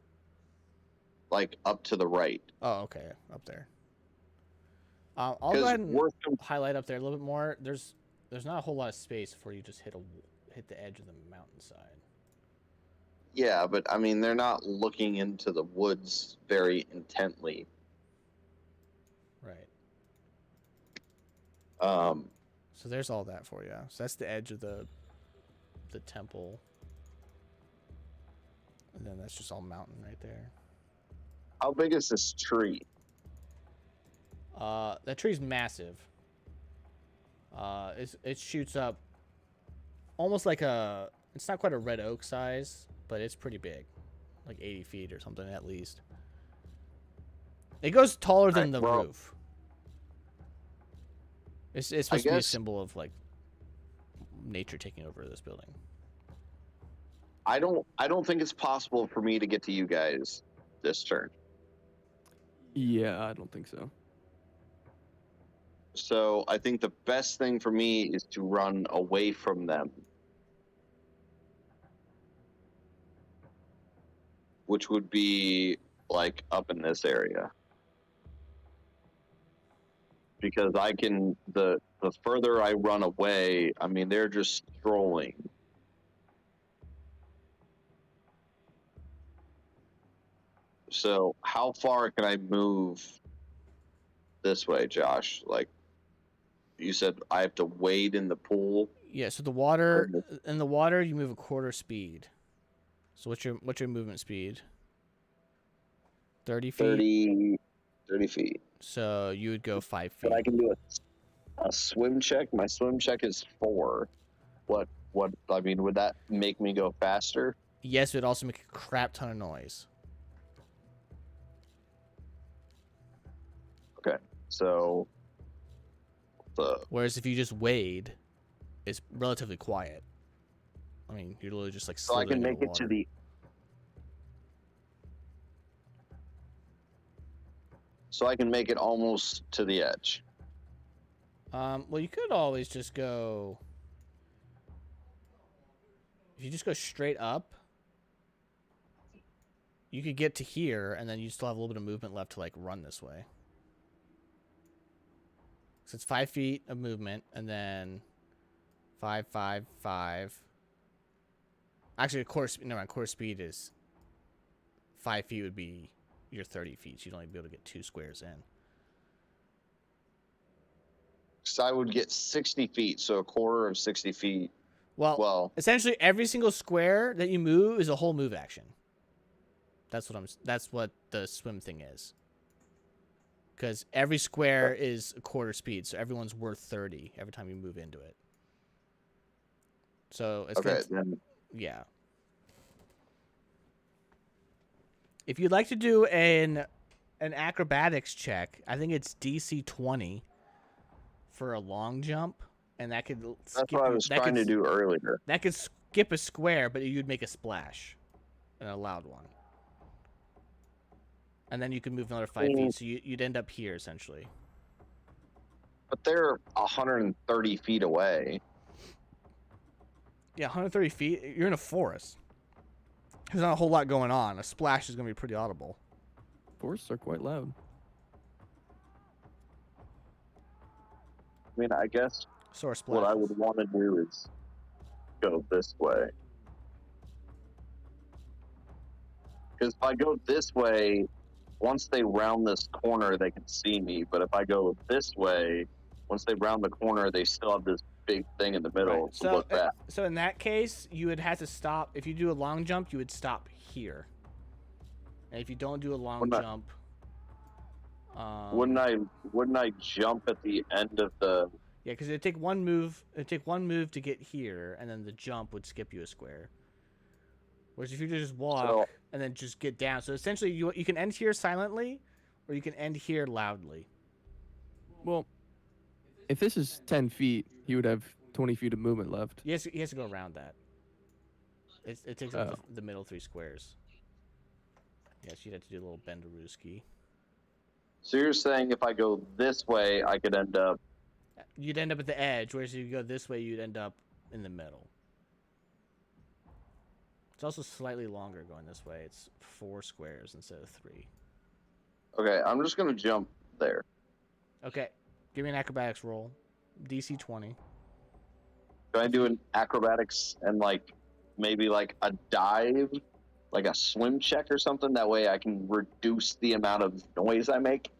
like up to the right.
Oh, okay, up there. I'll go
Because
ahead and
worst
highlight up there a little bit more. There's not a whole lot of space before you just hit the edge of the mountainside.
yeah, but I mean they're not looking into the woods very intently.
Right.
So
there's all that for you. So that's the edge of the temple. And then that's just all mountain right there.
how big is this tree?
That tree's massive. It shoots up almost like it's not quite a red oak size, but it's pretty big. Like 80 feet or something at least. It goes taller than the roof. It's supposed to be a symbol of like nature taking over this building.
I don't think it's possible for me to get to you guys this turn.
Yeah, I don't think so.
So I think the best thing for me is to run away from them. Which would be like up in this area. Because I can the further I run away, I mean they're just strolling. So how far can I move this way, Josh? Like you said I have to wade in the pool.
Yeah, so in the water you move a quarter speed. So what's your movement speed? 30 feet?
30 feet.
So you would go 5 feet.
But I can do a swim check. My swim check is 4. What I mean, would that make me go faster?
Yes, it would also make a crap ton of noise.
Okay. So
whereas if you just wade, it's relatively quiet. I mean, you're literally just like
so I can
slithering in
make
the
it to
water.
the So I can make it almost to the edge.
Well, you could always just go. If you just go straight up, you could get to here, and then you still have a little bit of movement left to like run this way. So it's 5 feet of movement, and then 5, 5, 5. Actually, quarter speed is 5 feet would be your 30 feet. So you'd only be able to get 2 squares in.
So I would get 60 feet, so a quarter of 60 feet.
Well, essentially every single square that you move is a whole move action. That's what the swim thing is. Because every square is a quarter speed, so everyone's worth 30 every time you move into it. So it's
then
yeah. If you'd like to do an acrobatics check, I think it's DC 20 for a long jump, and that could
that's what I was trying to do earlier.
That could skip a square, but you'd make a splash, and a loud one. And then you could move another 5 feet, so you'd end up here essentially.
But they're 130 feet away.
Yeah, 130 feet. You're in a forest. There's not a whole lot going on. A splash is going to be pretty audible.
Forests are quite loud.
I mean, I guess
So are
what I
splashes.
would want to do is go this way. Because if I go this way, once they round this corner, they can see me. But if I go this way, once they round the corner, they still have this big thing in the middle
Right.
to look back.
So in that case, you would have to stop. If you do a long jump, you would stop here. And if you don't do a long
Wouldn't I-
jump,
Wouldn't I jump at the end of the?
Yeah, because it'd take one move. It'd take one move to get here, and then the jump would skip you a square. Whereas if you just walk
So-
and then just get down, so essentially you can end here silently, or you can end here loudly.
Well, if this is 10 feet, he would have 20 feet of movement left.
He has to go around that. It takes up the middle 3 squares. Yes, you'd have to do a little bendarooski.
So you're saying if I go this way, I could end up?
You'd end up at the edge, whereas if you go this way, you'd end up in the middle. It's also slightly longer going this way. It's 4 squares instead of 3.
Okay, I'm just gonna jump there.
Okay, give me an acrobatics roll. DC 20.
Can I do an acrobatics and like maybe like a dive, like a swim check or something? That way I can reduce the amount of noise I make.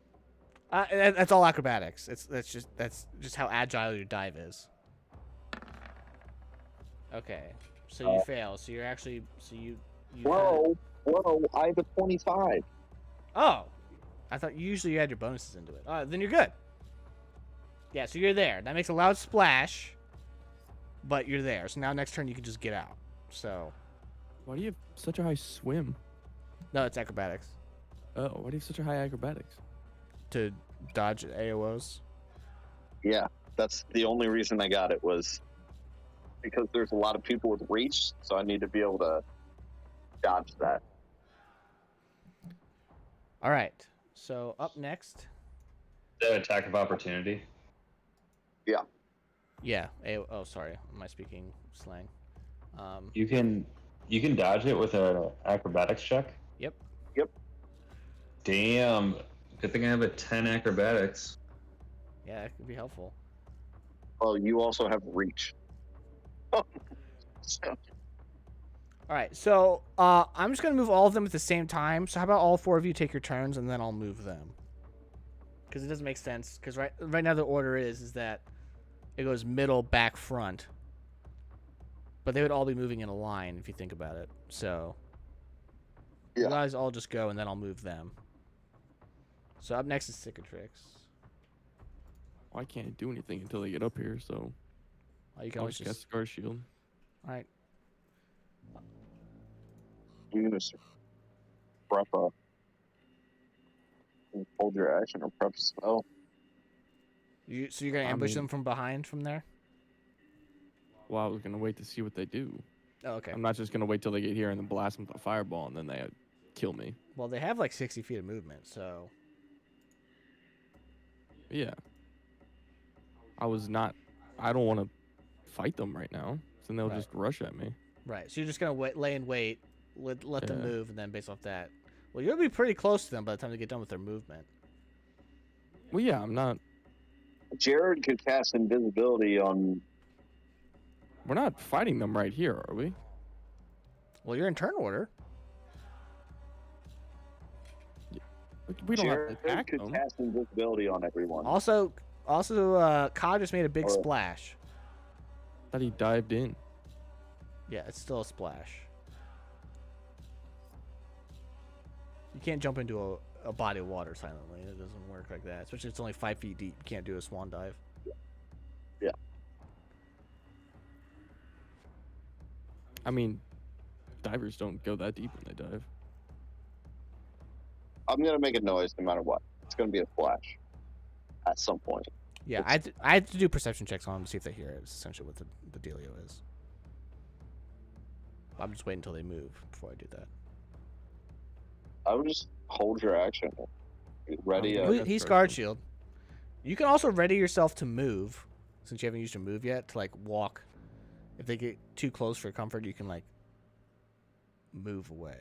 That's all acrobatics. That's just how agile your dive is. Okay, so you fail. So you're actually you.
Whoa, I have a 25.
Oh, I thought usually you had your bonuses into it. Then you're good. Yeah, so you're there. That makes a loud splash, but you're there. So now next turn you can just get out. So
Why do you have such a high swim?
no, it's acrobatics
Oh, why do you have such a high acrobatics?
to dodge AOs.
Yeah, that's the only reason I got it was because there's a lot of people with reach, so I need to be able to dodge that.
All right. So up next,
The attack of opportunity.
yeah. Oh, sorry. Am I speaking slang?
You can dodge it with an acrobatics check.
Yep.
Damn. Good thing I have a 10 acrobatics.
Yeah, it could be helpful.
Oh, you also have reach. So,
All right. So I'm just gonna move all of them at the same time. So how about all 4 of you take your turns, and then I'll move them. Because it doesn't make sense. Because right now the order is that it goes middle, back, front. But they would all be moving in a line if you think about it. So you
Yeah.
guys all just go, and then I'll move them. So up next is Cicatrix.
Well, I can't do anything until they get up here, so
You can
I'll
always
just cast
just.
Scar Shield.
All right.
you're gonna prep up. Hold your action or prep spell.
So you're gonna ambush
mean-
them from behind from there?
Well, I was gonna wait to see what they do.
Oh, okay.
I'm not just gonna wait till they get here and then blast them with a fireball and then they kill me.
Well, they have like 60 feet of movement, so
Yeah. I don't want to fight them right now. So then they'll
Right.
just rush at me.
right. So you're just gonna lay and wait, let them
Yeah.
move, and then based off that, well, you'll be pretty close to them by the time they get done with their movement.
Well, yeah, I'm not.
Jared could cast invisibility on.
We're not fighting them right here, are we?
Well, you're in turn order.
We don't
Jared
have to attack
could
them.
cast invisibility on everyone.
Also, Ka just made a big
Or-
splash.
Thought he dived in.
Yeah, it's still a splash. You can't jump into a body of water silently. It doesn't work like that. Especially if it's only 5 feet deep. You can't do a swan dive.
I mean, divers don't go that deep when they dive.
I'm gonna make a noise no matter what. It's gonna be a flash at some point.
Yeah, I had to do perception checks on them to see if they hear it. It's essentially what the dealio is. I'm just waiting until they move before I do that.
I would just hold your action. Ready?
Yeah,
He-
that's
he's
right.
guard shield. You can also ready yourself to move, since you haven't used your move yet, to like walk. If they get too close for comfort, you can like move away.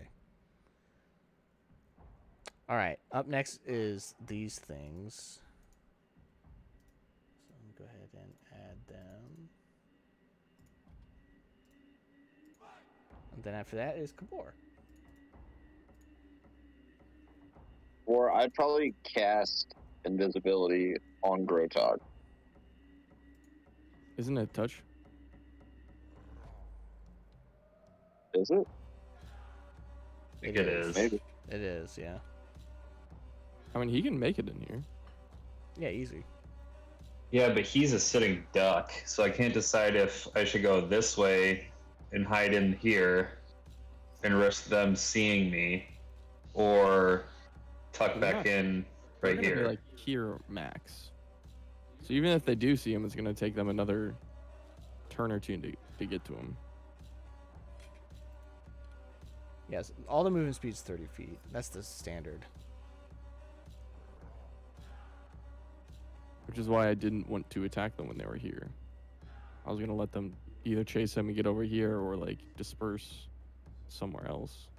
All right, up next is these things. So I'm gonna go ahead and add them. And then after that is Kabor.
Or I'd probably cast invisibility on Grotog.
Isn't it touch?
Is it?
I think it is.
Maybe.
It is, yeah.
I mean, he can make it in here.
Yeah, easy.
Yeah, but he's a sitting duck, so I can't decide if I should go this way and hide in here and risk them seeing me, or tuck
They're
back
not-
in
They're
right
gonna be,
here.
like here max. So even if they do see him, it's gonna take them another turn or two to get to him.
Yes, all the movement speed's 30 feet. That's the standard.
Which is why I didn't want to attack them when they were here. I was gonna let them either chase him and get over here, or like disperse somewhere else.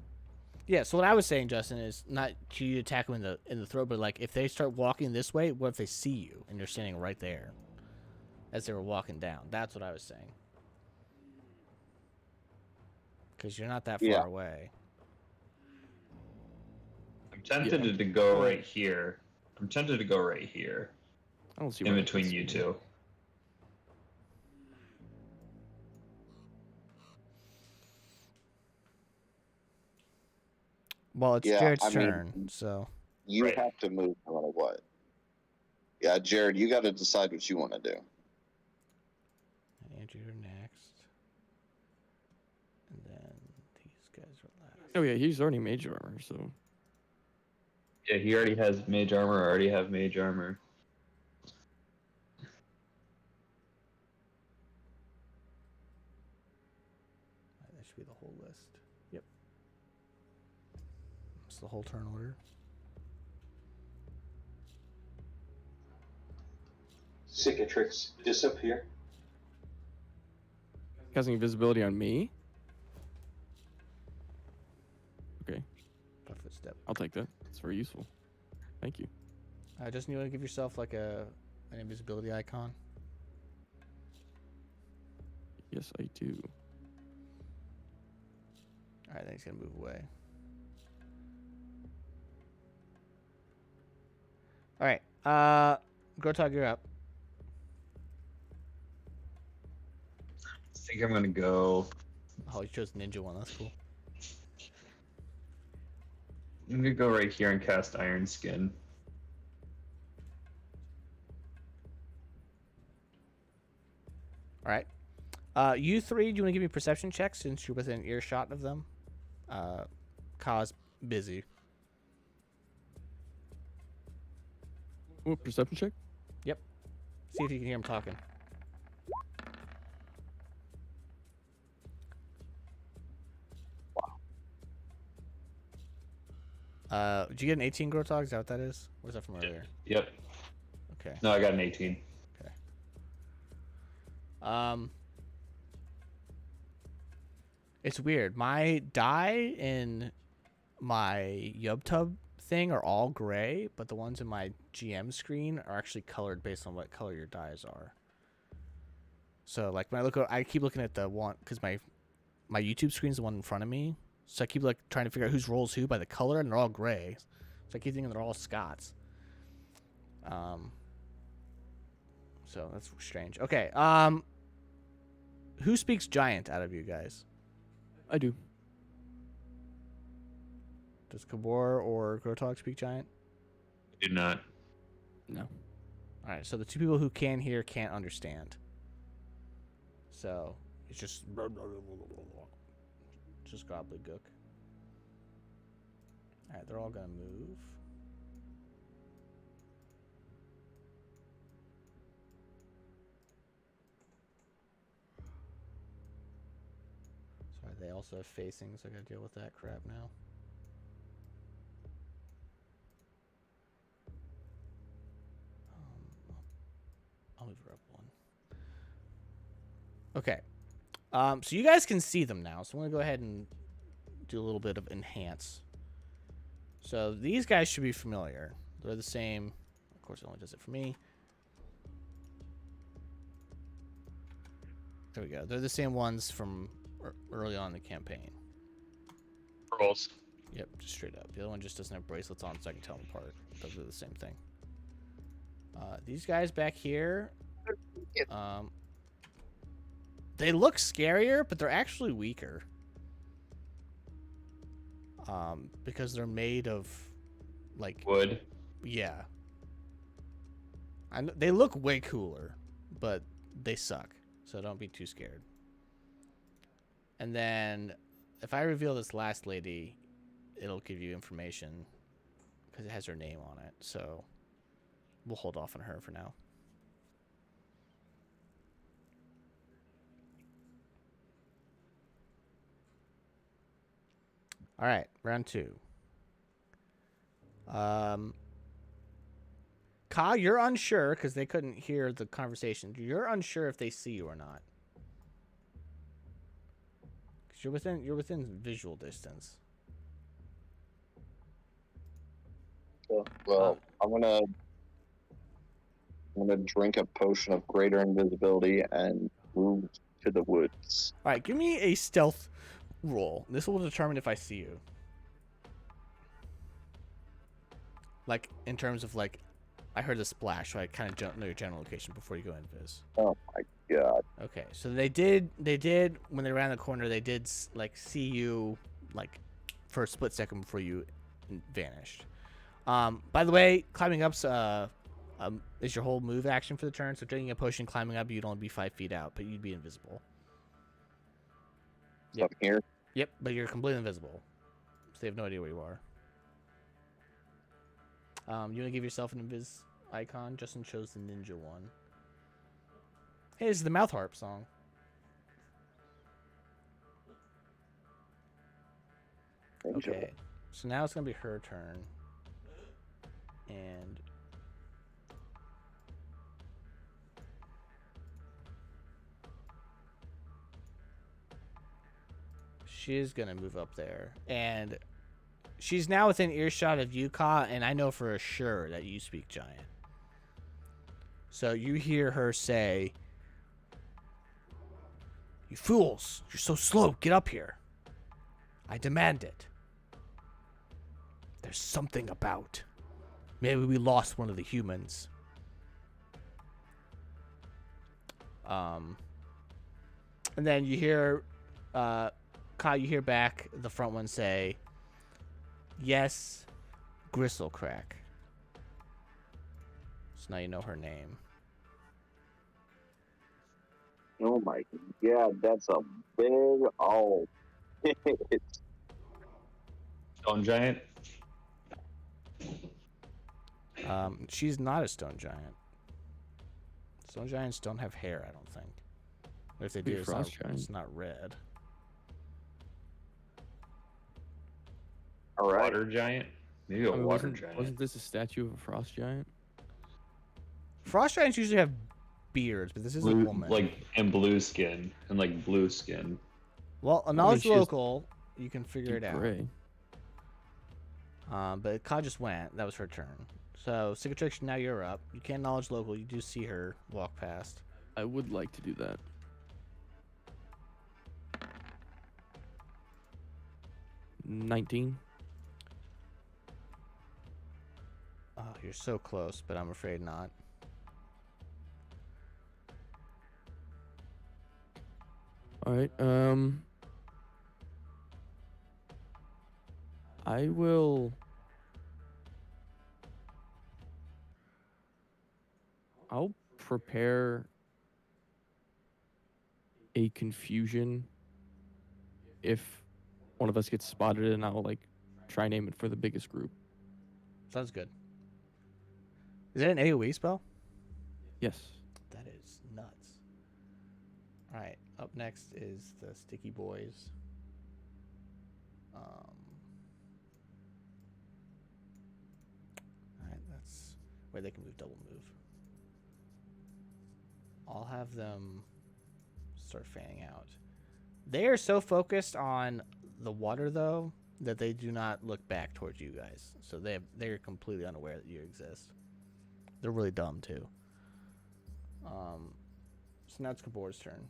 Yeah, so what I was saying, Justin, is not to attack them in the throat, but like if they start walking this way, what if they see you and you're standing right there as they were walking down? That's what I was saying. Because you're not that far
Yeah.
away.
I'm tempted to go right here. I'm tempted to go right here,
I don't see
in
why they
between
can
you
see me.
two.
Well, it's
Yeah,
Jared's
I mean-
turn, so
You
Right.
have to move no matter what. Yeah, Jared, you got to decide what you want to do.
and Andrew, you're next. And then these guys are last.
Oh yeah, he's already major armor, so
Yeah, he already has mage armor. I already have mage armor.
That should be the whole list. Yep. It's the whole turn order.
Cicatrix disappear.
casting invisibility on me. Okay,
By footstep.
I'll take that. It's very useful. Thank you.
Justin, you want to give yourself like an invisibility icon?
Yes, I do.
All right, then he's gonna move away. All right, Grotog, you're up.
I think I'm gonna go.
Oh, you chose ninja one. That's cool.
I'm gonna go right here and cast Iron Skin.
All right. You three, do you want to give me perception checks since you're within earshot of them? Ka's busy.
Ooh, perception check.
See if you can hear him talking. Did you get an 18, Grotog? Is that what that is? Where's that from earlier?
Yep.
Okay.
No, I got an 18.
It's weird. My die in my YubTub thing are all gray, but the ones in my GM screen are actually colored based on what color your dies are. So like when I keep looking at the one because my YouTube screen's the one in front of me, so I keep like trying to figure out whose rolls who by the color, and they're all gray. So I keep thinking they're all Scots. So that's strange. Okay. Who speaks giant out of you guys?
I do.
Does Kabor or Grotog speak giant?
Do not.
No.
All right, so the two people who can hear can't understand. So it's just gobbledygook. All right, they're all gonna move. Sorry, they also have facing, so I gotta deal with that crap now. Okay. So you guys can see them now. So I'm gonna go ahead and do a little bit of enhance. So these guys should be familiar. They're the same. Of course, it only does it for me. There we go. They're the same ones from early on in the campaign.
Rolls.
Yep, just straight up. The other one just doesn't have bracelets on, so I can tell them apart. Those are the same thing. These guys back here, they look scarier, but they're actually weaker. Because they're made of, like,
Wood.
yeah. They look way cooler, but they suck. So don't be too scared. And then, if I reveal this last lady, it'll give you information because it has her name on it. So we'll hold off on her for now. All right, round 2. Ka, you're unsure because they couldn't hear the conversation. You're unsure if they see you or not. Because you're within visual distance.
Well, I'm gonna drink a potion of greater invisibility and move to the woods.
All right, give me a stealth roll. This will determine if I see you. Like, in terms of, like, I heard a splash, so I kind of know your general location before you go invis.
Oh my god.
Okay, so they did, when they ran the corner, they did, like, see you, like, for a split second before you vanished. By the way, climbing up's, is your whole move action for the turn, so drinking a potion, climbing up, you'd only be 5 feet out, but you'd be invisible. Yep.
Up here.
Yep, but you're completely invisible. So they have no idea where you are. You want to give yourself an invis icon? Justin chose the ninja one. Hey, this is the mouth harp song. Okay, so now it's going to be her turn. And she is going to move up there. And she's now within earshot of you, Ka, and I know for sure that you speak giant. So you hear her say, "You fools, you're so slow, get up here. I demand it. There's something about. Maybe we lost one of the humans." And then you hear, Ka, you hear back the front one say, "Yes, Gristlecrack." So now you know her name.
Oh my god, that's a big old hit.
Stone giant.
She's not a stone giant. Stone giants don't have hair, I don't think. Or if they do,
Maybe frost giant.
it's not red.
All right.
Water giant. Maybe a
I mean,
water
wasn't,
giant.
wasn't this a statue of a frost giant?
Frost giants usually have beards, but this is a
Blue,
woman.
like and blue skin and like blue skin.
Well, a
mean,
knowledge
she has
local, you can figure it
Deep
out.
gray.
But Ka just went. That was her turn. So, Cicatrix, now you're up. You can't knowledge local. You do see her walk past.
I would like to do that. $19.
Oh, you're so close, but I'm afraid not.
All right. I will. I'll prepare a confusion if one of us gets spotted, and I'll like try and aim it for the biggest group.
Sounds good. Is that an AoE spell?
Yes.
That is nuts. All right. Up next is the Sticky Boys. All right. That's where they can move double move. I'll have them start fanning out. They are so focused on the water, though, that they do not look back towards you guys. So they're completely unaware that you exist. They're really dumb, too. So now it's Kabor's turn.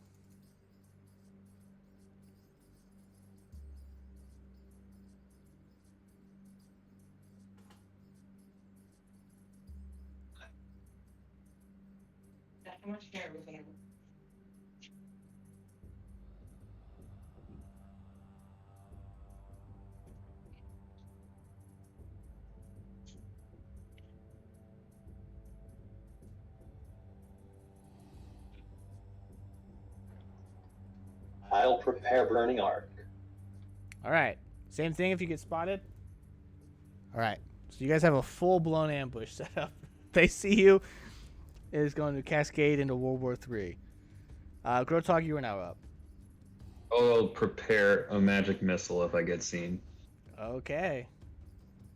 I'll prepare burning arc.
All right. Same thing if you get spotted. All right. So you guys have a full-blown ambush set up. They see you. It is going to cascade into World War III. Grotog, you are now up.
I'll prepare a magic missile if I get seen.
Okay.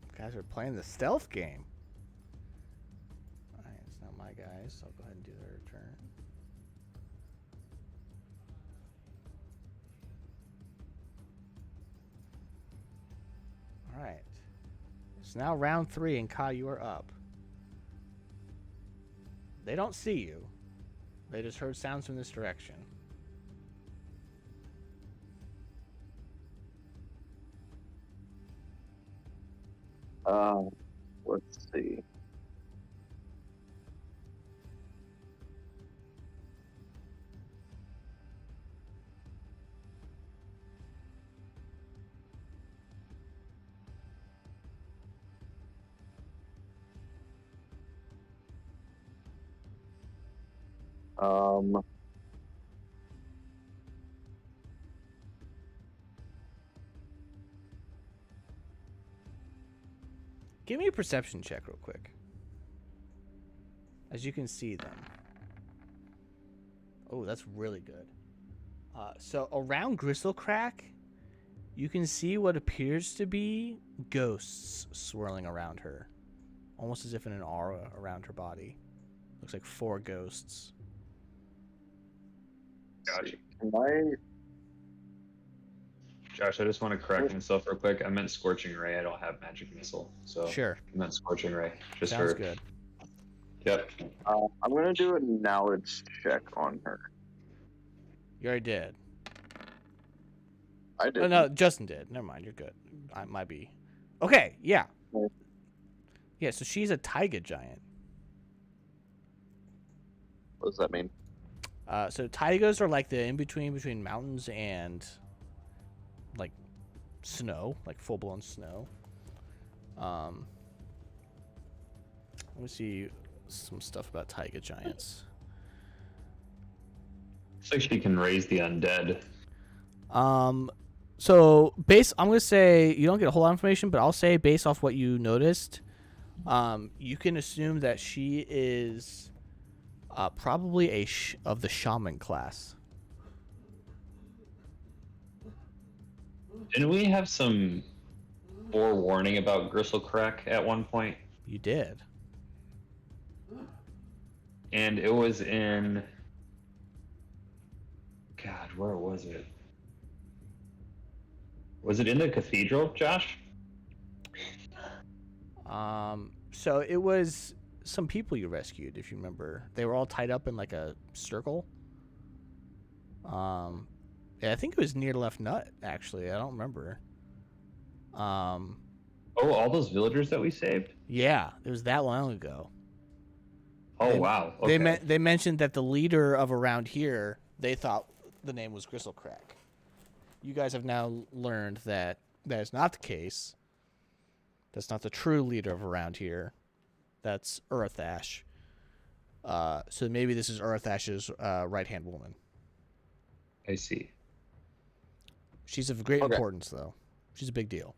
You guys are playing the stealth game. All right. It's not my guys. So I'll go ahead and do their turn. All right. It's now round 3, and Kai, you are up. They don't see you. They just heard sounds from this direction.
Let's see.
Give me a perception check real quick. As you can see them. Oh, that's really good. So around Gristlecrack, you can see what appears to be ghosts swirling around her. Almost as if in an aura around her body. Looks like 4 ghosts.
Gotcha.
Can I?
Josh, I just want to correct myself real quick. I meant Scorching Ray. I don't have Magic Missile. So
Sure.
I meant Scorching Ray. Just
Sounds
for...
good.
Yep.
I'm gonna do a knowledge check on her.
You already did.
I did.
Oh, no, Justin did. Never mind. You're good. I might be. Okay, yeah.
Yeah.
Yeah, so she's a taiga giant.
What does that mean?
So taigas are like the in-between between mountains and like snow, like full-blown snow. Let me see some stuff about taiga giants.
Looks like she can raise the undead.
So I'm gonna say you don't get a whole lot of information, but I'll say based off what you noticed, you can assume that she is probably of the shaman class.
Didn't we have some forewarning about Gristlecrack at one point?
You did.
And it was in... God, where was it? Was it in the cathedral, Josh?
So it was some people you rescued, if you remember. They were all tied up in like a circle. Yeah, I think it was near Left Nut, actually. I don't remember.
Oh, all those villagers that we saved?
Yeah, it was that long ago.
Oh, wow. Okay.
They mentioned that the leader of around here, they thought the name was Gristlecrack. You guys have now learned that that is not the case. That's not the true leader of around here. That's Urathash. So maybe this is Urathash's right-hand woman.
I see.
She's of great
Okay.
importance, though. She's a big deal.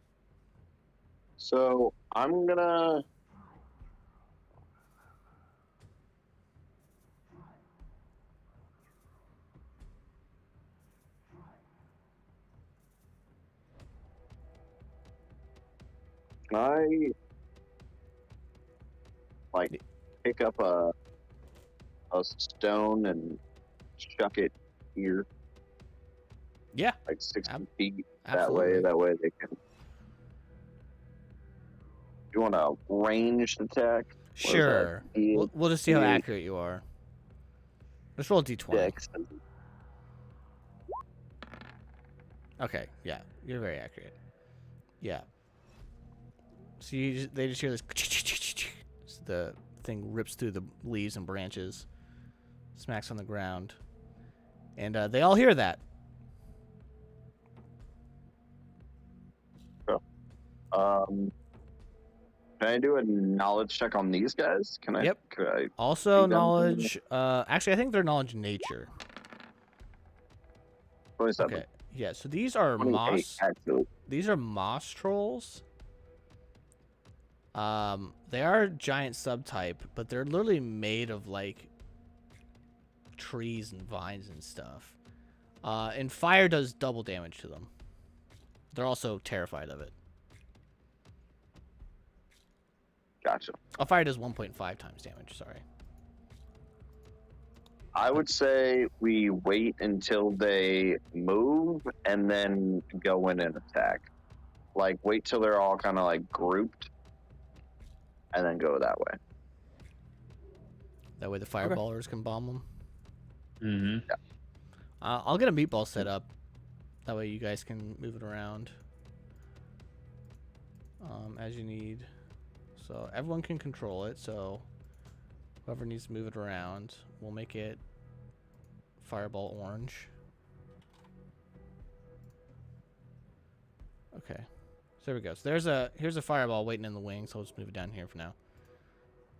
So I'm gonna. Can I pick up a stone and chuck it here,
Yeah,
like 60
Ab-
feet.
absolutely.
That way they can. You want a ranged attack?
Sure.
D8,
We'll just see how
D8
accurate you are. Let's roll a d20.
dex.
Okay, yeah, you're very accurate. Yeah. So they just hear this. So the thing rips through the leaves and branches, smacks on the ground, and they all hear that.
Can I do a knowledge check on these guys? Can I?
Yep.
Could I?
Also,
See them?
knowledge. Actually, I think they're knowledge nature.
27.
Okay. Yeah. So these are
28,
moss.
actually.
These are moss trolls. They are giant subtype, but they're literally made of like trees and vines and stuff. And fire does double damage to them. They're also terrified of it.
Gotcha.
Oh, fire does 1.5 times damage. Sorry.
I would say we wait until they move and then go in and attack. Like, wait till they're all kind of like grouped and then go that way.
That way the fireballers can bomb them.
Mm-hmm.
I'll get a meatball set up. That way you guys can move it around as you need. So everyone can control it. So whoever needs to move it around, we'll make it fireball orange. Okay. So there we go. So here's a fireball waiting in the wing. So I'll just move it down here for now.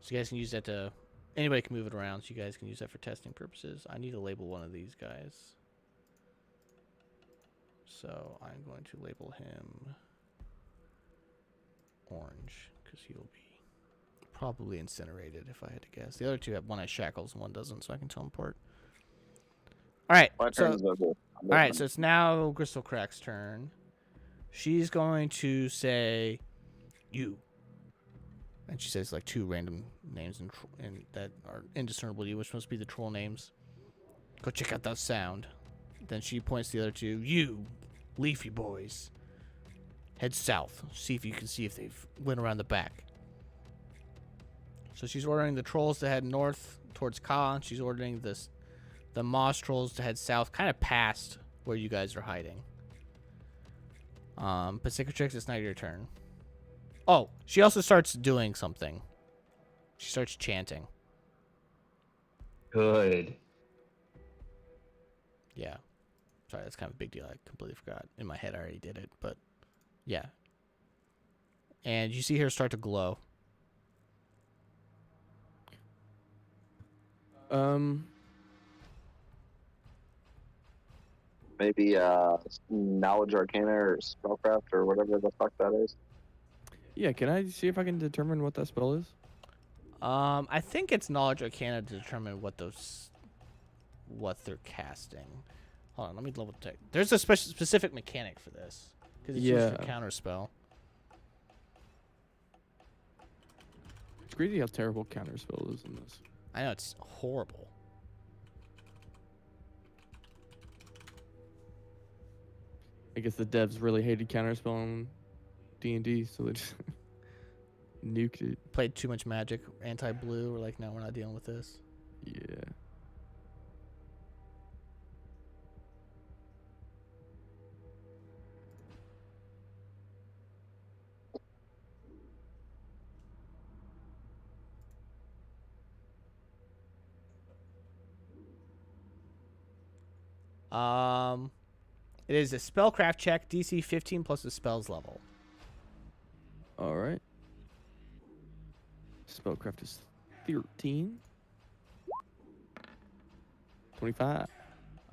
So you guys can use that to... Anybody can move it around, so you guys can use that for testing purposes. I need to label one of these guys. So I'm going to label him orange, because he'll be probably incinerated if I had to guess. The other two have one has shackles and one doesn't, so I can tell them apart. Alright,
My
so
turn is over.
alright, so it's now Crystal Crack's turn. She's going to say you. And she says like two random names and that are indiscernible to you, which must be the troll names. Go check out that sound. Then she points to the other two. You, Leafy boys. Head south. See if you can see if they've went around the back. So she's ordering the trolls to head north towards Ka. She's ordering the moss trolls to head south, kind of past where you guys are hiding. Pacificatrix, it's now your turn. Oh, she also starts doing something. She starts chanting.
Good.
Yeah. Sorry, that's kind of a big deal. I completely forgot. In my head, I already did it, but yeah. And you see her start to glow.
Maybe knowledge arcana or spellcraft or whatever the fuck that is.
Yeah, can I see if I can determine what that spell is?
I think it's knowledge arcana to determine what they're casting. Hold on, let me double check. There's a specific mechanic for this because it's used for
Yeah.
counter spell.
It's crazy how terrible counterspell is in this.
I know it's horrible.
I guess the devs really hated counterspell on D&D, so they just nuked it.
Played too much Magic, anti-blue. We're like, no, we're not dealing with this.
Yeah.
It is a spellcraft check, DC 15 plus the spell's level.
All right. Spellcraft is 13. 25.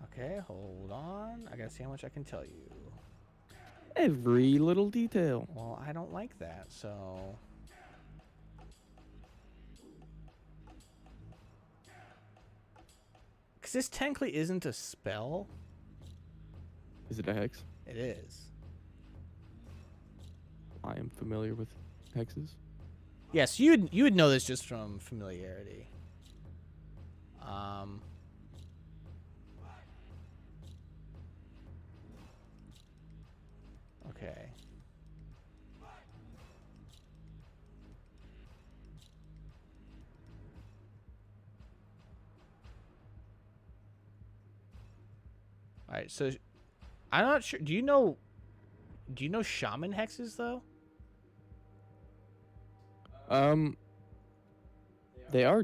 Okay, hold on. I gotta see how much I can tell you.
Every little detail.
Well, I don't like that, so... Because this technically isn't a spell.
Is it a hex?
It is.
I am familiar with hexes.
Yes, you would know this just from familiarity. right, so I'm not sure. Do you know shaman hexes though?
They are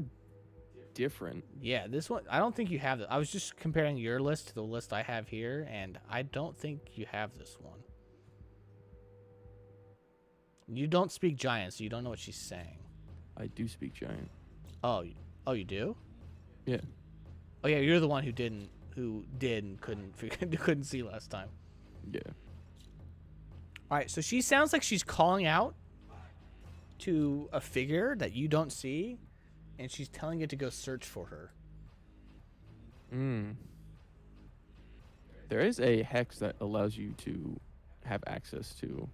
different.
Yeah, this one I don't think you have. I was just comparing your list to the list I have here, and I don't think you have this one. You don't speak giant, so you don't know what she's saying.
I do speak giant.
Oh, you do?
Yeah.
Oh yeah, you're the one who did and couldn't see last time.
Yeah.
All right, so she sounds like she's calling out to a figure that you don't see, and she's telling it to go search for her.
There is a hex that allows you to have access to.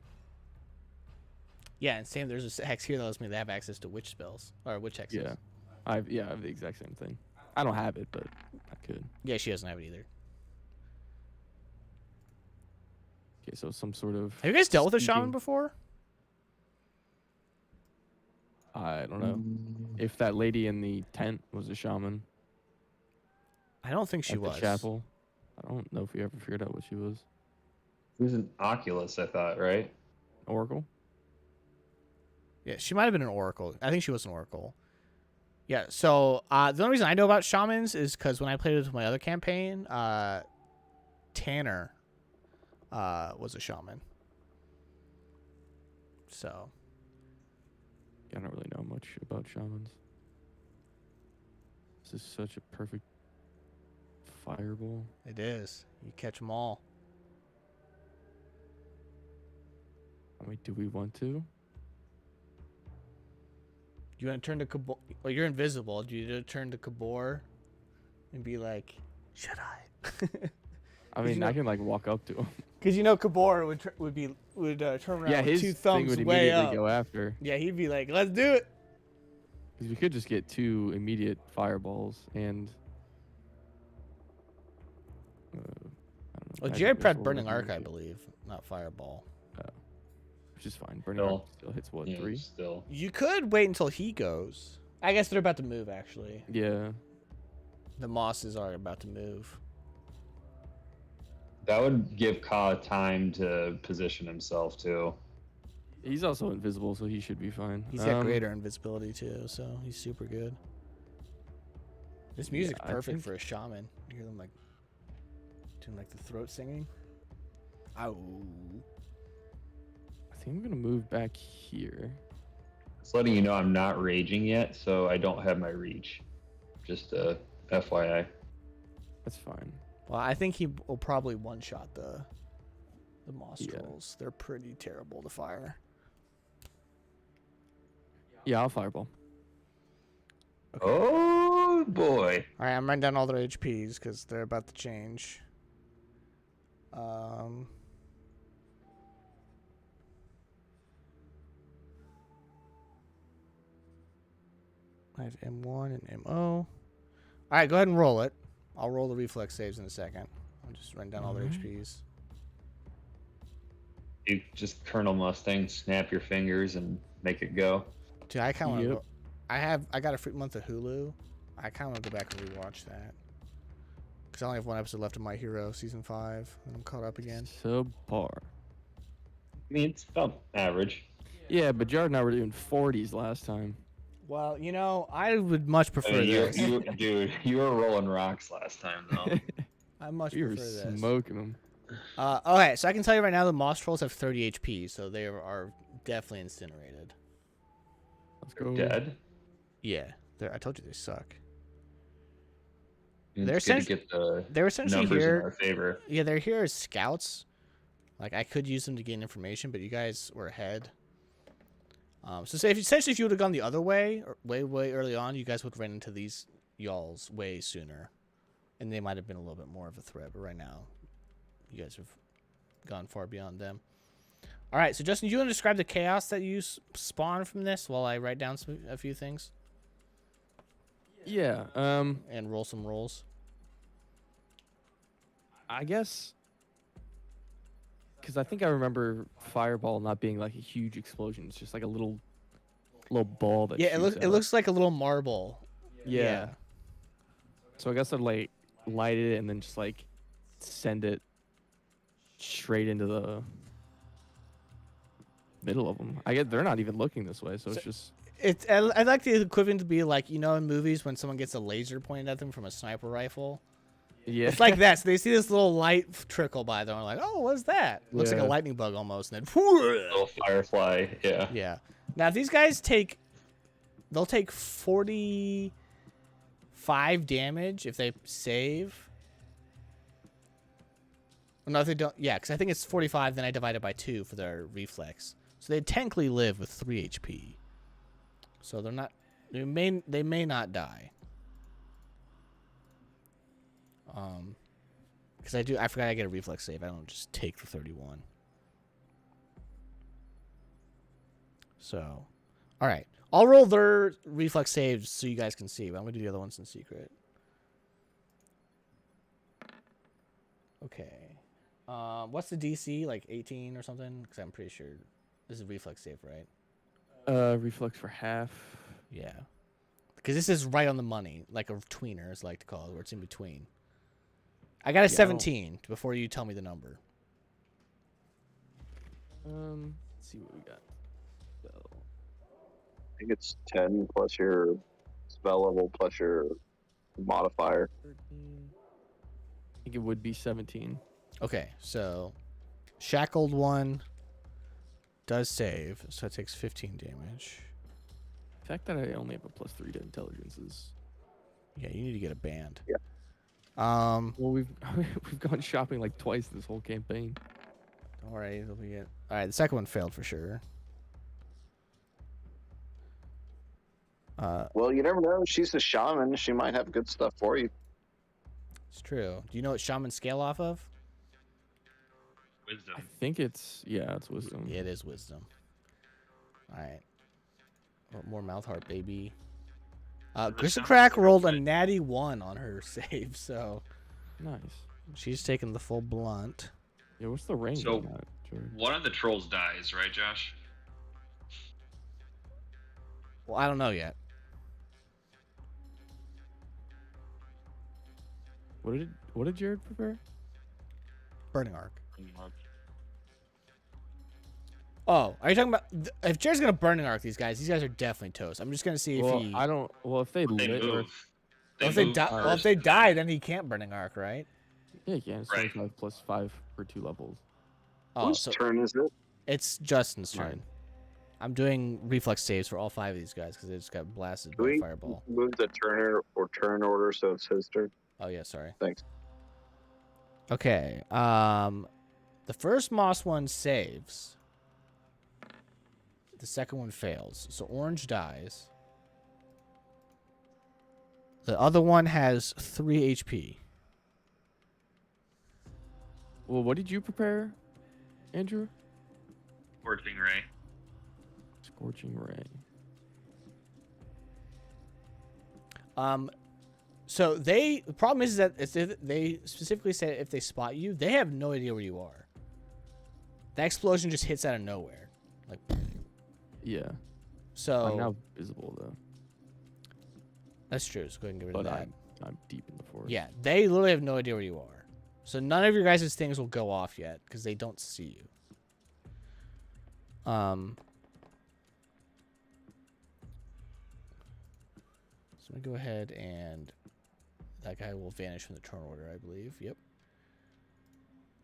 Yeah, and same. There's a hex here that lets me to have access to witch spells or witch hexes.
Yeah. I have the exact same thing. I don't have it, but I could.
Yeah, she doesn't have it either.
Okay, so some sort of.
Have you guys dealt with a shaman
speaking-
before?
I don't know. If that lady in the tent was a shaman.
I don't think she
at
was.
the chapel. I don't know if we ever figured out what she was.
It was an Oculus, I thought, right?
Oracle?
Yeah, she might have been an oracle. I think she was an oracle. Yeah, so the only reason I know about shamans is because when I played with my other campaign, Tanner was a shaman. So.
Yeah, I don't really know much about shamans. This is such a perfect fireball.
It is. You catch them all.
I mean, do we want to?
You want to turn to Kabor? Well, you're invisible. Do you turn to Kabor and be like, should I?
I mean,
know-
I can like walk up to him.
Because Kabor would turn around
Yeah,
with
his
two
thing
thumbs
would
way
immediately
up.
go after.
Yeah, he'd be like, let's do it.
Because we could just get 2 immediate fireballs and. I don't know.
Well,
magic
Jared Pratt
missile,
Burning
whatever
Arc, I
you
believe, not Fireball.
Which is fine. Burning Arc still hits what,
Yeah,
3?
Still.
You could wait until he goes. I guess they're about to move, actually.
Yeah.
The Mosses are about to move.
That would give Ka time to position himself too.
He's also invisible, so he should be fine.
He's got greater invisibility, too, so he's super good. This music's
I
perfect
think-
for a shaman. You hear them, like, doing, like, the throat singing. Ow.
I think I'm going to move back here.
Just letting you know I'm not raging yet, so I don't have my reach. Just FYI.
That's fine.
Well, I think he will probably one-shot the Moss
Yeah.
Trolls. They're pretty terrible to fire.
Yeah, I'll fireball.
Oh boy.
All right, I'm writing down all their HPs because they're about to change. I have M1 and MO. All right, go ahead and roll it. I'll roll the reflex saves in a second. I'm just writing down all their
Alright.
HPs.
You just Colonel Mustang, snap your fingers and make it go.
Dude, I kind of want to
Yep.
go. I got a free month of Hulu. I kind of want to go back and rewatch that. Because I only have one episode left of My Hero season 5, and I'm caught up again.
Subpar.
I mean, it's about average.
Yeah, but Jared and I were doing 40s last time.
Well, you know, I would much prefer this.
Dude, you were rolling rocks last time though.
I much
We were
prefer this.
smoking them.
Okay, so I can tell you right now the Moss Trolls have 30 HP, so they are definitely incinerated.
Let's go.
Dead.
Yeah, I told you they suck.
It's
They're
good to
essentially-
get the
They're essentially
numbers in our
here.
favor.
Yeah, they're here as scouts. Like I could use them to gain information, but you guys were ahead. So say if you would have gone the other way, or way early on, you guys would have ran into these y'alls way sooner, and they might have been a little bit more of a threat. But right now, you guys have gone far beyond them. All right, so Justin, do you want to describe the chaos that you spawn from this while I write down a few things
Yeah.
and roll some rolls?
I guess. Because I think I remember Fireball not being like a huge explosion. It's just like a little ball that.
Yeah,
shoots
it
out.
looks like a little marble.
Yeah. So I guess I'd like light it and then just like send it straight into the middle of them. I get they're not even looking this way, so it's just
I'd like the equivalent to be like, you know, in movies when someone gets a laser pointed at them from a sniper rifle.
yeah.
It's like that. So they see this little light trickle by them, and they're like, "Oh, what's that?" Looks like a
Yeah.
lightning bug almost, and then
Little firefly. Yeah.
yeah. Now if these guys they'll take 45 damage if they save. Well, no, if they don't. Yeah, because I think it's 45. Then I divide it by 2 for their reflex. So they technically live with 3 HP. So they're not. They may not die. Because I forgot I get a reflex save. I don't just take the 31. So, all right. I'll roll their reflex saves so you guys can see, but I'm gonna do the other ones in secret. Okay. What's the DC? Like 18 or something? Because I'm pretty sure this is reflex save, right?
Reflex for half.
Yeah. Because this is right on the money, like a tweener, as I like to call it, where it's in between. I got a
Yeah, I don't-
17 before you tell me the number.
Let's see what we got. So,
I think it's 10 plus your spell level plus your modifier.
13. I think it would be 17.
Okay, so shackled one does save, so it takes 15 damage.
The fact that I only have a +3 to intelligence is.
Yeah, you need to get a band.
Yeah.
Well, we've we've gone shopping like twice this whole campaign.
Don't worry, it'll be it. All right, the second one failed for sure.
Well, you never know. She's a shaman. She might have good stuff for you.
It's true. Do you know what shaman scale off of?
Wisdom.
I think it's it's wisdom.
Yeah, it is wisdom. All right. More mouth heart, baby. Gristlecrack rolled a natty 1 on her save, so
Nice.
she's taking the full blunt.
Yeah, what's the range
So-
on that, Jordan?
One of the trolls dies, right, Josh?
Well, I don't know yet.
What did Jared prepare?
Burning arc. Oh, are you talking about if Jared's gonna burning arc these guys are definitely toast. I'm just gonna see if
Well,
he.
I don't. Well, if they
They
lit or
move. They
if they
move
die,
first.
well, if they die, then he can't burning arc, right?
yeah, yeah, it's
Right.
25 plus 5 for 2 levels.
Oh,
Whose
so
turn is it?
it's Justin's
Mine.
turn. I'm doing reflex saves for all 5 of these guys because they just got blasted
Do
by
we
fireball.
move the turner or turn order so it's his turn?
Oh yeah, sorry.
Thanks.
Okay. The first moss one saves. The second one fails. So orange dies. The other one has 3 HP.
Well, what did you prepare, Andrew?
Scorching ray.
Scorching ray.
So the problem is that they specifically said if they spot you, they have no idea where you are. That explosion just hits out of nowhere. Like,
Yeah.
so
I'm now visible though,
that's true. So go ahead and get rid of
but
that.
I'm deep in the forest.
Yeah, they literally have no idea where you are. So none of your guys' things will go off yet because they don't see you. So I'm gonna go ahead and that guy will vanish from the turn order, I believe. Yep.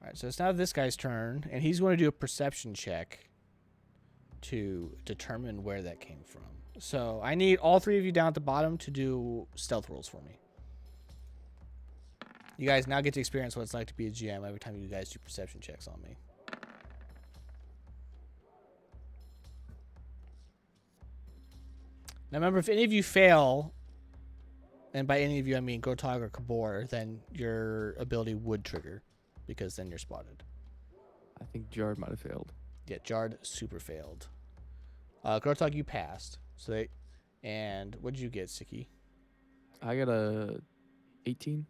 All right, so it's now this guy's turn, and he's going to do a perception check to determine where that came from. So I need all 3 of you down at the bottom to do stealth rolls for me. You guys now get to experience what it's like to be a GM every time you guys do perception checks on me. Now remember, if any of you fail, and by any of you I mean Grotog or Kabor, then your ability would trigger, because then you're spotted.
I think Jared might have failed.
Yeah, Jard super failed. Grotog, you passed. So they, and what did you get, Siki?
I got a 18.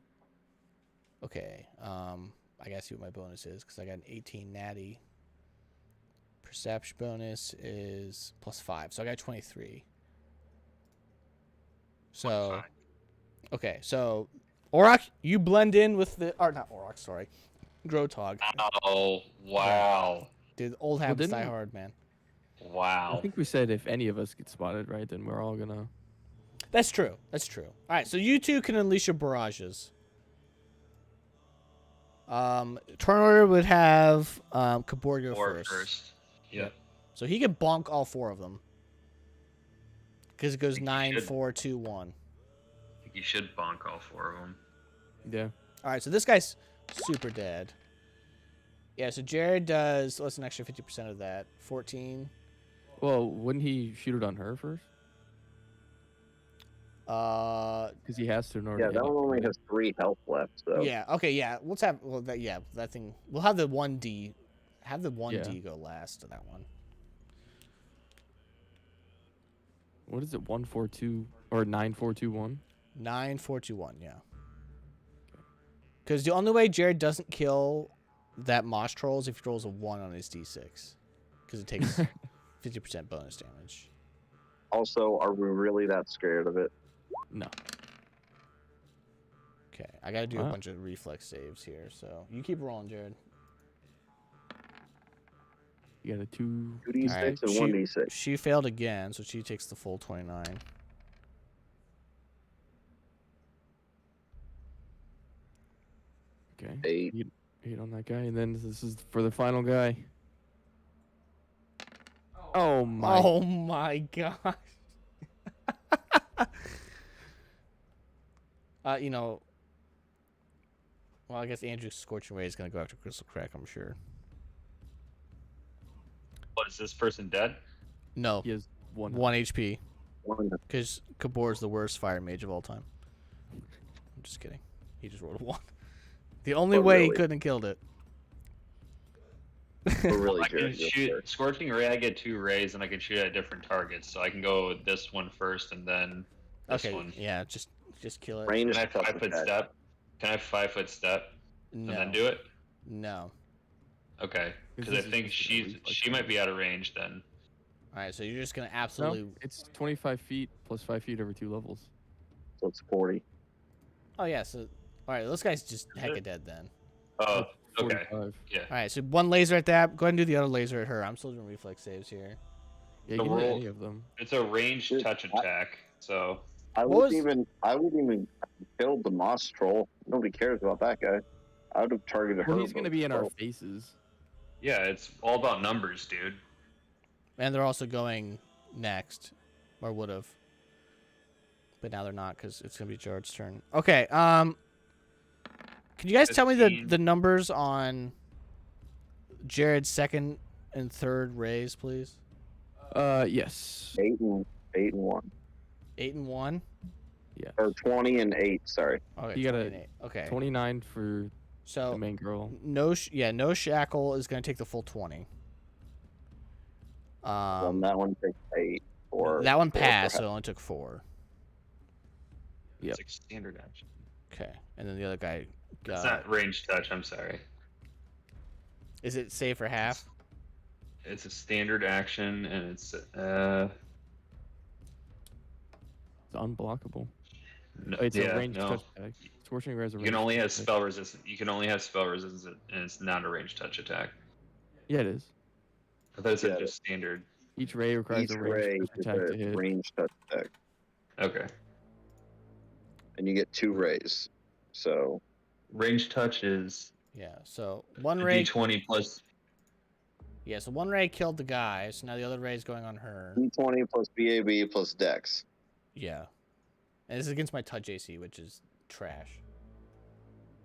Okay. I gotta see what my bonus is because I got an 18 natty. Perception bonus is +5, so I got 23. So, okay, so Auroch, you blend in with the... Or not Auroch, sorry. Grotog.
Oh, wow.
Dude, old habits
didn't
die
we-
hard, man.
I
Wow.
think we said if any of us get spotted, right, then we're all gonna.
That's true. That's true. All right, so you two can unleash your barrages. Turn order would have Kabor go
Or
first.
first. Yep.
So he could bonk all 4 of them. Because it goes
think you
9,
should.
4, 2, 1.
I think you should bonk all 4 of them.
Yeah.
All right, so this guy's super dead. Yeah, so Jared does, what's an extra 50% of that? 14.
Well, wouldn't he shoot it on her first? Because he has to in order.
Yeah,
to
that
hit
one only
it.
has 3 health left. So
Yeah, okay, yeah. Let's have, well, that, yeah, that thing. We'll have the 1D. Have the 1D go last to that one.
What is it? 142 or 9421?
9, 4, 2, 1, yeah. Because the only way Jared doesn't kill that Mosh Troll is if he rolls a 1 on his D6. Because it takes 50% bonus damage.
also, are we really that scared of it?
No.
Okay, I gotta do a
Wow.
bunch of reflex saves here, so you keep rolling, Jared.
You got a 2.
2d6
Alright,
and
she-
1d6.
She failed again, so she takes the full 29.
Okay.
8.
8 on that guy, and then this is for the final guy. Oh my!
Oh my gosh. You know, well, I guess Andrew's Scorching Ray is gonna go after Crystal Crack, I'm sure.
What, is this person dead?
No,
He has 1.
1 HP,
1.
because Kabor's the worst fire mage of all time. I'm just kidding. He just rolled a 1. The only
Oh,
way he
really?
couldn't have killed it.
We're really
I can
curious.
shoot Scorching Ray. I get 2 rays, and I can shoot at different targets. So I can go with this one first, and then this
Okay,
one.
yeah, just kill it.
Range
Can I
touch
5-foot
attack.
step? Can I 5-foot step
No,
and then do it?
no.
Okay, because I
This is
think
just a
she
reflex
might be out of range then.
All right, so you're just gonna
No,
absolutely.
it's 25 feet plus 5 feet every 2 levels.
So it's 40.
Oh yeah, so all right, this guy's just
Is
hecka
it?
dead then.
Oh, okay.
45.
Yeah.
All right, so 1 laser at that. Go ahead and do the other laser at her. I'm still doing reflex saves here.
Yeah,
The
you can do
roll-
any of them.
It's a ranged
Dude,
touch attack, so
I
What
wouldn't
was-
even. I wouldn't even killed the Moss Troll. Nobody cares about that guy. I would have targeted her.
Well, he's gonna be in our
both.
faces.
yeah, it's all about numbers, dude.
And they're also going next, or would have, but now they're not because it's gonna be Jared's turn. Okay. Can you guys tell me the
15.
numbers on Jared's second and third rays, please?
Yes.
8 and 1,
8 and 1.
Yes.
or 20 and 8. Sorry.
Okay.
You got
20
a
and 8. Okay.
29 for the
So
main girl.
no shackle is gonna take the full 20.
That one takes 8. Or
that one
4
passed, so
perhaps.
it only took 4.
Yep.
It's like standard action.
Okay, and then the other guy
It's
got.
not ranged touch. I'm sorry.
Is it save for half?
It's a standard action, and it's
It's unblockable.
no,
It's
yeah,
a ranged
no.
touch attack. Scorching Ray is a
You can
ranged
only have
touch attack.
spell resistance. You can only have spell resistance, and it's not a ranged touch attack.
Yeah, it is.
I thought it said
Yeah.
just standard.
Each ray requires
Each
a
ray
ranged touch
is
attack to
a
hit.
range touch attack.
Okay.
And you get 2 rays. So
Ranged touch is
Yeah. So one
a
ray.
d20 plus.
Yeah. So one ray killed the guy. So now the other ray is going on her.
D20 plus BAB plus Dex.
Yeah. And this is against my touch AC, which is trash.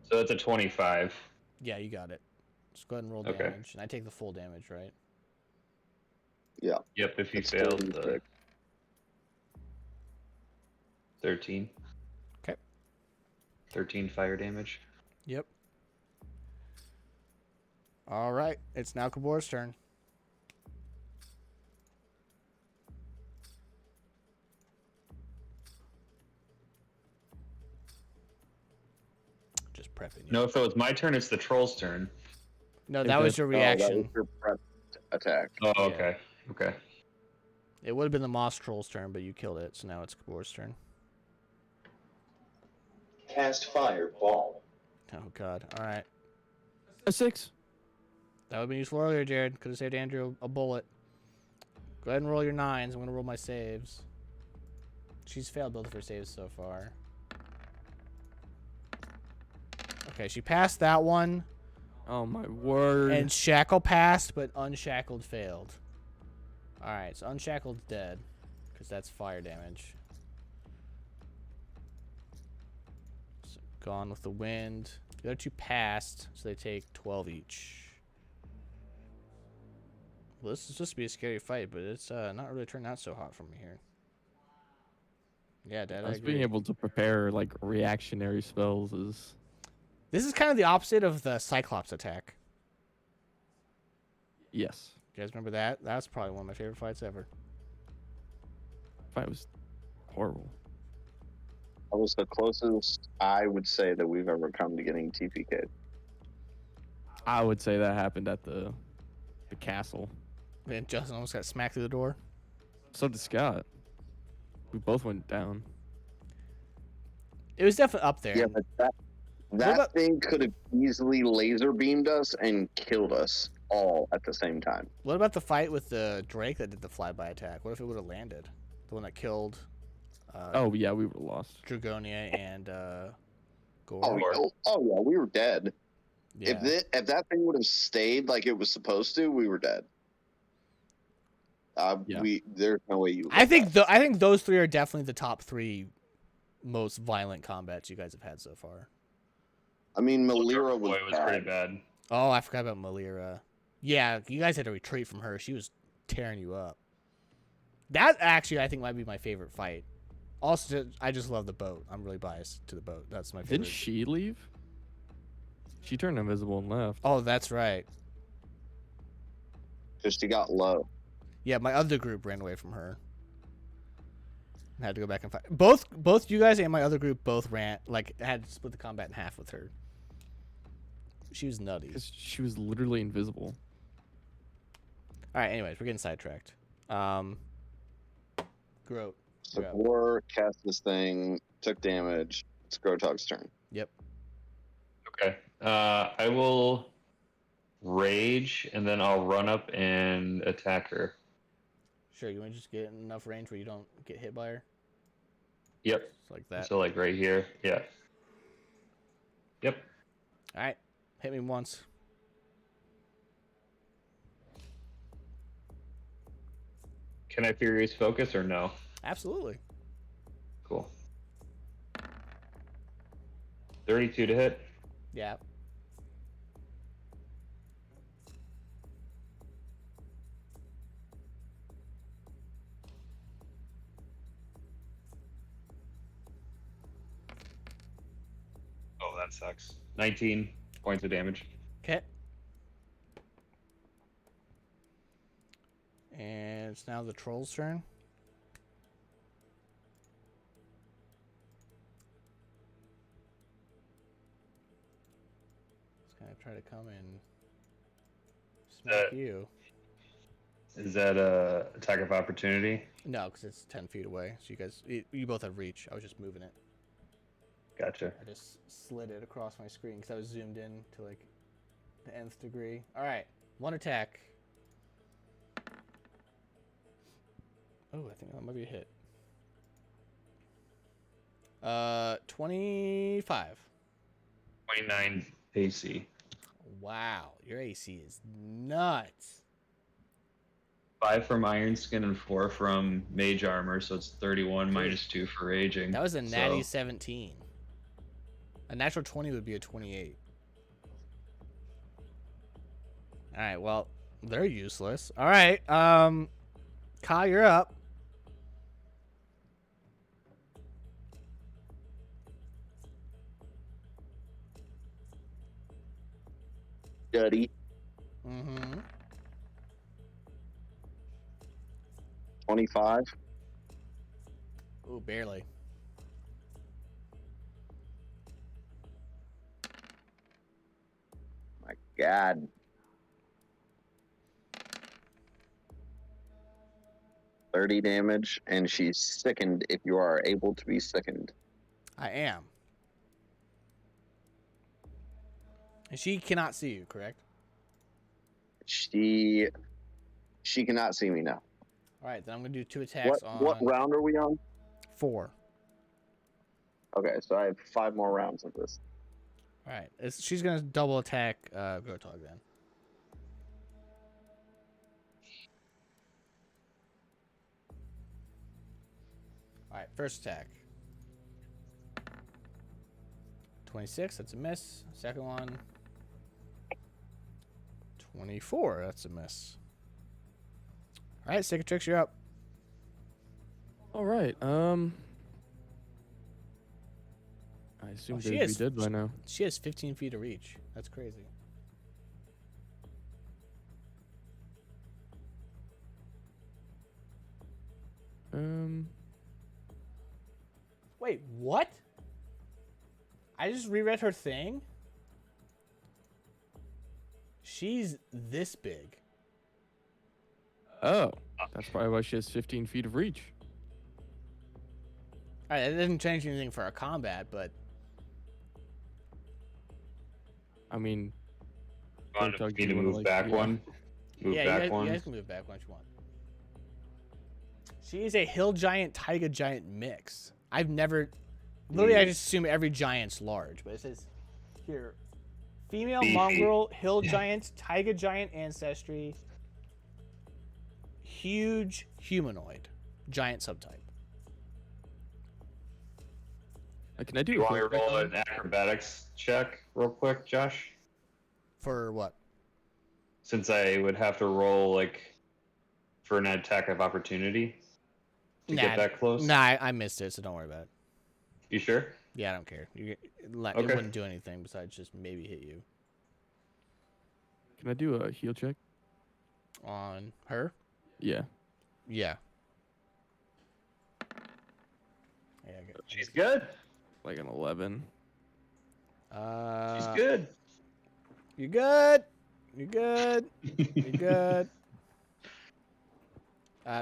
So it's a 25.
Yeah, you got it. Just go ahead and roll
Okay.
damage, and I take the full damage, right?
Yep, if you
It's
failed
46.
13.
Okay.
13 fire damage.
Yep. All right. It's now Kabor's turn. Just prepping you.
No, if it was my turn, it's the troll's turn.
No,
If
that was
it-
your
Oh, that was
reaction.
your prep attack.
Oh,
Yeah.
okay. Okay.
It would have been the Moss Troll's turn, but you killed it, so now it's Kabor's turn.
Cast Fireball.
Oh god. All right.
A 6.
That would have been useful earlier, Jared. Could have saved Andrew a bullet. Go ahead and roll your 9s. I'm going to roll my saves. She's failed both of her saves so far. Okay, she passed that one.
Oh my word.
And Shackle passed, but Unshackled failed. Alright, so Unshackled's dead. Because that's fire damage. So Gone with the Wind. The other two passed, so they take 12 each. Well, this is supposed to be a scary fight, but it's not really turned out so hot for me here. Yeah, Dad, I
Us
agree.
being able to prepare like reactionary spells is
This is kind of the opposite of the Cyclops attack.
yes.
You guys remember that? That's probably one of my favorite fights ever.
Fight was horrible.
That was the closest I would say that we've ever come to getting TPK'd.
I would say that happened at the castle.
And Justin almost got smacked through the door.
So did Scott. We both went down.
It was definitely up there.
Yeah, but that
about-
thing could have easily laser beamed us and killed us all at the same time.
What about the fight with the Drake that did the flyby attack? What if it would have landed? The one that killed
Oh yeah, we were lost.
Dragonia and Gore.
Oh yeah, we were dead.
Yeah.
If that thing would have stayed like it was supposed to, we were dead.
Yeah.
There's no way you.
I think I think those three are definitely the top 3 most violent combats you guys have had so far.
I mean,
Soldier
Malira
Boy
was
was pretty bad.
Oh, I forgot about Malira. Yeah, you guys had to retreat from her. She was tearing you up. That actually, I think, might be my favorite fight. Also, I just love the boat. I'm really biased to the boat. That's my favorite.
Didn't she leave? She turned invisible and left.
Oh, that's right.
Just he got low.
Yeah, my other group ran away from her. And had to go back and fight. Both you guys and my other group both ran, like, had to split the combat in half with her. She was nutty.
Because she was literally invisible.
All right, anyways, we're getting sidetracked. Groat.
So
you're up.
War cast this thing, took damage. It's Grotog's turn.
Yep.
Okay. I will rage, and then I'll run up and attack her.
Sure, you want to just get in enough range where you don't get hit by her?
Yep.
Just like that.
So like right here. Yeah. Yep.
All right, hit me once.
Can I Furious Focus or no?
Absolutely.
Cool. 32 to hit.
Yeah.
Oh, that sucks. 19 points of damage.
Okay. And it's now the troll's turn. It's gonna try to come and smack you.
Is that a attack of opportunity?
No, because it's 10 feet away. So you both have reach. I was just moving it.
Gotcha.
I just slid it across my screen because I was zoomed in to like the nth degree. All right, one attack. Oh, I think that might be a hit. 25.
29 AC.
Wow, your AC is nuts.
5 from Iron Skin and 4 from Mage Armor, so it's 31 minus 2 for Raging.
That was a natty
So,
17. A natural 20 would be a 28. All right, well, they're useless. All right, Kyle, you're up.
Duddy.
Mm-hmm.
25.
Ooh, barely.
My God. 30 damage, and she's sickened if you are able to be sickened.
I am. And she cannot see you, correct?
She cannot see me now.
All right, then I'm gonna do 2 attacks
What
on
round are we on?
4.
Okay, so I have 5 more rounds of this.
All right, she's gonna double attack Grotog then. All right, first attack. 26, that's a miss. Second one. 24, that's a miss. All right, Cicatrix, you're up.
All right. I assume
she
they'd be
is-
dead by now.
She has 15 feet of reach. That's crazy. Wait, what? I just reread her thing. She's this big.
Oh, that's probably why she has 15 feet of reach.
All right, that doesn't change anything for our combat, but
I mean,
Want
Grotog,
me
do
to
you wanna,
move
like,
back
yeah.
one? Move
yeah,
back
you
one?
guys can move back once you want. She is a hill giant, taiga giant mix. I've never, literally, I just assume every giant's large, but it says here, female
Beefy.
mongrel, hill giant, taiga giant ancestry, huge humanoid, giant subtype.
Can I do
You
a
want me to
quick check
roll
on
an acrobatics check real quick, Josh?
For what?
Since I would have to roll like for an attack of opportunity to get that close.
Nah, I missed it, so don't worry about it.
You sure?
Yeah, I don't care. It
Okay.
wouldn't do anything besides just maybe hit you.
Can I do a heal check?
On her?
Yeah.
Yeah. Yeah,
She's good.
Like an 11.
She's good.
You're good. You're good. You're good.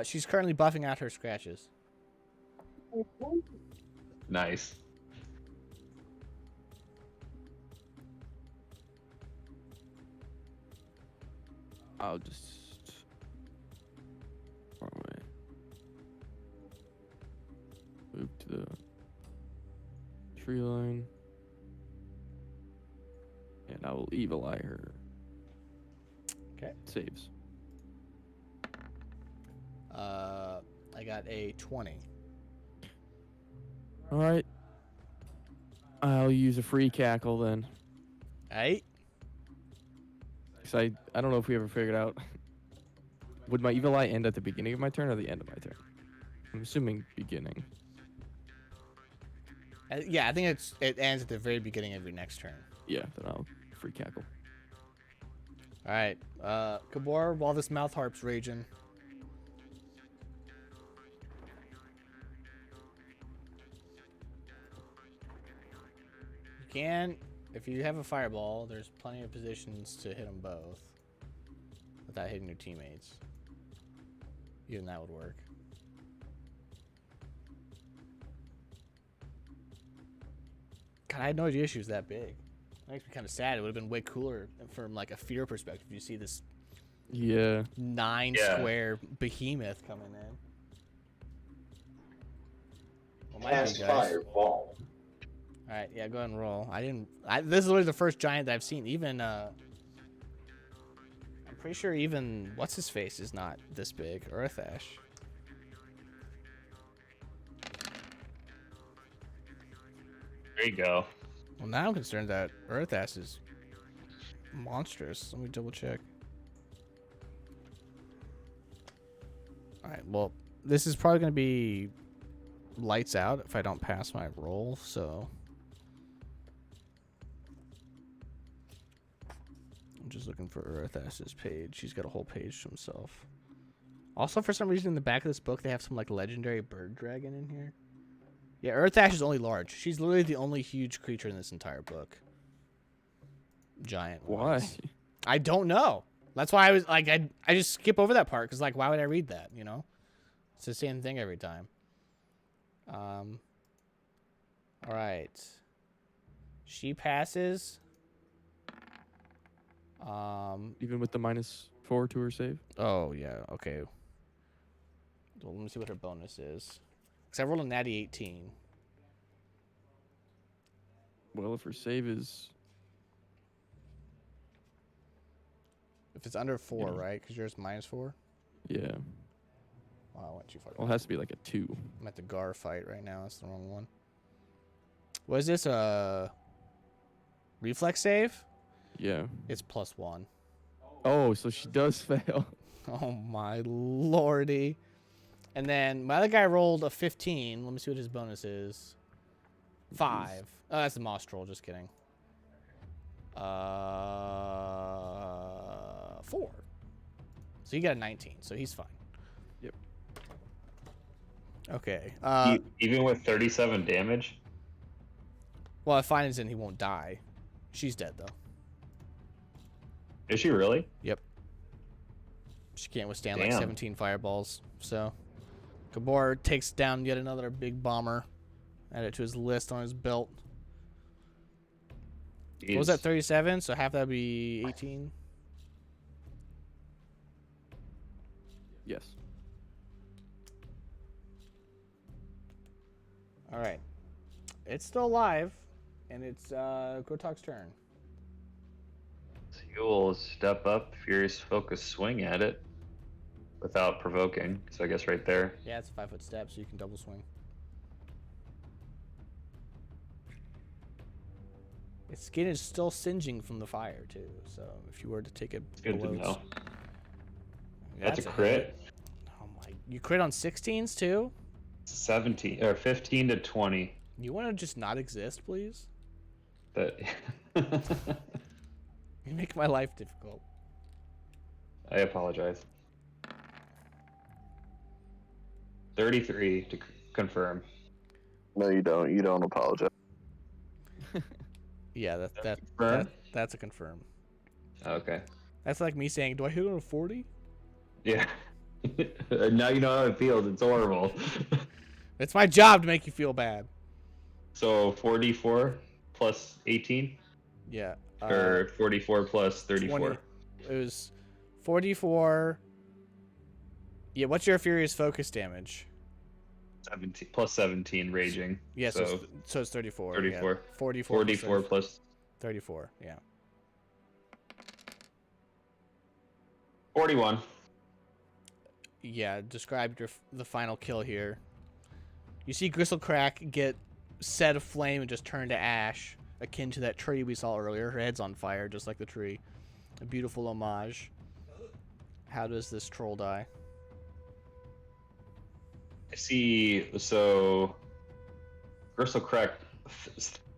She's currently buffing out her scratches.
Nice.
I'll just. Far away. Move to the tree line. And I will evil eye her.
Okay.
Saves.
I got a 20.
All right. I'll use a free cackle then.
8.
'Cause I don't know if we ever figured out. Would my evil eye end at the beginning of my turn or the end of my turn? I'm assuming beginning.
Yeah, I think it ends at the very beginning of your next turn.
Yeah, then I'll free cackle.
All right, Kabor, while this mouth harp's raging. You can, if you have a fireball, there's plenty of positions to hit them both without hitting your teammates. Even that would work. God, I had no idea she was that big. That makes me kind of sad. It would have been way cooler from like a fear perspective. You see this
Yeah.
9
Yeah.
square behemoth coming in. Well, might be,
Cast
guys.
fireball.
All right, yeah, go ahead and roll. This is literally the first giant that I've seen. Even I'm pretty sure even what's his face is not this big. Earthash.
There you go.
Well, now I'm concerned that Earthash is monstrous. Let me double check. All right, well, this is probably going to be lights out if I don't pass my roll, so I'm just looking for Earthash's page. He's got a whole page to himself. Also, for some reason, in the back of this book, they have some like legendary bird dragon in here. Yeah, Earthash is only large. She's literally the only huge creature in this entire book. Giant.
Why?
ones. I don't know. That's why I was like, I just skip over that part because like, why would I read that? You know, it's the same thing every time. All right. She passes.
Even with the -4 to her save.
Oh yeah. Okay. Well, let me see what her bonus is. Cause I rolled a natty 18.
Well, if her save is
If it's under 4,
Yeah.
right? Because yours -4.
yeah,
Wow, I went too far.
well, it has to be like a 2.
I'm at the Gar fight right now. That's the wrong one. What is this? A reflex save?
Yeah.
It's +1.
Oh, so she does fail.
Oh my lordy. And then my other guy rolled a 15. Let me see what his bonus is. 5. Oh, that's the Moss Troll. Just kidding. 4. So you got a 19. So he's fine.
Yep.
Okay.
Even with 37 damage?
Well, if finds in, he won't die. She's dead though.
Is she really?
She can't withstand like
Damn.
17 fireballs. So Gabor takes down yet another big bomber. Add it to his list on his belt. What was that, 37? So half that would be 18.
Yes.
All right. It's still alive, and it's Grotok's turn.
So you will step up, Furious Focus, swing at it without provoking. So I guess right there.
Yeah, it's a 5-foot step, so you can double swing. Its skin is still singeing from the fire, too. So if you were to take it
It's good to
below
know.
Yeah,
That's a
hit.
crit.
Oh my! You crit on 16s too?
17 or 15 to 20.
You want to just not exist, please?
That
You make my life difficult.
I apologize. 33 to confirm.
No, you don't. You don't apologize.
Yeah,
Confirm?
that's a confirm.
Okay.
That's like me saying, "Do I hit on a 40?"
Yeah. Now you know how it feels. It's horrible.
It's my job to make you feel bad.
So 44 plus 18
Yeah.
or 44 plus 34.
20. It was 44. Yeah. What's your furious focus damage?
17 plus 17 raging.
Yeah.
So
So it's 34.
34.
Yeah. 44.
44 plus
34. Yeah.
41.
Yeah, describe the final kill here. You see Gristlecrack get set aflame and just turn to ash, akin to that tree we saw earlier. Her head's on fire, just like the tree. A beautiful homage. How does this troll die?
I see. So Gristlecrack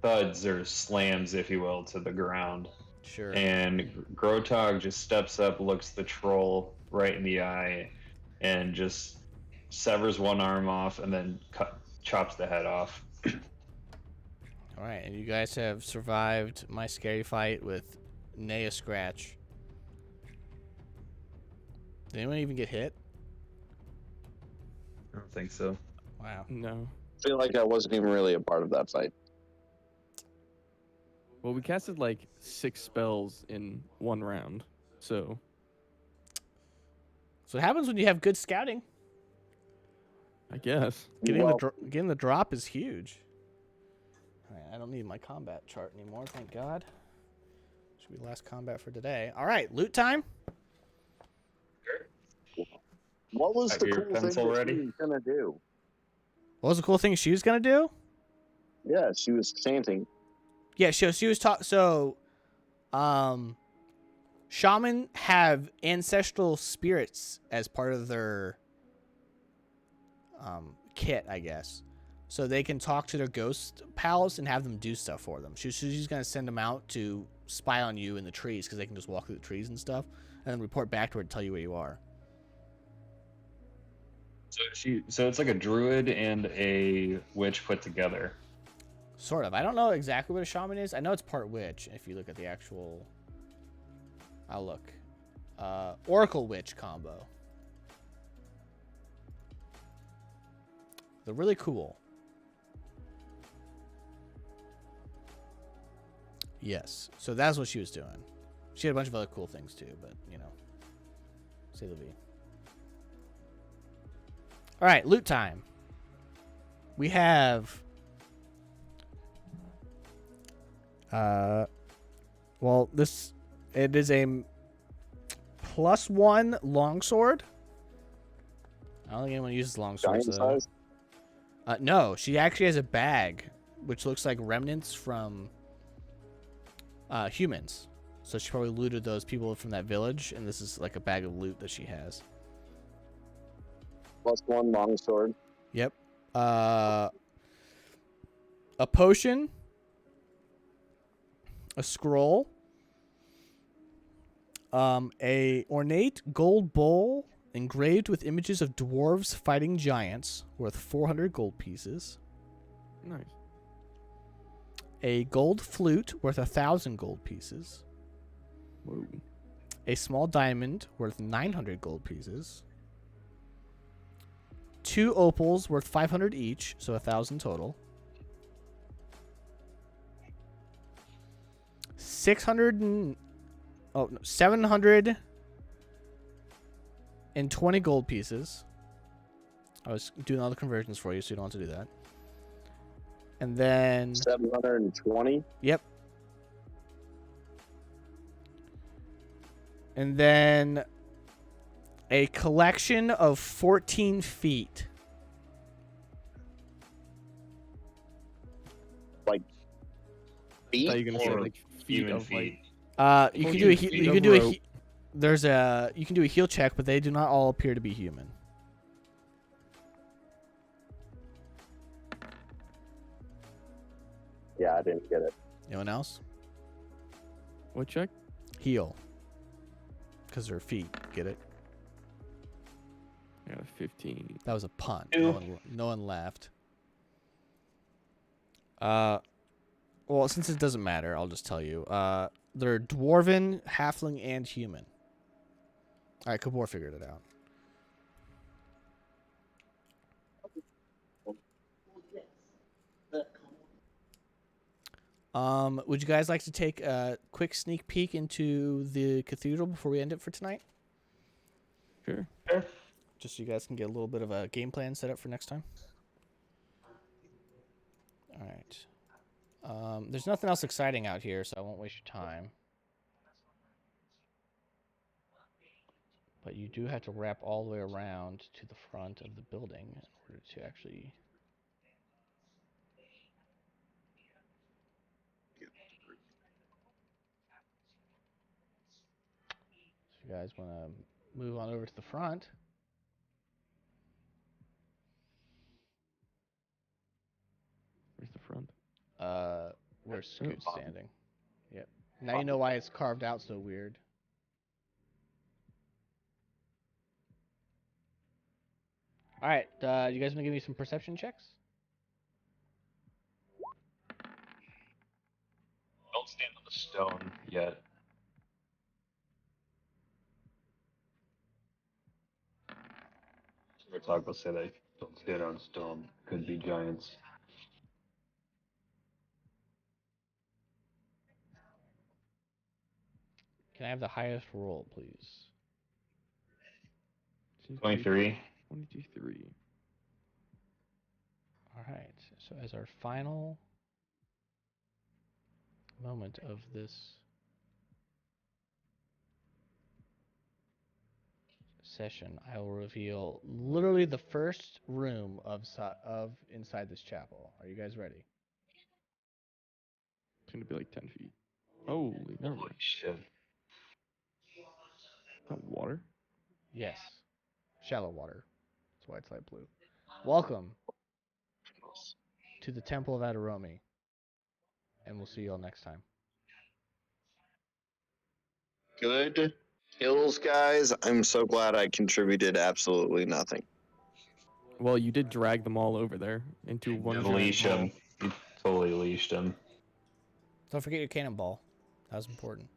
thuds or slams, if you will, to the ground.
Sure.
And Grotog just steps up, looks the troll right in the eye, and just severs one arm off and then chops the head off.
All right, and you guys have survived my scary fight with Naya Scratch. Did anyone even get hit?
I don't think so.
Wow.
No.
I feel like I wasn't even really a part of that fight.
Well, we casted like 6 spells in one round, so
So what happens when you have good scouting?
I guess.
Well,
Getting the drop is huge. All right, I don't need my combat chart anymore, thank God. Should be last combat for today. All right, loot time.
what was
Got
the
your
cool thing
pencil
that
ready?
she was gonna do?
What was the cool thing she was gonna do?
Yeah, she was chanting.
Yeah, she was taught. So, shaman have ancestral spirits as part of their kit, I guess. So they can talk to their ghost pals and have them do stuff for them. She's gonna send them out to spy on you in the trees because they can just walk through the trees and stuff, and then report back to her to tell you where you are.
So it's like a druid and a witch put together.
Sort of. I don't know exactly what a shaman is. I know it's part witch if you look at the actual. I'll look. Oracle witch combo. They're really cool. Yes. So that's what she was doing. She had a bunch of other cool things too, but you know, say la vie. All right, loot time. We have. Well, it is a +1 longsword. I don't think anyone uses longswords.
Giant size?
No, she actually has a bag, which looks like remnants from humans. So she probably looted those people from that village, and this is like a bag of loot that she has.
+1 longsword.
Yep. A potion. A scroll. A ornate gold bowl engraved with images of dwarves fighting giants, worth 400 gold pieces.
Nice.
A gold flute worth 1,000 gold pieces.
Whoa.
A small diamond worth 900 gold pieces. 2 opals worth 500 each, so 1,000 total. 720 gold pieces. I was doing all the conversions for you, so you don't have to do that. And then
720.
Yep. And then a collection of 14 feet.
Like
I
feet?
thought you were gonna say
Or
like feet
human
of
feet.
You
Oh,
can do a
you
he-
feet
you
of
can do a
rope.
he- you can do a heal check, but they do not all appear to be human.
Yeah, I didn't get it.
Anyone else?
What check?
Heal. Because they're feet. Get it?
I got a 15.
That was a punt.
Ew.
No one laughed. Well, since it doesn't matter, I'll just tell you. They're dwarven, halfling, and human. All right, Kabor figured it out. Would you guys like to take a quick sneak peek into the cathedral before we end it for tonight?
Sure.
Just so you guys can get a little bit of a game plan set up for next time. All right. There's nothing else exciting out here, so I won't waste your time. But you do have to wrap all the way around to the front of the building in order to actually... If you guys want to move on over to the front.
Where's the front?
Where Scoot's standing. Yep. Now you know why it's carved out so weird. All right, you guys want to give me some perception checks?
Don't stand on the stone yet. Taco said I don't stand on stone. Could be giants.
Can I have the highest roll, please?
23.
23.
All right. So as our final moment of this session, I will reveal literally the first room of inside this chapel. Are you guys ready?
It's gonna be like 10 feet. Holy, never
Holy
mind.
shit.
Is that water?
Yes. Shallow water. That's why it's light blue. Welcome to the Temple of Adarome. And we'll see you all next time.
Good kills, guys. I'm so glad I contributed absolutely nothing.
Well, you did drag them all over there into one giant
Leash
hall.
him. You totally leashed him.
Don't forget your cannonball. That was important.